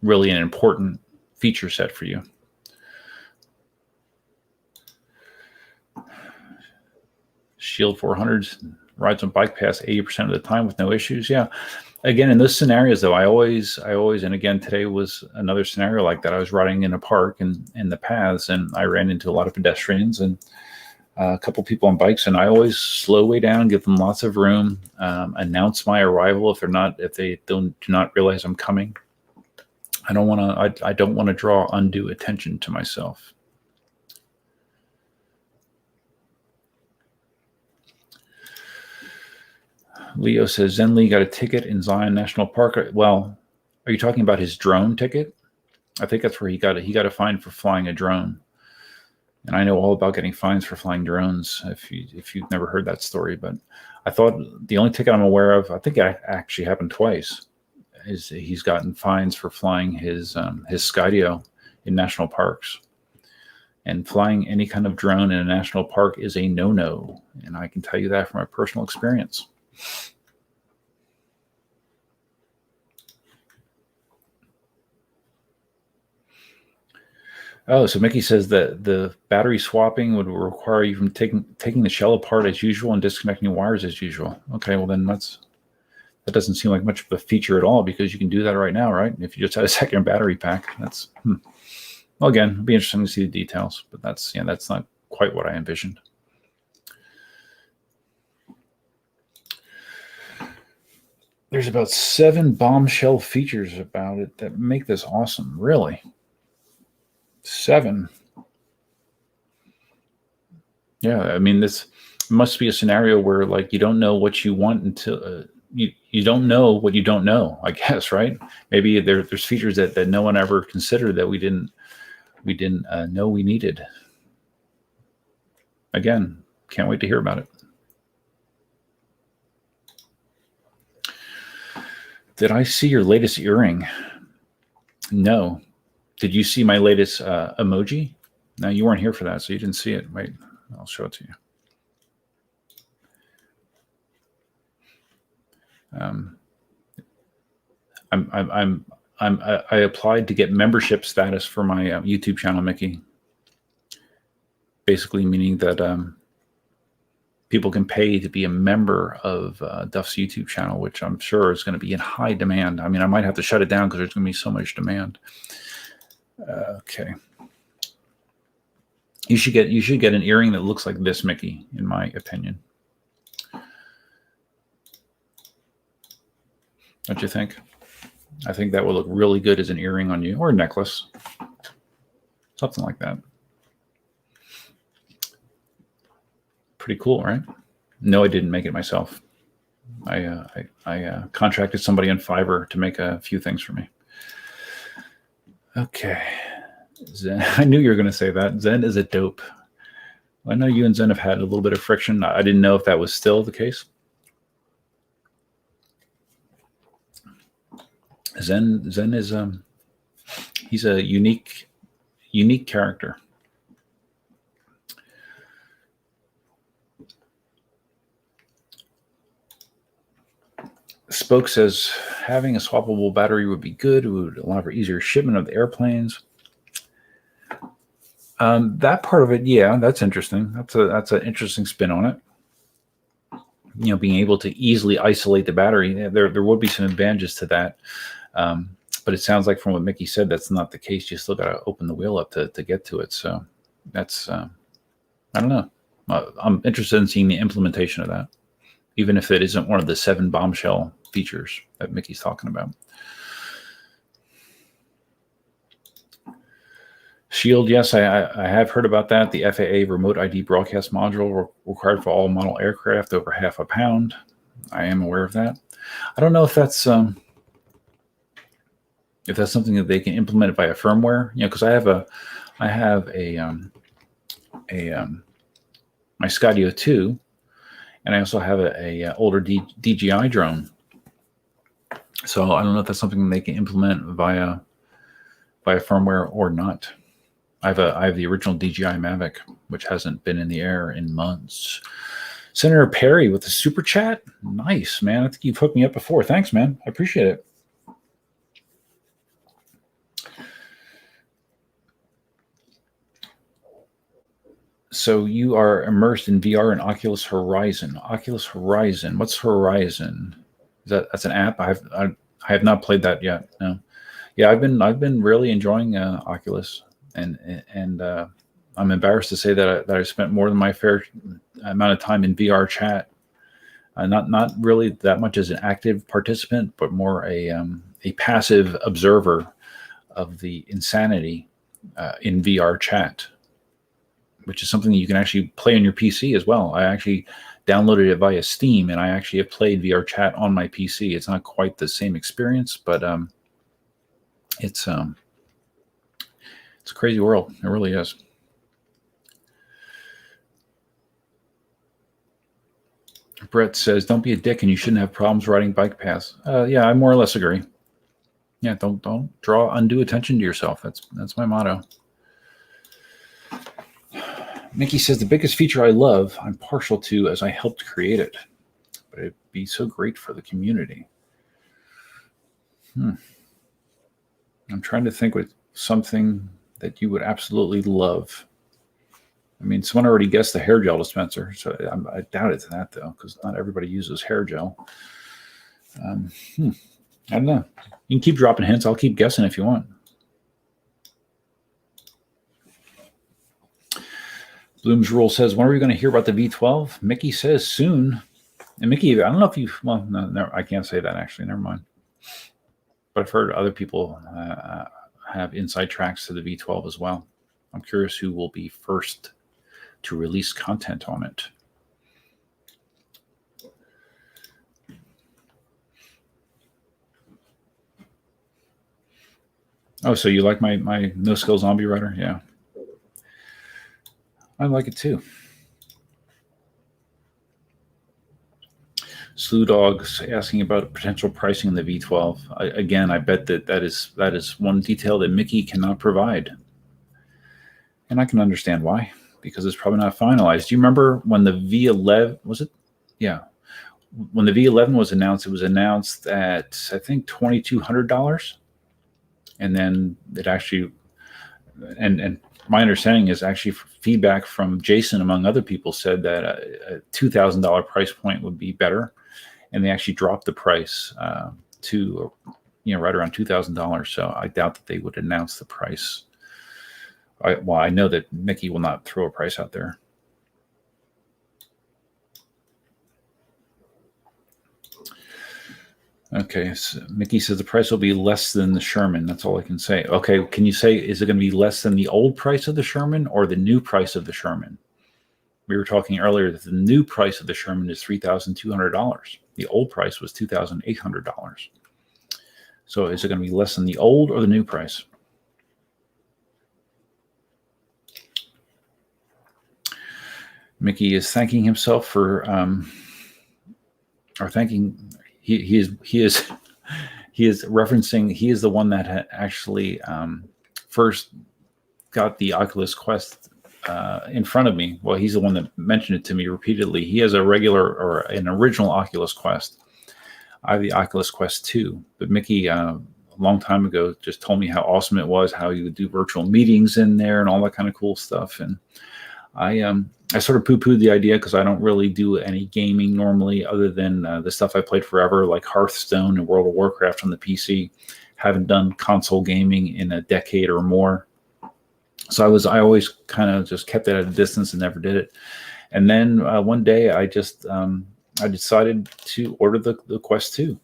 really an important feature set for you. Shield 400s rides on bike paths 80% of the time with no issues. Yeah. Again, in those scenarios though, I always, and again, today was another scenario like that. I was riding in a park and in the paths, and I ran into a lot of pedestrians and a couple people on bikes, and I always slow way down, give them lots of room, announce my arrival if they do not realize I'm coming. I don't want to draw undue attention to myself. Leo says Zen Lee got a ticket in Zion National Park. Well, are you talking about his drone ticket? I think that's where he got a fine for flying a drone. And I know all about getting fines for flying drones, if you've never heard that story. But I thought the only ticket I'm aware of, I think it actually happened twice, is he's gotten fines for flying his Skydio in national parks. And flying any kind of drone in a national park is a no-no. And I can tell you that from my personal experience. Oh, so Mickey says that the battery swapping would require you from taking the shell apart as usual and disconnecting wires as usual. Okay, well then that doesn't seem like much of a feature at all, because you can do that right now, right? If you just had a second battery pack, that's well, again, it'll be interesting to see the details, but that's not quite what I envisioned. There's about 7 bombshell features about it that make this awesome. Really? 7. Yeah, I mean, this must be a scenario where, like, you don't know what you want until you don't know what you don't know, I guess, right? Maybe there's features that no one ever considered that we didn't know we needed. Again, can't wait to hear about it. Did I see your latest earring? No. Did you see my latest emoji? No, you weren't here for that, so you didn't see it. Wait, I'll show it to you. I applied to get membership status for my YouTube channel, Mickey. Basically meaning that people can pay to be a member of Duff's YouTube channel, which I'm sure is going to be in high demand. I mean, I might have to shut it down because there's going to be so much demand. Okay. You should get an earring that looks like this, Mickey, in my opinion. Don't you think? I think that will look really good as an earring on you, or a necklace. Something like that. Pretty cool, right? No, I didn't make it myself. I contracted somebody on Fiverr to make a few things for me. Okay. Zen. I knew you were going to say that. Zen is a dope. I know you and Zen have had a little bit of friction. I didn't know if that was still the case. Zen is he's a unique character. Spoke says having a swappable battery would be good. It would allow for easier shipment of the airplanes. That part of it, yeah, that's interesting. That's an interesting spin on it. You know, being able to easily isolate the battery, there would be some advantages to that. But it sounds like from what Mickey said, that's not the case. You still got to open the wheel up to get to it. So that's, I don't know. I'm interested in seeing the implementation of that, even if it isn't one of the 7 bombshell features that Mickey's talking about. Shield, yes, I have heard about that. The FAA remote ID broadcast module required for all model aircraft over ½ a pound. I am aware of that. I don't know if that's something that they can implement via firmware. You know, because I have my Skydio 2, and I also have a older DJI drone. So I don't know if that's something they can implement via firmware or not. I have the original DJI Mavic, which hasn't been in the air in months. Senator Perry with the super chat. Nice, man. I think you've hooked me up before. Thanks, man. I appreciate it. So you are immersed in VR and Oculus Horizon. Oculus Horizon. What's Horizon? That's an app? I have not played that yet. No. Yeah, I've been really enjoying Oculus, and I'm embarrassed to say that I spent more than my fair amount of time in VR chat. Not really that much as an active participant, but more a passive observer of the insanity in VR chat, which is something that you can actually play on your PC as well. I actually downloaded it via Steam, and I actually have played VR chat on my PC. It's not quite the same experience, but it's a crazy world. It really is. Brett says, "Don't be a dick, and you shouldn't have problems riding bike paths." Yeah, I more or less agree. Yeah, don't draw undue attention to yourself. That's my motto. Mickey says, the biggest feature I love, I'm partial to as I helped create it. But it'd be so great for the community. I'm trying to think with something that you would absolutely love. I mean, someone already guessed the hair gel dispenser, so I doubt it's that, though, because not everybody uses hair gel. I don't know. You can keep dropping hints. I'll keep guessing if you want. Bloom's Rule says, when are we going to hear about the V12? Mickey says soon. And Mickey, I don't know if you, well, no, I can't say that, actually. Never mind. But I've heard other people have inside tracks to the V12 as well. I'm curious who will be first to release content on it. Oh, so you like my no-skill zombie writer? Yeah. I like it too. Slew Dogs asking about potential pricing in the V12. Again, I bet that is one detail that Mickey cannot provide. And I can understand why, because it's probably not finalized. Do you remember when the V11, was it? Yeah. When the V11 was announced, it was announced at, I think, $2,200. And then it actually, and my understanding is actually feedback from Jason, among other people, said that a $2,000 price point would be better. And they actually dropped the price to, right around $2,000. So I doubt that they would announce the price. I know that Mickey will not throw a price out there. Okay, so Mickey says the price will be less than the Sherman. That's all I can say. Okay, can you say, is it going to be less than the old price of the Sherman or the new price of the Sherman? We were talking earlier that the new price of the Sherman is $3,200. The old price was $2,800. So is it going to be less than the old or the new price? Mickey is thanking himself for, or thanking. He is referencing. He is the one that actually first got the Oculus Quest in front of me. Well, he's the one that mentioned it to me repeatedly. He has a regular or an original Oculus Quest. I have the Oculus Quest 2, but Mickey a long time ago just told me how awesome it was, how you would do virtual meetings in there and all that kind of cool stuff. And I sort of poo-pooed the idea because I don't really do any gaming normally other than the stuff I played forever, like Hearthstone and World of Warcraft on the PC. Haven't done console gaming in a decade or more. So I always kind of just kept it at a distance and never did it. And then one day I just I decided to order the Quest 2.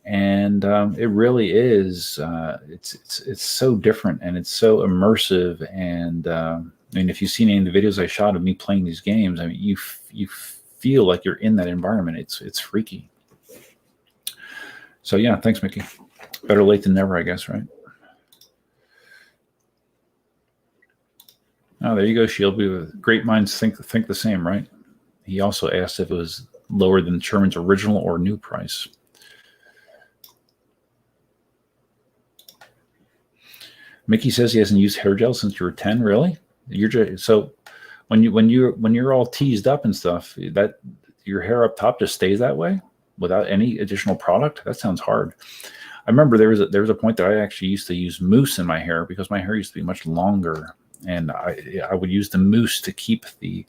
And it really is, it's so different and it's so immersive. And I mean, if you've seen any of the videos I shot of me playing these games, I mean, you feel like you're in that environment. It's freaky. So yeah, thanks, Mickey. Better late than never, I guess, right? Oh, there you go, Shield. Great minds think the same, right? He also asked if it was lower than Sherman's original or new price. Mickey says he hasn't used hair gel since you were 10. Really? So when you're all teased up and stuff, that your hair up top just stays that way without any additional product? That sounds hard. I remember there was a point that I actually used to use mousse in my hair because my hair used to be much longer, and I would use the mousse to keep the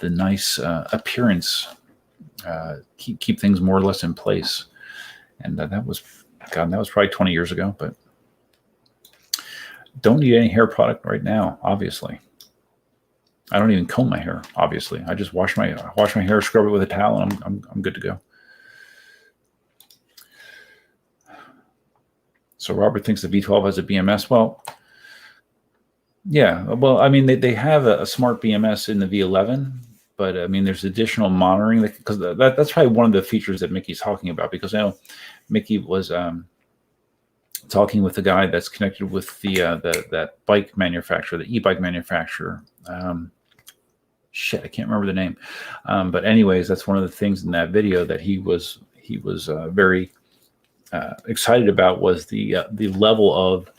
nice appearance, keep things more or less in place. And that was probably 20 years ago, but don't need any hair product right now, obviously. I don't even comb my hair, obviously. I just wash my hair, scrub it with a towel, and I'm good to go. So Robert thinks the V12 has a BMS. Well, yeah. Well, I mean, they have a smart BMS in the V11, but I mean, there's additional monitoring because that's probably one of the features that Mickey's talking about. Because I know Mickey was talking with the guy that's connected with that bike manufacturer, the e-bike manufacturer. Shit, I can't remember the name. But anyways, that's one of the things in that video that he was very excited about was the level of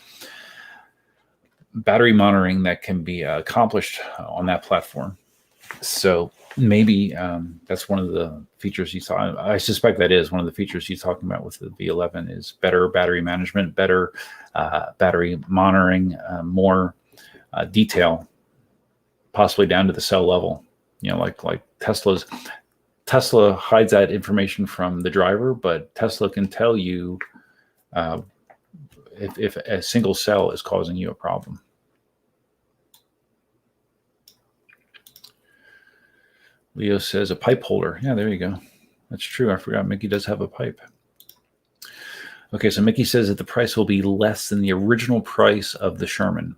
battery monitoring that can be accomplished on that platform. So maybe that's one of the features he's talking. I suspect that is one of the features he's talking about with the V11 is better battery management, better battery monitoring, more detail, possibly down to the cell level. Like Tesla hides that information from the driver, but Tesla can tell you if a single cell is causing you a problem. Leo says a pipe holder. Yeah, there you go. That's true. I forgot Mickey does have a pipe. Okay, so Mickey says that the price will be less than the original price of the Sherman.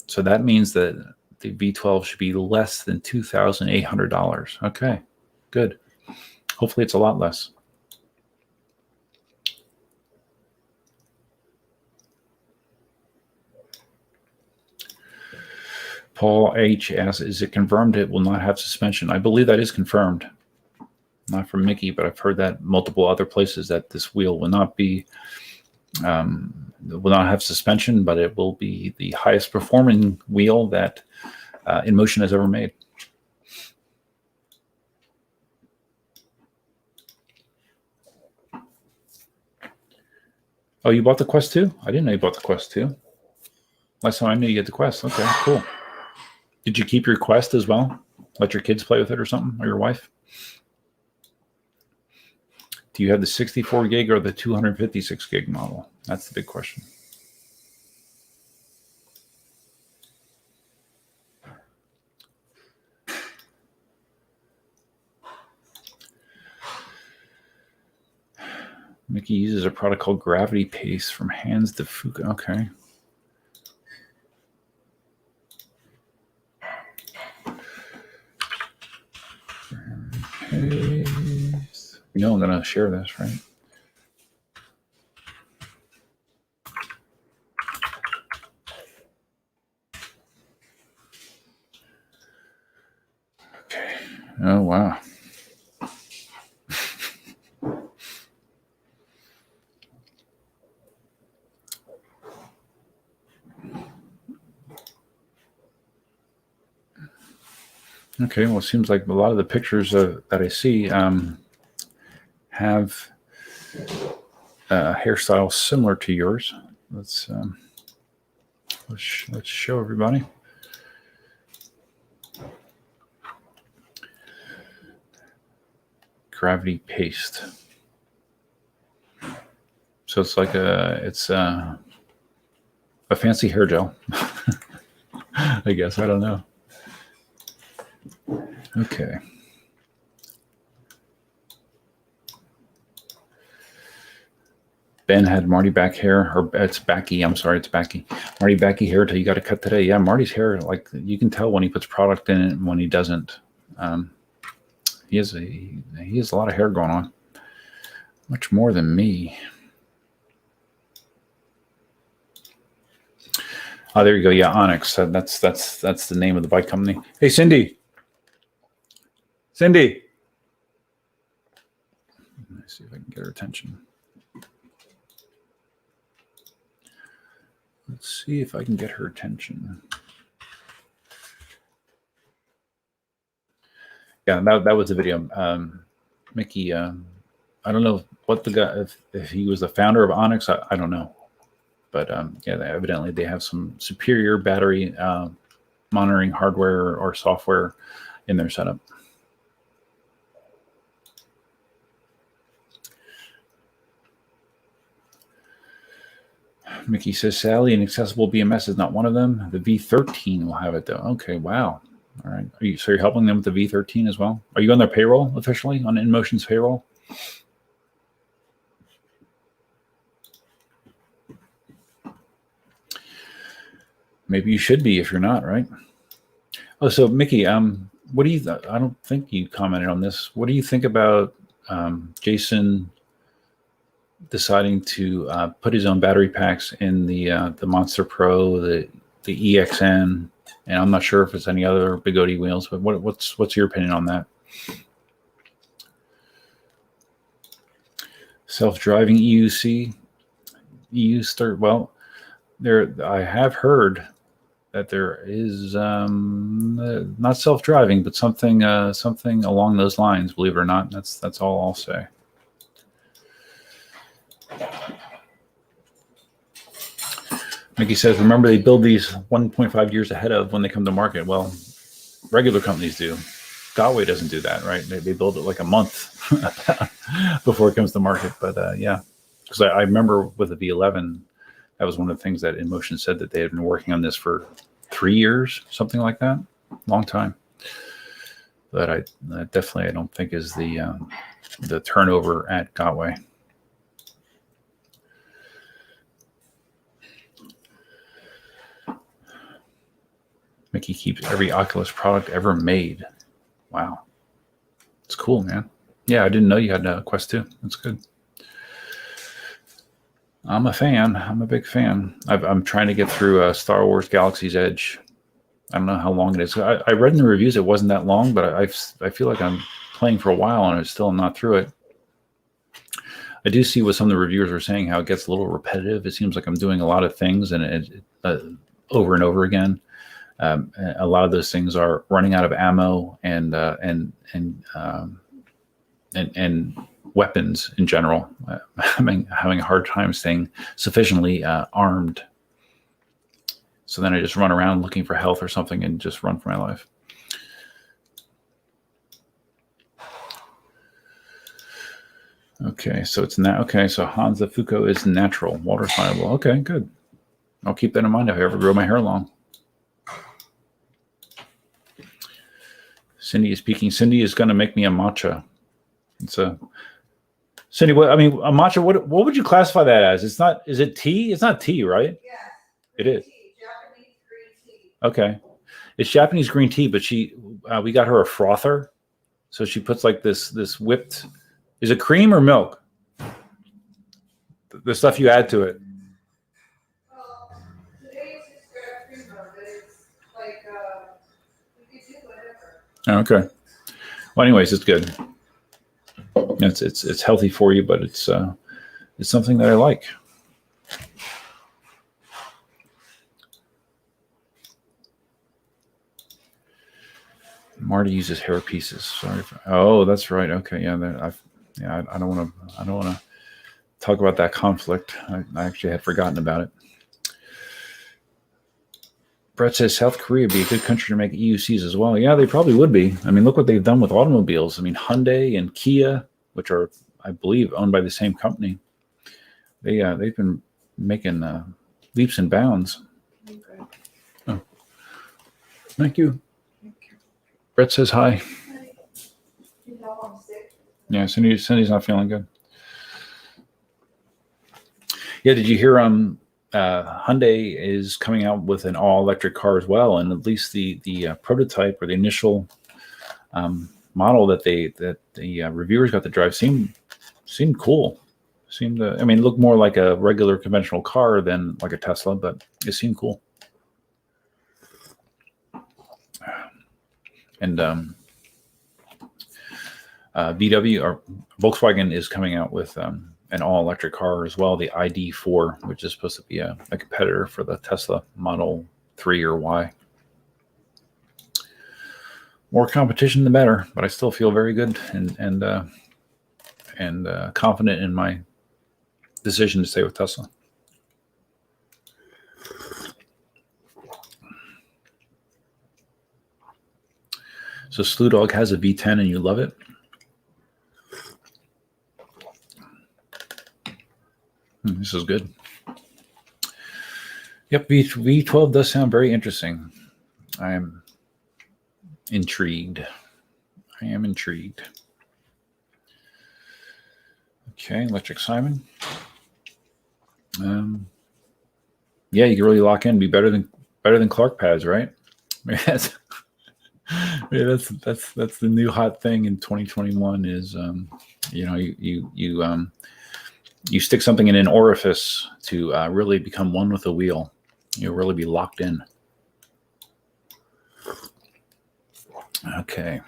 So that means that the V12 should be less than $2,800. Okay, good. Hopefully it's a lot less. Paul H. asks, is it confirmed it will not have suspension? I believe that is confirmed. Not from Mickey, but I've heard that multiple other places that this wheel will not be, will not have suspension, but it will be the highest performing wheel that Inmotion has ever made. Oh, you bought the Quest 2? I didn't know you bought the Quest 2. Last time I knew you had the Quest. Okay, cool. Did you keep your Quest as well? Let your kids play with it or something, or your wife? Do you have the 64 gig or the 256 gig model? That's the big question. Mickey uses a product called Gravity Paste from Hans de Fuca. Okay. You know I'm going to share this, right? Okay. Oh, wow. Okay, well, it seems like a lot of the pictures that I see have a hairstyle similar to yours. Let's show everybody. Gravity Paste. So it's like a fancy hair gel. I guess, I don't know. Okay. Ben had Marty back hair, or it's Backy. I'm sorry, it's Backy. Marty Backy hair till you got to cut today. Yeah, Marty's hair, like you can tell when he puts product in it and when he doesn't. He has a lot of hair going on, much more than me. Oh, there you go. Yeah, Onyx. That's the name of the bike company. Hey, Cindy. Cindy. Let me see if I can get her attention. Let's see if I can get her attention. Yeah, that was the video. Mickey, I don't know what the guy, if he was the founder of Onyx, I don't know. But yeah, evidently they have some superior battery monitoring hardware or software in their setup. Mickey says, Sally, an accessible BMS is not one of them. The V13 will have it, though. Okay, wow. All right. So you're helping them with the V13 as well? Are you on their payroll officially, on Inmotion's payroll? Maybe you should be if you're not, right? Oh, so Mickey, what do you? I don't think you commented on this. What do you think about Jason deciding to put his own battery packs in the Monster Pro, the EXN, and I'm not sure if it's any other Bigoti wheels, but what's your opinion on that? Self-driving EUC, well, there I have heard that there is not self-driving, but something along those lines. Believe it or not, that's all I'll say. Mickey says, remember they build these 1.5 years ahead of when they come to market. Well, regular companies do. Gotway doesn't do that, right? They build it like a month before it comes to market. But yeah, because I remember with the V11, that was one of the things that Inmotion said that they had been working on this for 3 years, something like that. Long time. But I definitely I don't think is the turnover at Gotway. Mickey keeps every Oculus product ever made. Wow. It's cool, man. Yeah, I didn't know you had a Quest 2. That's good. I'm a fan. I'm a big fan. I'm trying to get through Star Wars Galaxy's Edge. I don't know how long it is. I read in the reviews it wasn't that long, but I feel like I'm playing for a while and I'm still not through it. I do see what some of the reviewers are saying, how it gets a little repetitive. It seems like I'm doing a lot of things and it over and over again. A lot of those things are running out of ammo and weapons in general. Having a hard time staying sufficiently armed. So then I just run around looking for health or something and just run for my life. Okay, so it's now okay. So Hansa Fuko is natural, water soluble. Okay, good. I'll keep that in mind if I ever grow my hair long. Cindy is speaking. Cindy is going to make me a matcha. It's a Cindy. What I mean, a matcha. What would you classify that as? It's not. Is it tea? It's not tea, right? Yes. It is. Tea, Japanese green tea. Okay, it's Japanese green tea, but we got her a frother, so she puts like this whipped. Is it cream or milk? The stuff you add to it. Well, today it's just cream, but it's like you can do whatever. Okay. Well, anyways, it's good. It's healthy for you, but it's something that I like. Marty uses hair pieces. Sorry. Oh, that's right. Okay. Yeah. I don't want to talk about that conflict. I actually had forgotten about it. Brett says South Korea would be a good country to make EUCs as well. Yeah, they probably would be. I mean, look what they've done with automobiles. I mean, Hyundai and Kia, which are, I believe, owned by the same company. They've been making leaps and bounds. Okay. Oh, thank you. Brett says hi. You know I'm sick. Yeah, Cindy's not feeling good. Yeah, did you hear Hyundai is coming out with an all-electric car as well, and at least the prototype or the initial model that the reviewers got to drive seemed cool. Looked more like a regular conventional car than like a Tesla, but it seemed cool. And VW or Volkswagen is coming out with an all-electric car as well, the ID.4, which is supposed to be a competitor for the Tesla Model 3 or Y. More competition, the better. But I still feel very good and confident in my decision to stay with Tesla. So Slew Dog has a V10 and you love it? This is good. Yep, V12 does sound very interesting. I am intrigued. Okay, Electric Simon. Yeah, you can really lock in, be better than Clark pads, right? That's the new hot thing in 2021 is you stick something in an orifice to really become one with the wheel. You'll really be locked in. Okay.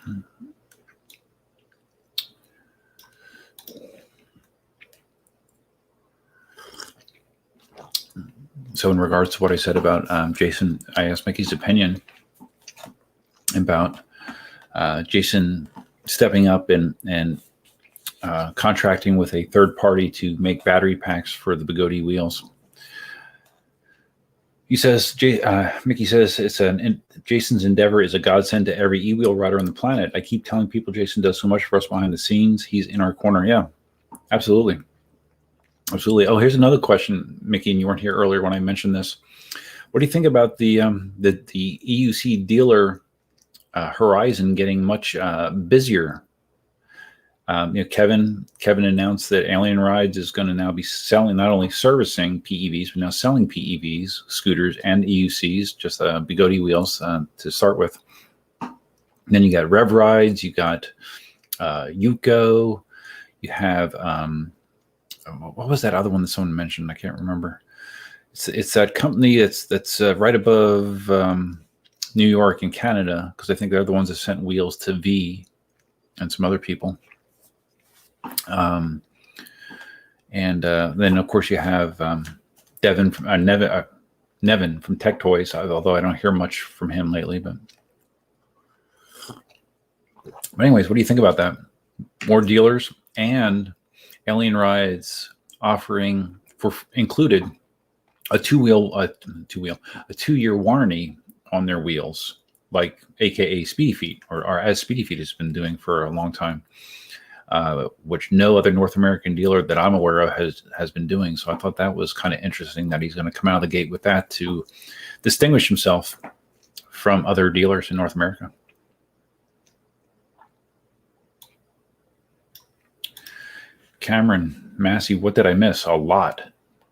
So in regards to what I said about Jason, I asked Mickey's opinion about Jason stepping up and contracting with a third party to make battery packs for the Bugatti wheels. He says, Mickey says, Jason's endeavor is a godsend to every e-wheel rider on the planet. I keep telling people Jason does so much for us behind the scenes. He's in our corner. Yeah, absolutely. Absolutely. Oh, here's another question, Mickey, and you weren't here earlier when I mentioned this. What do you think about the EUC dealer horizon getting much busier? Kevin announced that Alien Rides is going to now be selling, not only servicing PEVs, but now selling PEVs, scooters, and EUCs, just Bugatti wheels to start with. And then you got Rev Rides, you got Yuko, you have what was that other one that someone mentioned? I can't remember. It's that company that's right above New York and Canada, because I think they're the ones that sent wheels to V and some other people. And then of course you have Nevin from Tech Toys, although I don't hear much from him lately. But anyways, what do you think about that? More dealers and Alien Rides offering for included a two-year warranty on their wheels, like AKA Speedy Feet, or as Speedy Feet has been doing for a long time. Which no other North American dealer that I'm aware of has been doing. So I thought that was kind of interesting that he's going to come out of the gate with that to distinguish himself from other dealers in North America. Cameron Massey, what did I miss? A lot.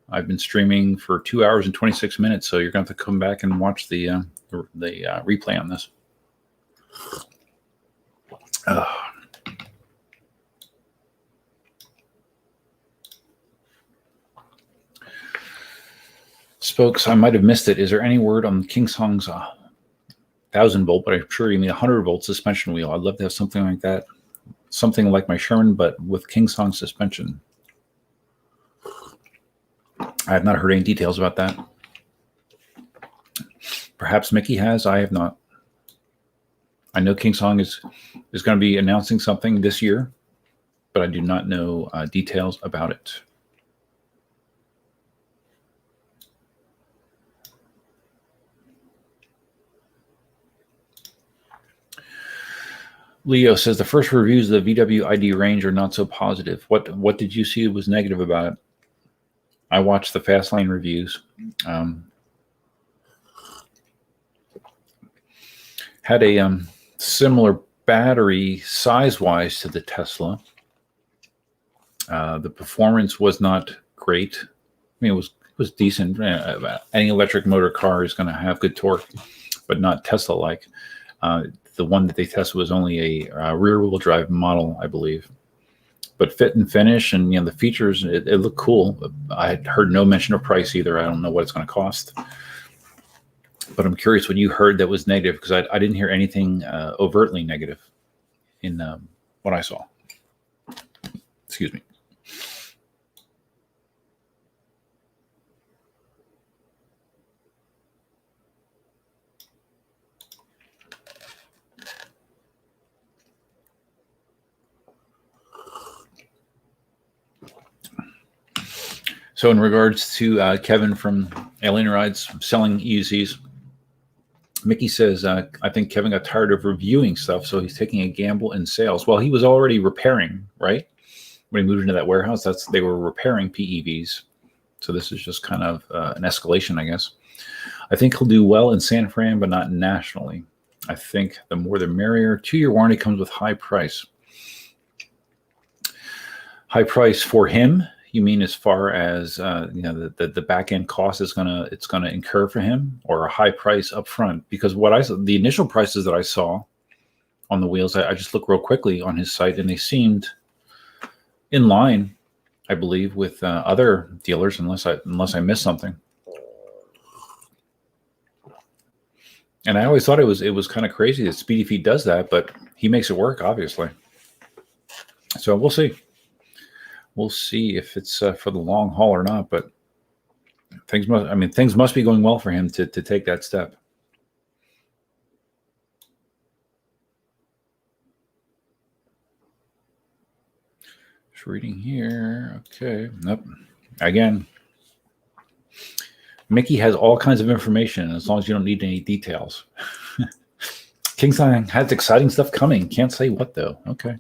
I've been streaming for 2 hours and 26 minutes, so you're going to have to come back and watch the replay on this. Spokes, I might have missed it. Is there any word on KingSong's 1,000 volt, but I'm sure you mean 100 volt suspension wheel? I'd love to have something like that. Something like my Sherman, but with KingSong suspension. I have not heard any details about that. Perhaps Mickey has. I have not. I know KingSong is going to be announcing something this year, but I do not know details about it. Leo says the first reviews of the VW ID range are not so positive. What did you see was negative about it? I watched the Fastlane reviews. Had a similar battery size-wise to the Tesla. The performance was not great. I mean, it was decent. Any electric motor car is going to have good torque, but not Tesla-like. The one that they tested was only a rear-wheel drive model, I believe. But fit and finish and the features, it looked cool. I had heard no mention of price either. I don't know what it's going to cost. But I'm curious what you heard that was negative, because I didn't hear anything overtly negative in what I saw. Excuse me. So in regards to Kevin from Alien Rides selling EUCs, Mickey says, I think Kevin got tired of reviewing stuff, so he's taking a gamble in sales. Well, he was already repairing, right? When he moved into that warehouse, they were repairing PEVs. So this is just kind of an escalation, I guess. I think he'll do well in San Fran, but not nationally. I think the more the merrier. 2-year warranty comes with high price. High price for him? You mean as far as the back end cost it's gonna incur for him, or a high price up front? Because the initial prices that I saw on the wheels, I just looked real quickly on his site, and they seemed in line, I believe, with other dealers, unless I missed something. And I always thought it was kind of crazy that Speedy Feet does that, but he makes it work, obviously. So we'll see. We'll see if it's for the long haul or not. But things must be going well for him to take that step. Just reading here. Okay. Nope. Again, Mickey has all kinds of information as long as you don't need any details. KingSong has exciting stuff coming. Can't say what though. Okay.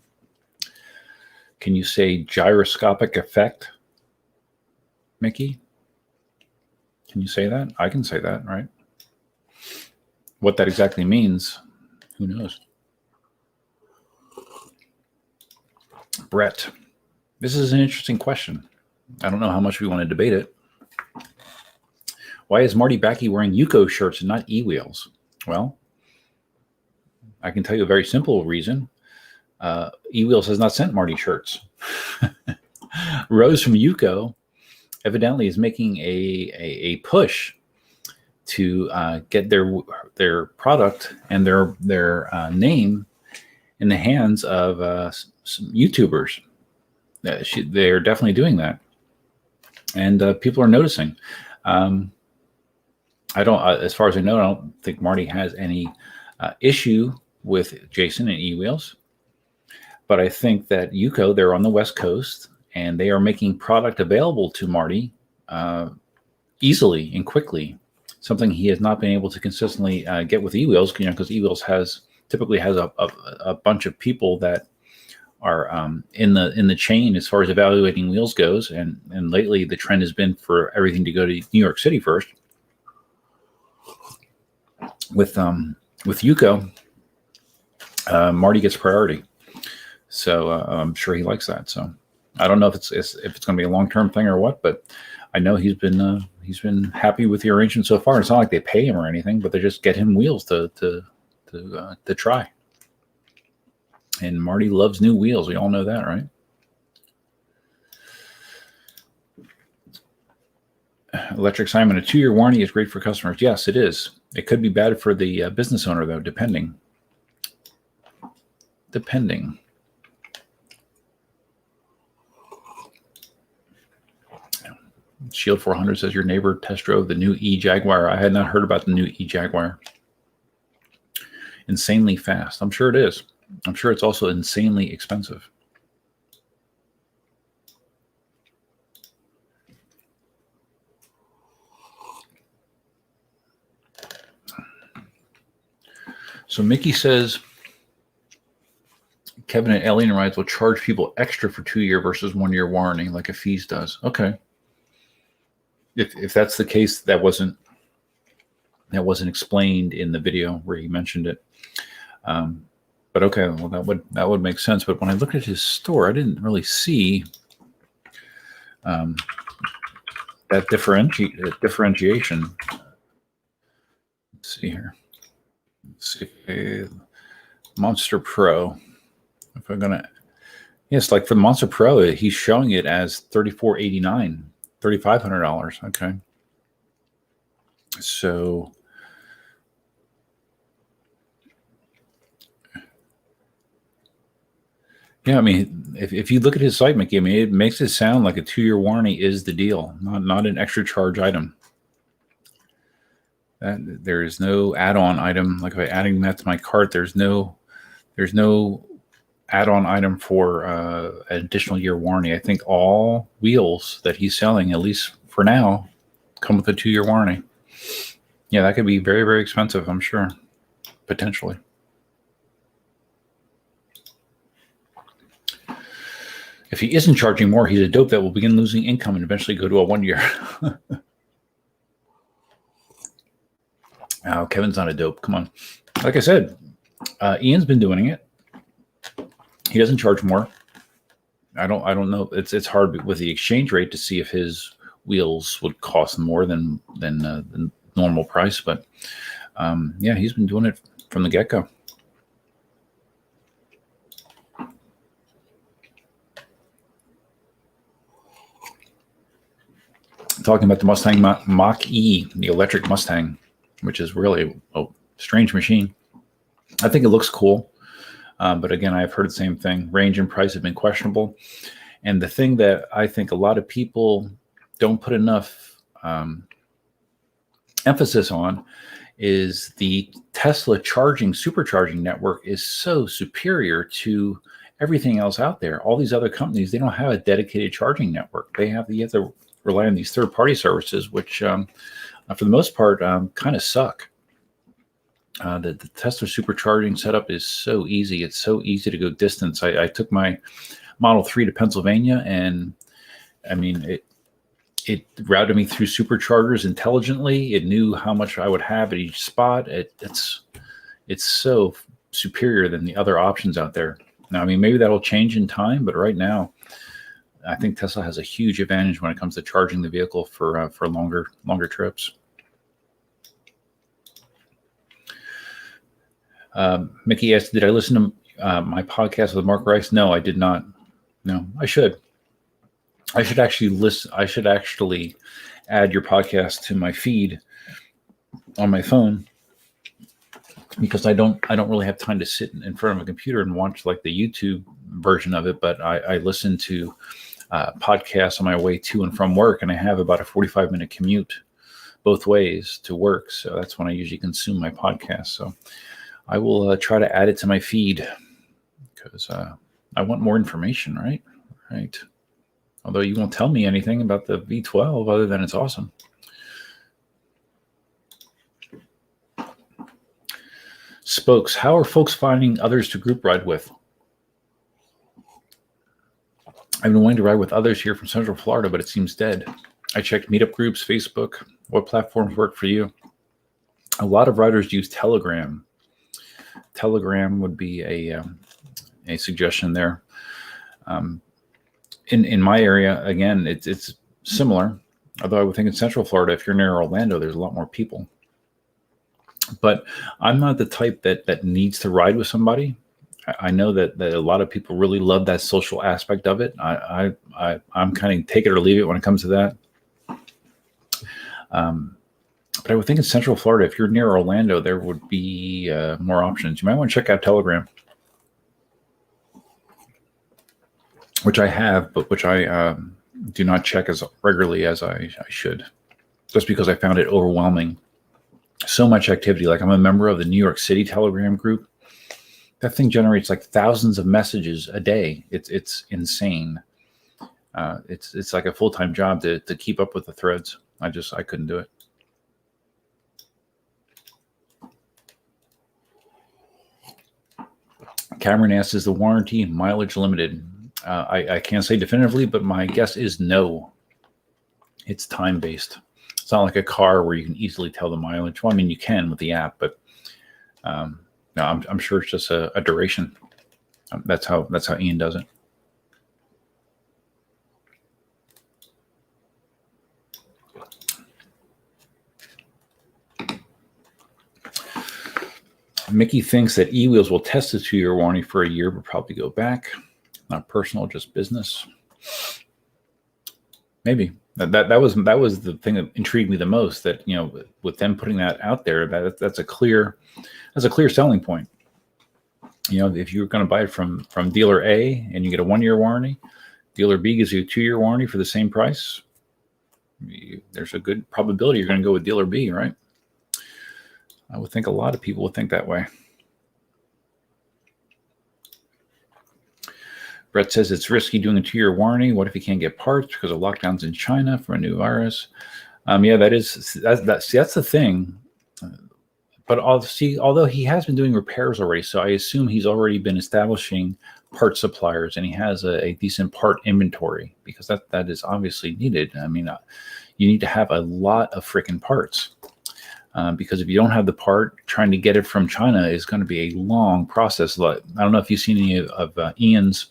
Can you say gyroscopic effect, Mickey? Can you say that? I can say that, right? What that exactly means, who knows? Brett, this is an interesting question. I don't know how much we want to debate it. Why is Marty Backey wearing Yuko shirts and not e-wheels? Well, I can tell you a very simple reason. E-wheels has not sent Marty shirts. Rose from Yuko evidently is making a push to get their product and their name in the hands of some YouTubers. They're definitely doing that, and people are noticing. I don't, as far as I know, I don't think Marty has any issue with Jason and eWheels, but I think that Yuko, they're on the West Coast, and they are making product available to Marty easily and quickly. Something he has not been able to consistently get with eWheels, because eWheels typically has a bunch of people that are in the chain as far as evaluating wheels goes, and lately the trend has been for everything to go to New York City first. With Yuko, Marty gets priority, so I'm sure he likes that. So I don't know if it's going to be a long-term thing or what, but I know he's been happy with the arrangement so far. It's not like they pay him or anything, but they just get him wheels to try. And Marty loves new wheels. We all know that, right? Electric Simon, a 2-year warranty is great for customers. Yes, it is. It could be bad for the business owner, though, depending. Shield 400 says your neighbor test drove the new e-Jaguar. I had not heard about the new e-Jaguar. Insanely fast. I'm sure it is. I'm sure it's also insanely expensive. So Mickey says Kevin at Alien Rides will charge people extra for 2-year versus 1-year warranty, like a fees does. Okay. If that's the case, that wasn't explained in the video where he mentioned it. But okay, well that would make sense. But when I looked at his store, I didn't really see that differentiation. Let's see here. Let's see, Monster Pro. If I'm gonna, yes, like for the Monster Pro, he's showing it as $3,489, $3,500. Okay, so. Yeah, I mean, if you look at his site, Mickey, I mean, it makes it sound like a 2-year warranty is the deal, not an extra charge item. There is no add-on item. Like by adding that to my cart, there's no add-on item for an additional year warranty. I think all wheels that he's selling, at least for now, come with a 2-year warranty. Yeah, that could be very, very expensive, I'm sure, potentially. If he isn't charging more, he's a dope that will begin losing income and eventually go to a 1-year. Oh, Kevin's not a dope. Come on. Like I said, Ian's been doing it. He doesn't charge more. I don't know. It's hard with the exchange rate to see if his wheels would cost more than the normal price. But yeah, he's been doing it from the get-go. Talking about the Mustang Mach-E, the electric Mustang, which is really a strange machine. I think it looks cool. But again, I've heard the same thing. Range and price have been questionable. And the thing that I think a lot of people don't put enough emphasis on is the Tesla supercharging network is so superior to everything else out there. All these other companies, they don't have a dedicated charging network. You have to rely on these third-party services, which for the most part kind of suck. The Tesla supercharging setup is so easy. It's so easy to go distance. I took my Model 3 to Pennsylvania, and I mean, it routed me through superchargers intelligently. It knew how much I would have at each spot. It's so superior than the other options out there. Now, I mean, maybe that'll change in time, but right now, I think Tesla has a huge advantage when it comes to charging the vehicle for longer trips. Mickey asked, did I listen to my podcast with Mark Rice? No, I did not. No, I should. I should actually listen. I should actually add your podcast to my feed on my phone, because I don't really have time to sit in front of a computer and watch like the YouTube version of it. But I listen to podcasts on my way to and from work, and I have about a 45-minute commute both ways to work. So that's when I usually consume my podcast. So I will try to add it to my feed, because I want more information, right? Right. Although you won't tell me anything about the V12 other than it's awesome. Spokes, how are folks finding others to group ride with? I've been wanting to ride with others here from Central Florida, but it seems dead. I checked meetup groups, Facebook. What platforms work for you? A lot of riders use Telegram. Telegram would be a suggestion there. In my area, again, it's similar. Although I would think in Central Florida, if you're near Orlando, there's a lot more people. But I'm not the type that needs to ride with somebody. I know that a lot of people really love that social aspect of it. I'm kind of take it or leave it when it comes to that. But I would think in Central Florida, if you're near Orlando, there would be more options. You might want to check out Telegram, which I have, but which I do not check as regularly as I should, just because I found it overwhelming. So much activity. Like, I'm a member of the New York City Telegram group. That thing generates like thousands of messages a day. It's insane. It's like a full-time job to keep up with the threads. I couldn't do it. Cameron asks, is the warranty mileage limited? I can't say definitively, but my guess is no. It's time-based. It's not like a car where you can easily tell the mileage. Well, I mean, you can with the app, but no, I'm sure it's just a duration. That's how Ian does it. Mickey thinks that eWheels will test a 2-year warranty for a year, but probably go back. Not personal, just business. Maybe that was the thing that intrigued me the most. That, you know, with them putting that out there, that's a clear selling point. You know, if you're going to buy it from dealer A and you get a 1-year warranty, dealer B gives you a 2-year warranty for the same price. There's a good probability you're going to go with dealer B, right? I would think a lot of people would think that way. Brett says it's risky doing a 2-year warranty. What if you can't get parts because of lockdowns in China from a new virus? Yeah, that's the thing. But although he has been doing repairs already, so I assume he's already been establishing part suppliers, and he has a decent part inventory, because that is obviously needed. I mean, you need to have a lot of freaking parts. Because if you don't have the part, trying to get it from China is going to be a long process. I don't know if you've seen any of Ian's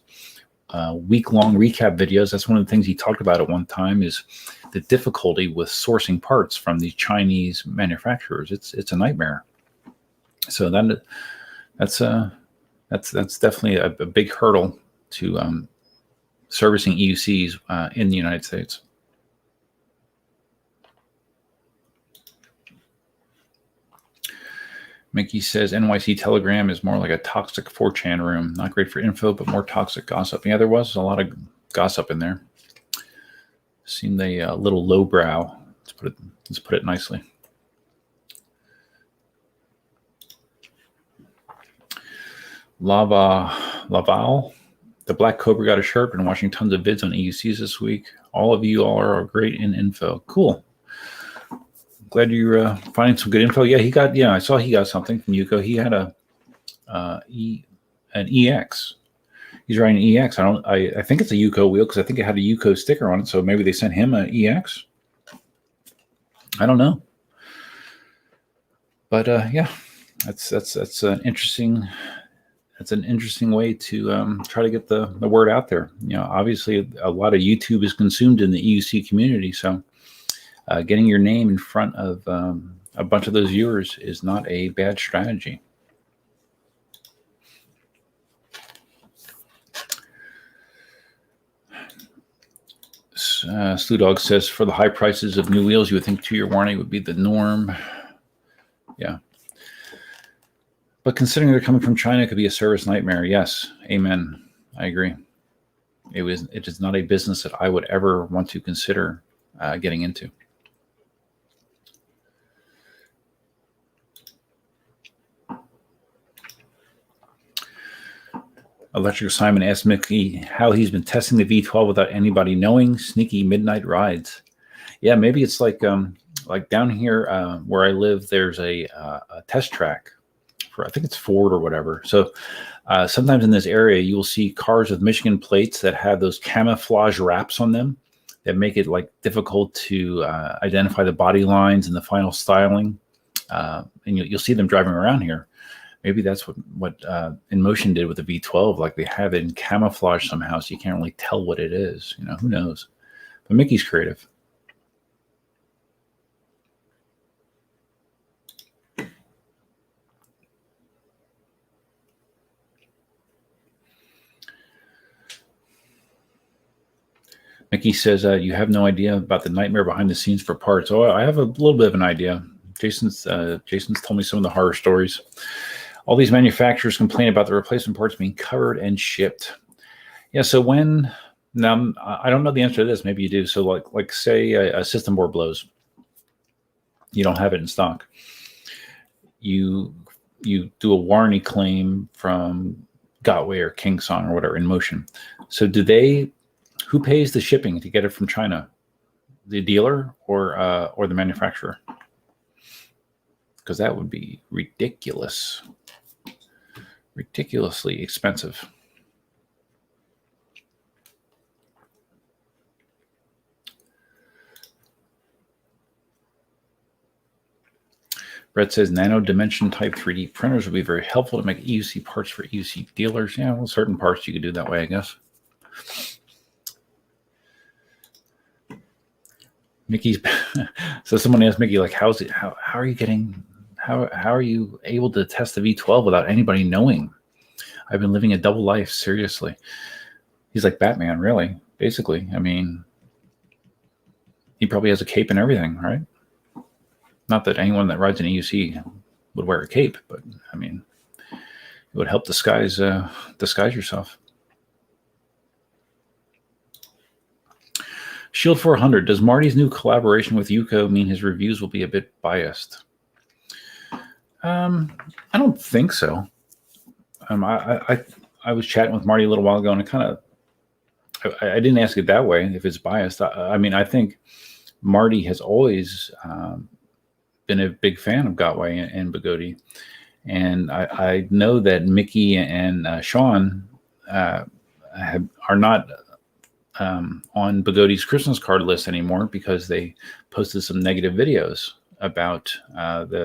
week-long recap videos. That's one of the things he talked about at one time, is the difficulty with sourcing parts from these Chinese manufacturers. It's a nightmare. So that's definitely a big hurdle to servicing EUCs in the United States. Mickey says NYC Telegram is more like a toxic 4chan room. Not great for info, but more toxic gossip. Yeah, there was a lot of gossip in there. Seemed a little lowbrow, to Let's put it nicely. Laval, the Black Cobra got a shirt. Been watching tons of vids on EUCs this week. All of you all are great in info. Cool. Glad you're finding some good info. Yeah, I saw he got something from Yuko. He had an EX. He's riding an EX. I think it's a Yuko wheel because I think it had a Yuko sticker on it. So maybe they sent him an EX. I don't know. But yeah, that's an interesting. It's an interesting way to try to get the word out there. Obviously, a lot of YouTube is consumed in the EUC community, so getting your name in front of a bunch of those viewers is not a bad strategy. Slew Dog says, for the high prices of new wheels, you would think 2-year warranty would be the norm. Yeah. But considering they're coming from China, it could be a service nightmare. Yes, amen. I agree. It is not a business that I would ever want to consider getting into. Electric Simon asked Mickey how he's been testing the V12 without anybody knowing. Sneaky midnight rides. Yeah, maybe it's like down here where I live. There's a test track for, I think it's Ford or whatever. So sometimes in this area, you will see cars with Michigan plates that have those camouflage wraps on them that make it like difficult to identify the body lines and the final styling. And you'll see them driving around here. Maybe that's what Inmotion did with the V12. Like they have it in camouflage somehow, so you can't really tell what it is. Who knows? But Mickey's creative. Mickey says, you have no idea about the nightmare behind the scenes for parts. Oh, I have a little bit of an idea. Jason's told me some of the horror stories. All these manufacturers complain about the replacement parts being covered and shipped. Yeah, so now I don't know the answer to this. Maybe you do. So like say a system board blows. You don't have it in stock. You do a warranty claim from Gotway or KingSong or whatever, Inmotion. So who pays the shipping to get it from China? The dealer or the manufacturer? Because that would be ridiculously expensive. Brett says nano dimension type 3D printers would be very helpful to make EUC parts for EUC dealers. Yeah, well, certain parts you could do that way, I guess. Mickey's so someone asked Mickey, like, how are you able to test the V12 without anybody knowing? I've been living a double life, seriously. He's like Batman, really, basically. I mean, he probably has a cape and everything, right? Not that anyone that rides an EUC would wear a cape, but I mean, it would help disguise yourself. Shield 400, does Marty's new collaboration with Yuko mean his reviews will be a bit biased? I don't think so. I was chatting with Marty a little while ago, and I didn't ask it that way, if it's biased. I mean, I think Marty has always been a big fan of Gotway and Bugatti. And I know that Mickey and Sean are not on Bugatti's Christmas card list anymore because they posted some negative videos about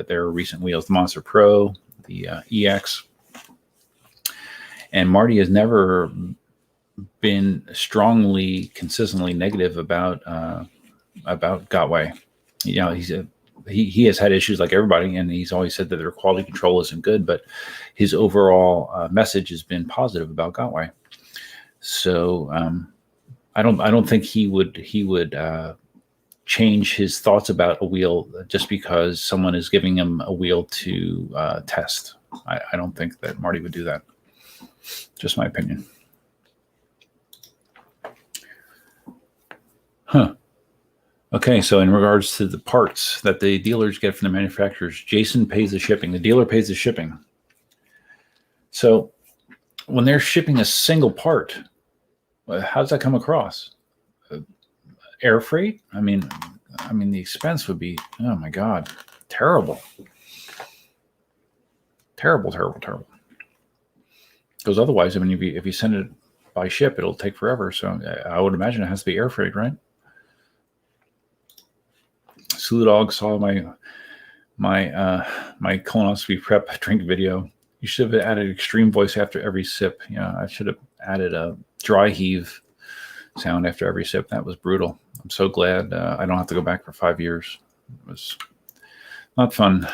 their recent wheels, the Monster Pro, the EX. And Marty has never been consistently negative about Gotway. He has had issues like everybody, and he's always said that their quality control isn't good, but his overall message has been positive about Gotway. So I don't think he would change his thoughts about a wheel just because someone is giving him a wheel to test. I don't think that Marty would do that. Just my opinion. Okay, so in regards to the parts that the dealers get from the manufacturers, Jason pays the shipping. The dealer pays the shipping. So when they're shipping a single part, how does that come across? Air freight? I mean, the expense would be, oh my God, terrible. Terrible. Because otherwise, I mean, if you send it by ship, it'll take forever. So I would imagine it has to be air freight, right? Sulu Dog saw my colonoscopy prep drink video. You should have added extreme voice after every sip. I should have added a dry heave sound after every sip. That was brutal. I'm so glad I don't have to go back for 5 years. It was not fun.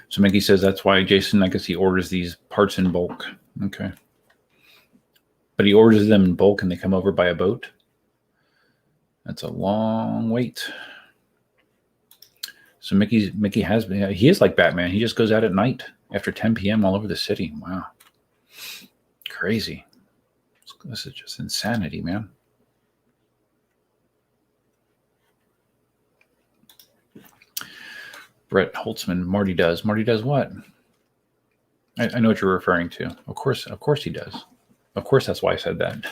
So Mickey says that's why Jason, I guess he orders these parts in bulk. Okay. But he orders them in bulk and they come over by a boat. That's a long wait. So Mickey he is like Batman. He just goes out at night after 10 p.m. all over the city. Wow. Crazy. This is just insanity, man. Brett Holtzman, Marty does. Marty does what? I know what you're referring to. Of course he does. Of course, that's why I said that.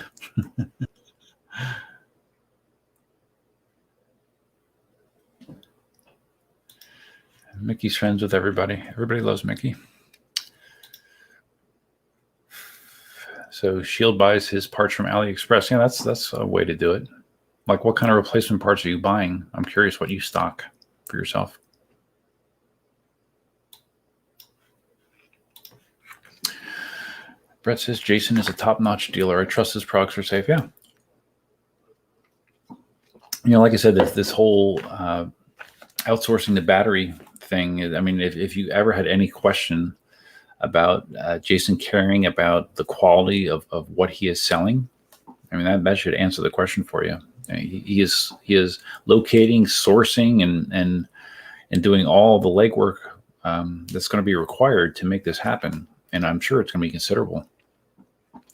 Mickey's friends with everybody. Everybody loves Mickey. So Shield buys his parts from AliExpress. Yeah, that's a way to do it. Like, what kind of replacement parts are you buying? I'm curious what you stock for yourself. Brett says Jason is a top-notch dealer. I trust his products are safe. Yeah. Like I said, this whole outsourcing the battery thing. I mean, if you ever had any question about Jason caring about the quality of what he is selling, I mean, that should answer the question for you. He is locating, sourcing, and doing all the legwork that's going to be required to make this happen. And I'm sure it's going to be considerable.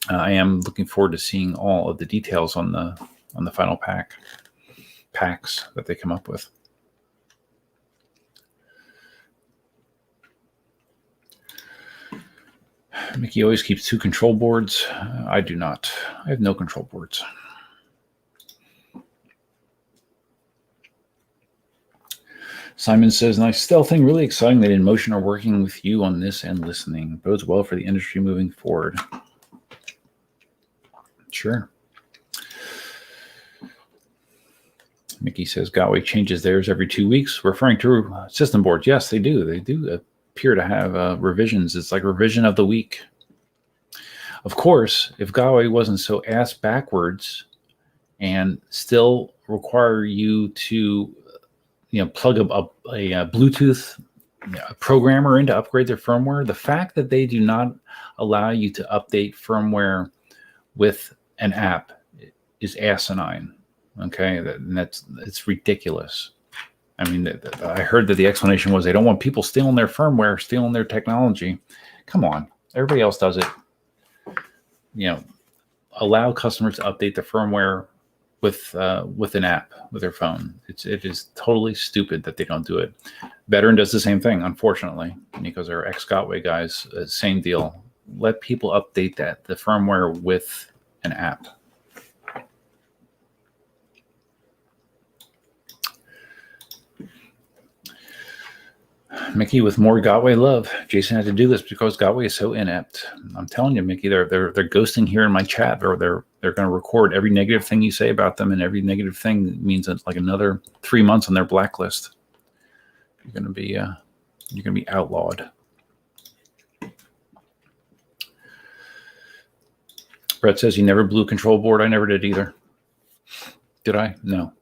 I am looking forward to seeing all of the details on the final packs that they come up with. Mickey always keeps 2 control boards. I do not. I have no control boards. Simon says, nice stealthing, really exciting that Inmotion are working with you on this and listening. Bodes well for the industry moving forward. Sure. Mickey says Gotway changes theirs every 2 weeks, referring to system boards. Yes, they do. They do appear to have revisions. It's like revision of the week. Of course, if Gotway wasn't so ass backwards and still require you to plug up a Bluetooth programmer in to upgrade their firmware, the fact that they do not allow you to update firmware with an app is asinine. Okay, it's ridiculous. I mean, I heard that the explanation was they don't want people stealing their firmware, stealing their technology. Come on, everybody else does it. Allow customers to update the firmware with an app with their phone. It is totally stupid that they don't do it. Veteran does the same thing, unfortunately, because they're ex-Gotway guys. Same deal. Let people update the firmware with an app. Mickey with more Gotway love. Jason had to do this because Gotway is so inept. I'm telling you, Mickey, they're ghosting here in my chat, or they're going to record every negative thing you say about them, and every negative thing means it's like another 3 months on their blacklist. You're going to be outlawed. Brett says he never blew a control board. I never did either. Did I? No,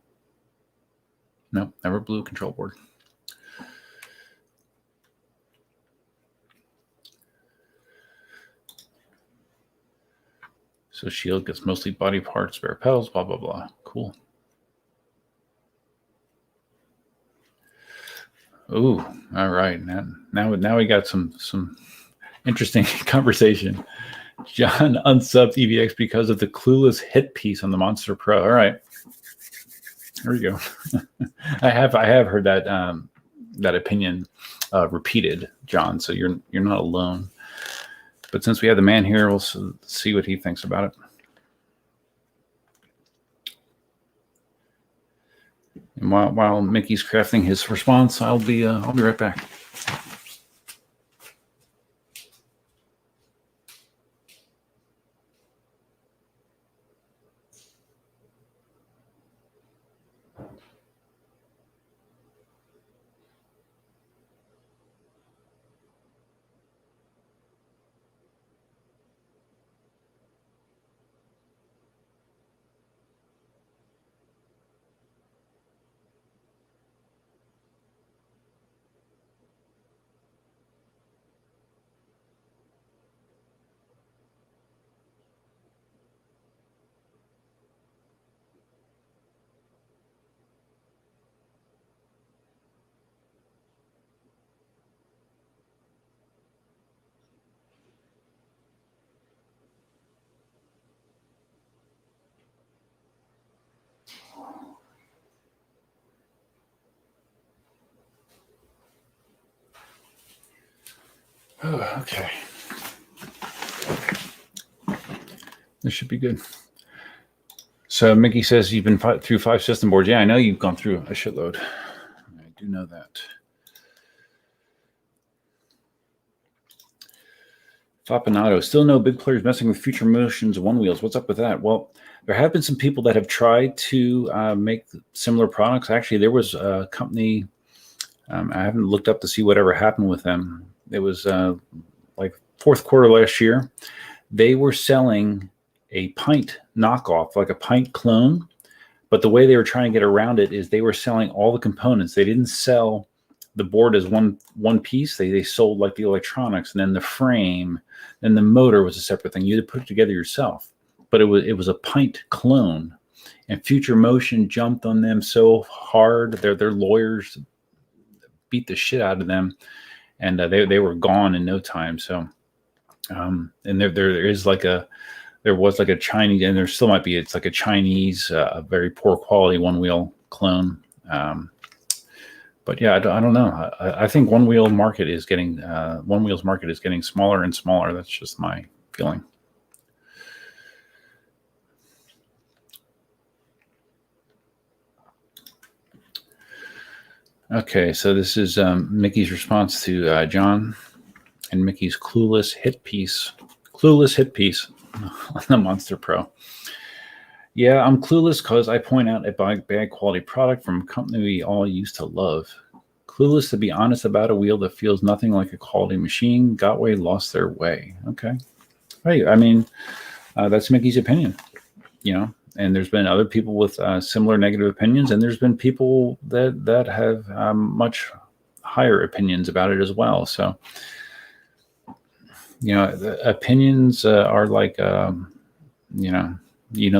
never blew a control board. So Shield gets mostly body parts, spare pedals, blah, blah, blah. Cool. Ooh, all right. Now we got some interesting conversation. John unsubbed EVX because of the clueless hit piece on the Monster Pro. All right, here we go. I have heard that that opinion repeated, John. So you're not alone. But since we have the man here, we'll see what he thinks about it. And while Mickey's crafting his response, I'll be right back. Oh, okay. This should be good. So Mickey says you've been through 5 system boards. Yeah, I know you've gone through a shitload. I do know that. Fapanato, still no big players messing with future motions one wheels. What's up with that? Well, there have been some people that have tried to make similar products. Actually, there was a company, I haven't looked up to see whatever happened with them. It was like fourth quarter last year. They were selling a pint knockoff, like a pint clone. But the way they were trying to get around it is they were selling all the components. They didn't sell the board as one piece. They sold like the electronics, and then the frame, and the motor was a separate thing. You had to put it together yourself. But it was a pint clone, and Future Motion jumped on them so hard. Their lawyers beat the shit out of them, and they were gone in no time. So, and there was like a Chinese, and there still might be. It's like a Chinese, very poor quality one wheel clone. But yeah, I don't know. I think one wheel's market is getting smaller and smaller. That's just my feeling. Okay, so this is Mickey's response to John and Mickey's clueless hit piece on the Monster Pro. Yeah, I'm clueless because I point out a bad quality product from a company we all used to love. Clueless to be honest about a wheel that feels nothing like a quality machine. Gotway lost their way. Okay. Right. I mean, that's Mickey's opinion, and there's been other people with similar negative opinions, and there's been people that have much higher opinions about it as well. So, the opinions are like, the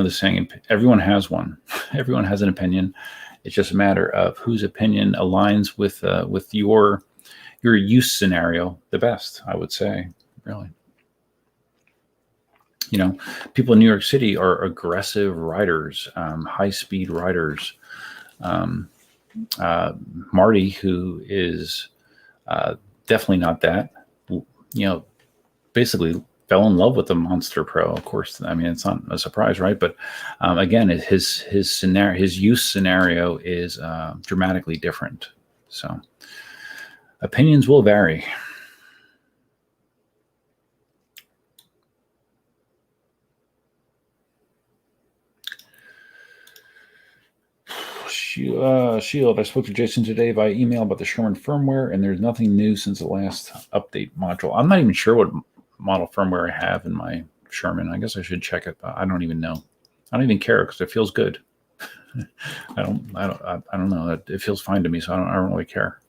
saying, everyone has one. Everyone has an opinion. It's just a matter of whose opinion aligns with your use scenario the best, I would say, really. People in New York City are aggressive riders, high-speed riders. Marty, who is definitely not that, basically fell in love with the Monster Pro. Of course, I mean, it's not a surprise, right? But again, his use scenario is dramatically different. So opinions will vary. Shield, I spoke to Jason today via email about the Sherman firmware, and there's nothing new since the last update module. I'm not even sure what model firmware I have in my Sherman. I guess I should check it, but I don't even know. I don't even care because it feels good. I don't know. It feels fine to me, so I don't really care.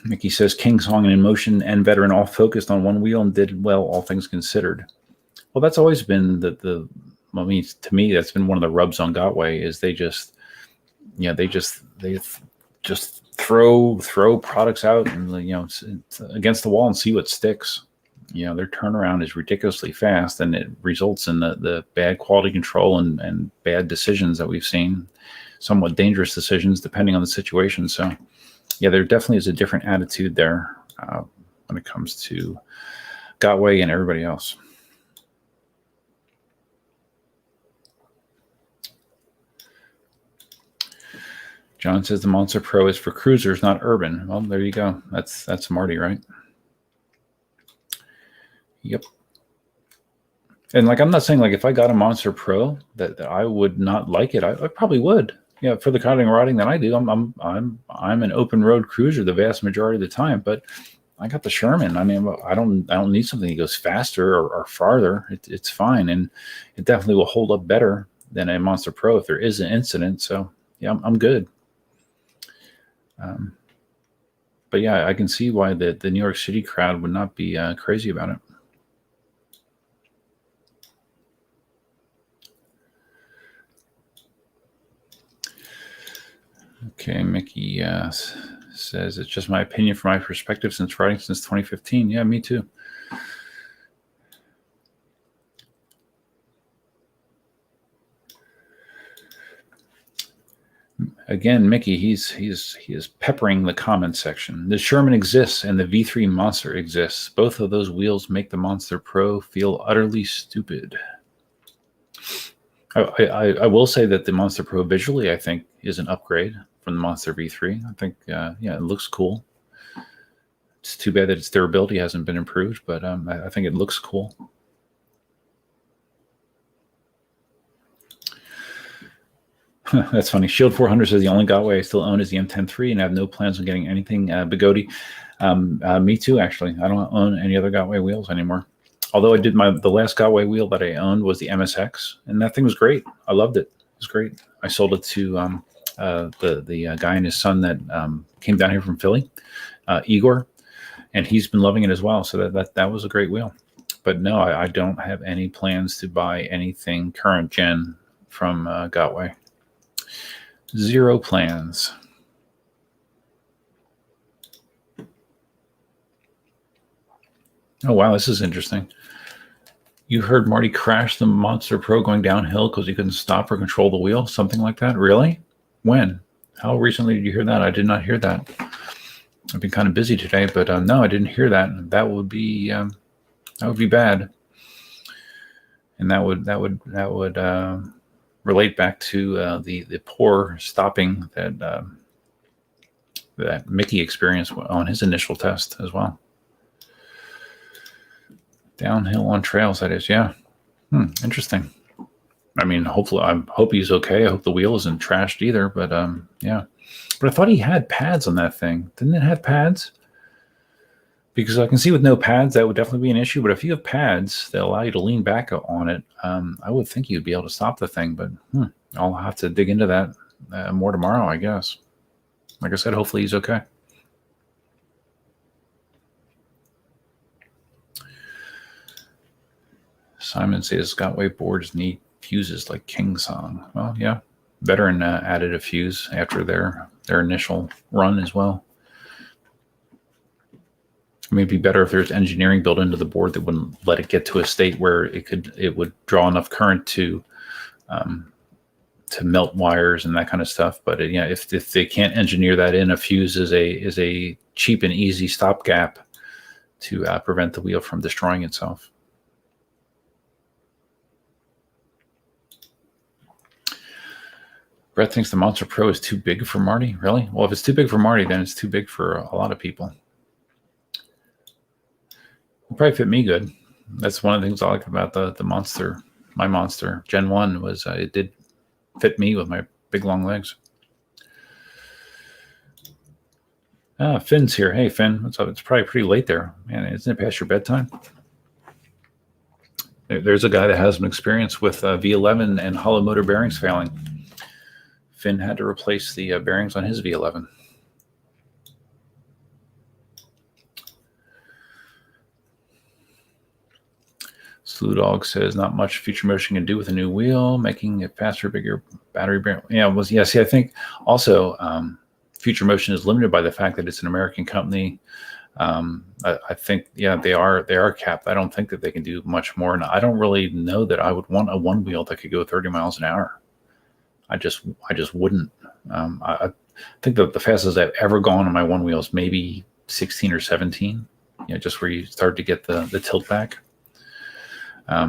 Mickey says KingSong and Inmotion and Veteran all focused on one wheel and did well, all things considered. Well, that's always been the I mean, to me, that's been one of the rubs on Gotway is they just throw products out and it's against the wall and see what sticks. Their turnaround is ridiculously fast, and it results in the bad quality control and bad decisions that we've seen, somewhat dangerous decisions depending on the situation. So yeah, there definitely is a different attitude there when it comes to Gotway and everybody else. John says the Monster Pro is for cruisers, not urban. Well, there you go. That's Marty, right? Yep. And I'm not saying if I got a Monster Pro that I would not like it. I probably would. Yeah, for the kind of riding that I do, I'm an open road cruiser the vast majority of the time. But I got the Sherman. I mean, I don't need something that goes faster or farther. It's fine, and it definitely will hold up better than a Monster Pro if there is an incident. So yeah, I'm good. But yeah, I can see why the New York City crowd would not be crazy about it. Okay, Mickey says it's just my opinion from my perspective since riding since 2015. Yeah, me too. Again, Mickey, he is peppering the comment section. The Sherman exists and the V3 Monster exists. Both of those wheels make the Monster Pro feel utterly stupid. I will say that the Monster Pro visually, I think, is an upgrade from the Monster V3. I think, yeah, it looks cool. It's too bad that its durability hasn't been improved, but I think it looks cool. That's funny. Shield 400 says the only Gotway I still own is the M10-3 and I have no plans on getting anything Bigoti. Me too, actually. I don't own any other Gotway wheels anymore. Although I did the last Gotway wheel that I owned was the MSX, and that thing was great. I loved it. It was great. I sold it to the guy and his son that came down here from Philly, Igor, and he's been loving it as well. So that was a great wheel. But no, I don't have any plans to buy anything current gen from Gotway. Zero plans. Oh, wow, this is interesting. You heard Marty crash the Monster Pro going downhill because he couldn't stop or control the wheel? Something like that? Really? When? How recently did you hear that? I did not hear that. I've been kind of busy today, but no, I didn't hear that. That would be bad. And that would relate back to the poor stopping that Mickey experienced on his initial test as well. Downhill on trails, that is, yeah. Interesting. I mean, hopefully, I hope he's okay. I hope the wheel isn't trashed either, but yeah. But I thought he had pads on that thing. Didn't it have pads? Because I can see with no pads, that would definitely be an issue. But if you have pads that allow you to lean back on it, I would think you'd be able to stop the thing. But I'll have to dig into that more tomorrow, I guess. Like I said, hopefully he's okay. Simon says Gotway boards need fuses like KingSong. Well, yeah, Veteran added a fuse after their initial run as well. It may be better if there's engineering built into the board that wouldn't let it get to a state where it would draw enough current to melt wires and that kind of stuff. But yeah, if they can't engineer that in, a fuse is a cheap and easy stopgap to prevent the wheel from destroying itself. Brett thinks the Monster Pro is too big for Marty. Really? Well, if it's too big for Marty, then it's too big for a lot of people. It'll probably fit me good. That's one of the things I like about the Monster. My Monster Gen 1 was it did fit me with my big long legs. Finn's here. Hey, Finn. What's up? It's probably pretty late there. Man, isn't it past your bedtime? There's a guy that has some experience with V11 and hollow motor bearings failing. Finn had to replace the bearings on his V11. Slew Dog says not much Future Motion can do with a new wheel, making it faster, bigger battery. See, I think also Future Motion is limited by the fact that it's an American company. I think, they are capped. I don't think that they can do much more. And I don't really know that I would want a one wheel that could go 30 miles an hour. I just wouldn't. I think that the fastest I've ever gone on my one wheel is maybe 16 or 17. Just where you start to get the tilt back. I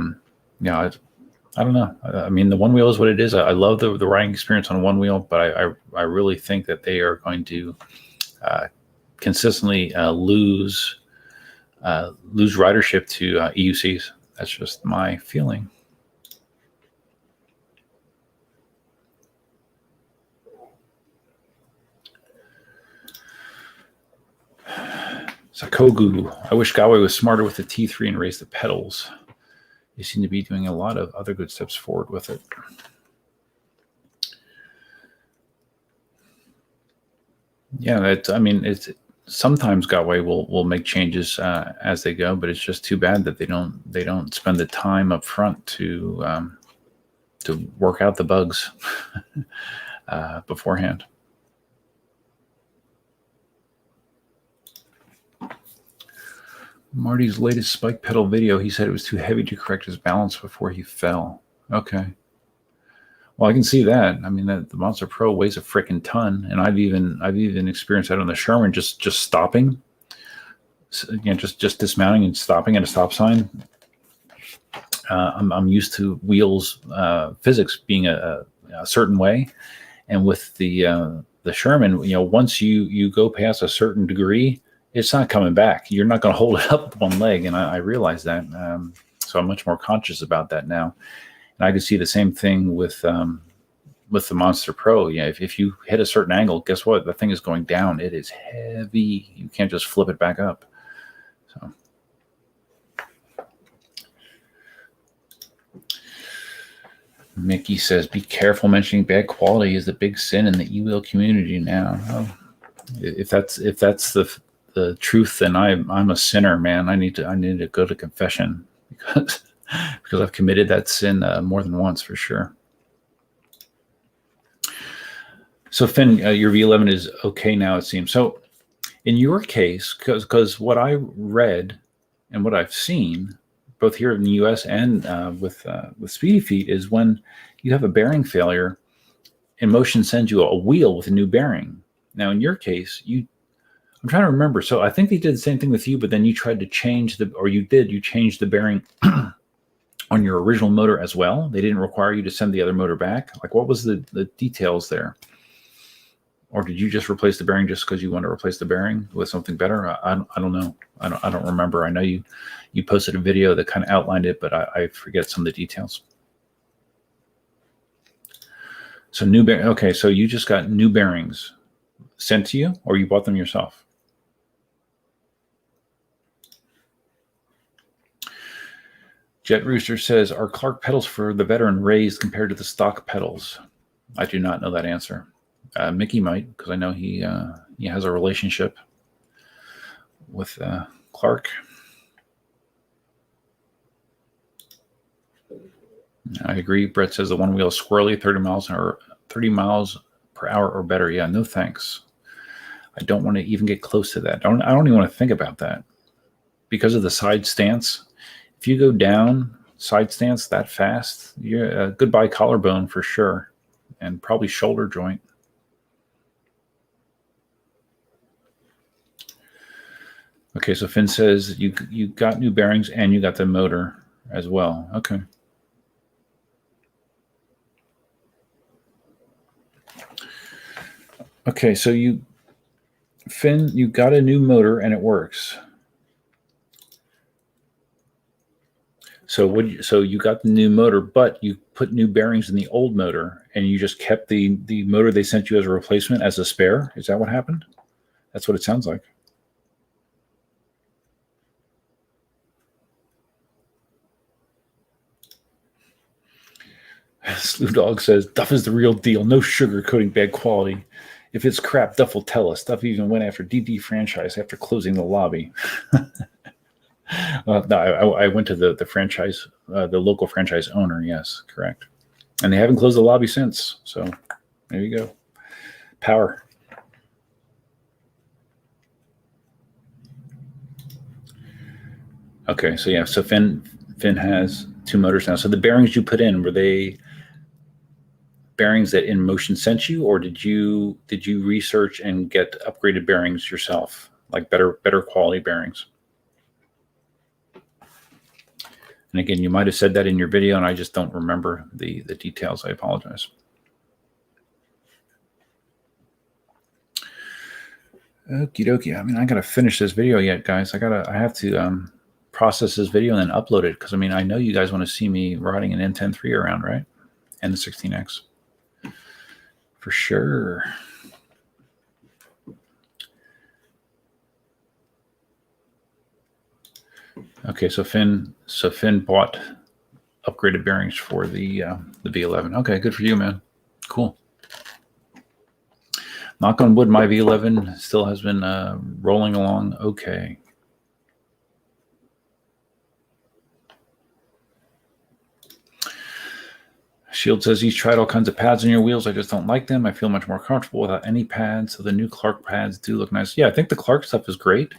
don't know. I mean, the one wheel is what it is. I love the riding experience on one wheel, but I really think that they are going to consistently lose ridership to EUCs. That's just my feeling. Sakogu, I wish Gotway was smarter with the T3 and raised the pedals. They seem to be doing a lot of other good steps forward with it. Yeah, it's sometimes Gotway will make changes as they go, but it's just too bad that they don't spend the time up front to work out the bugs beforehand. Marty's latest spike pedal video, he said it was too heavy to correct his balance before he fell. Okay. Well, I can see that. I mean, the Monster Pro weighs a freaking ton, and I've even experienced that on the Sherman, just stopping, just dismounting and stopping at a stop sign. I'm used to wheels physics being a certain way, and with the Sherman, once you go past a certain degree, it's not coming back. You're not going to hold it up with one leg, and I realize that. So I'm much more conscious about that now. And I can see the same thing with the Monster Pro. If you hit a certain angle, guess what? The thing is going down. It is heavy. You can't just flip it back up. So. Mickey says, be careful mentioning bad quality is the big sin in the e-wheel community now. Oh, if that's the truth, then I'm a sinner, man. I need to go to confession because I've committed that sin more than once for sure. So Finn, your V11 is okay now, it seems. So in your case, because what I read and what I've seen, both here in the U.S. and with Speedy Feet, is when you have a bearing failure, Inmotion sends you a wheel with a new bearing. Now in your case, I'm trying to remember. So I think they did the same thing with you, but then you tried to change you changed the bearing on your original motor as well. They didn't require you to send the other motor back. Like, what was the details there? Or did you just replace the bearing just because you want to replace the bearing with something better? I don't know. I don't remember. I know you posted a video that kind of outlined it, but I forget some of the details. So okay, so you just got new bearings sent to you, or you bought them yourself? Jet Rooster says, are Clark pedals for the veteran raised compared to the stock pedals? I do not know that answer. Mickey might, because I know he has a relationship with Clark. I agree. Brett says the one wheel is squirrely, 30 miles per hour or better. Yeah, no thanks. I don't want to even get close to that. I don't even want to think about that because of the side stance. If you go down side stance that fast, you're goodbye collarbone for sure, and probably shoulder joint. Okay, so Finn says you got new bearings and you got the motor as well. Okay. Okay, so Finn, you got a new motor and it works. So you got the new motor, but you put new bearings in the old motor, and you just kept the motor they sent you as a replacement as a spare? Is that what happened? That's what it sounds like. Slew Dog says, Duff is the real deal. No sugarcoating bad quality. If it's crap, Duff will tell us. Duff even went after DD franchise after closing the lobby. No, I went to the franchise the local franchise owner. Yes, correct. And they haven't closed the lobby since. So there you go. Power. Okay, so yeah, so Finn has 2 motors now. So the bearings you put in, were they bearings that Inmotion sent you, or did you research and get upgraded bearings yourself, like better quality bearings? And again, you might have said that in your video, and I just don't remember the details. I apologize. Okie dokie. I mean, I gotta finish this video yet, guys. I have to process this video and then upload it, because I mean, I know you guys want to see me riding an N10-3 around, right? And the 16X. For sure. Okay, so Finn bought upgraded bearings for the V11. Okay, good for you, man. Cool. Knock on wood, my V11 still has been rolling along okay. Shield says he's tried all kinds of pads on your wheels. I just don't like them. I feel much more comfortable without any pads. So the new Clark pads do look nice. Yeah, I think the Clark stuff is great.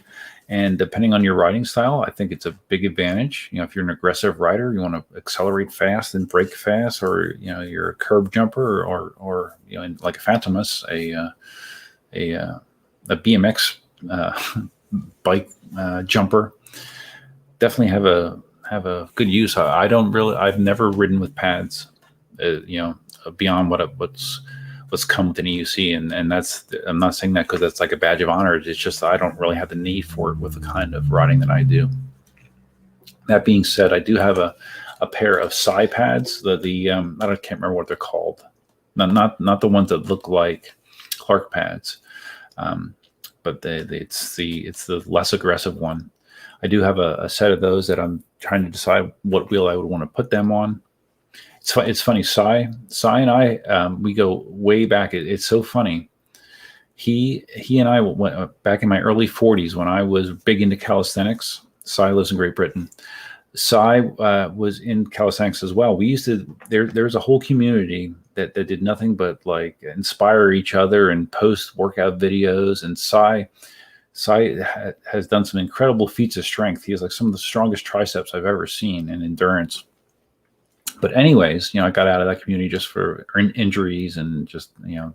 And depending on your riding style, I think it's a big advantage. You know, if you're an aggressive rider, you want to accelerate fast and brake fast, or you know, you're a curb jumper, or you know, like a Phantomus, a BMX bike jumper. Definitely have a good use. I've never ridden with pads. You know, beyond what's come with an EUC, and that's, I'm not saying that because that's like a badge of honor. It's just I don't really have the need for it with the kind of riding that I do. That being said, I do have a pair of Psy pads. I can't remember what they're called. Not the ones that look like Clark pads, but it's the less aggressive one. I do have a set of those that I'm trying to decide what wheel I would want to put them on. It's funny. Psy and I, we go way back. It's so funny. He and I went back in my early 40s when I was big into calisthenics. Psy lives in Great Britain. Psy was in calisthenics as well. We used to, there's a whole community that did nothing but like inspire each other and post workout videos. And Psy has done some incredible feats of strength. He has like some of the strongest triceps I've ever seen, and endurance. But anyways, you know, I got out of that community just for injuries and just, you know,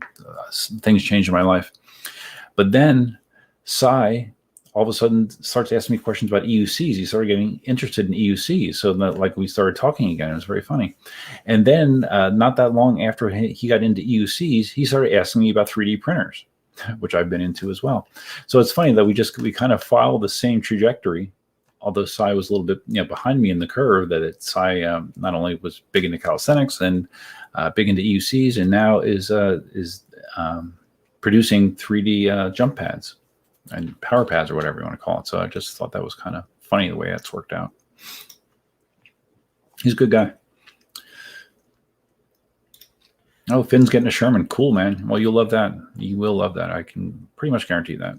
things changed in my life. But then Psy all of a sudden starts asking me questions about EUCs. He started getting interested in EUCs. So that, like, we started talking again. It was very funny. And then not that long after he got into EUCs, he started asking me about 3D printers, which I've been into as well. So it's funny that we kind of follow the same trajectory. Although Psy was a little bit, you know, behind me in the curve, that Psy not only was big into calisthenics and big into EUCs, and now is producing 3D jump pads and power pads, or whatever you want to call it. So I just thought that was kind of funny the way that's worked out. He's a good guy. Oh, Finn's getting a Sherman. Cool, man. Well, you'll love that. You will love that. I can pretty much guarantee that.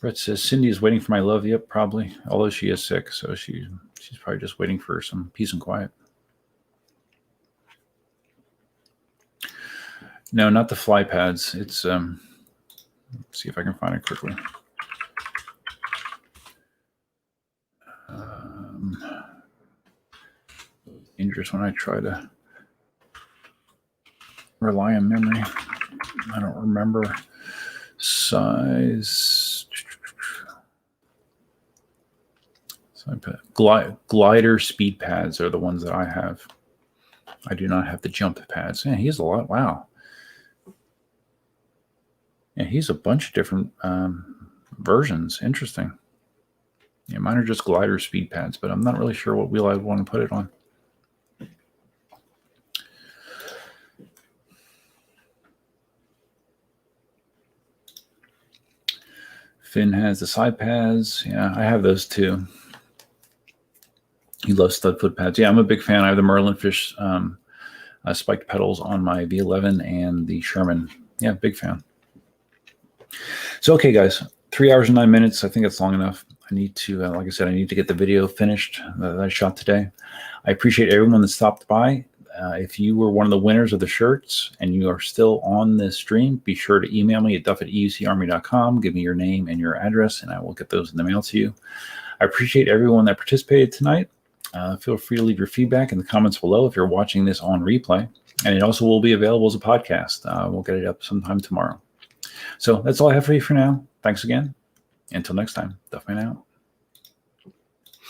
Brett says, Cindy is waiting for my love. Yep, probably. Although she is sick, so she's probably just waiting for some peace and quiet. No, not the fly pads. It's let's see if I can find it quickly. Dangerous when I try to rely on memory. I don't remember size. Glider speed pads are the ones that I have. I do not have the jump pads. Yeah, he has a lot. Wow. Yeah, he's a bunch of different versions. Interesting. Yeah, mine are just glider speed pads, but I'm not really sure what wheel I would want to put it on. Finn has the side pads. Yeah, I have those too. He loves stud foot pads. Yeah, I'm a big fan. I have the Merlin Fish spiked pedals on my V11 and the Sherman. Yeah, big fan. So, okay, guys, 3 hours and 9 minutes. I think that's long enough. I need to, like I said, I need to get the video finished that I shot today. I appreciate everyone that stopped by. If you were one of the winners of the shirts and you are still on this stream, be sure to email me at duff@eucarmy.com. Give me your name and your address, and I will get those in the mail to you. I appreciate everyone that participated tonight. Feel free to leave your feedback in the comments below if you're watching this on replay. And it also will be available as a podcast. We'll get it up sometime tomorrow. So that's all I have for you for now. Thanks again. Until next time, Duffman out.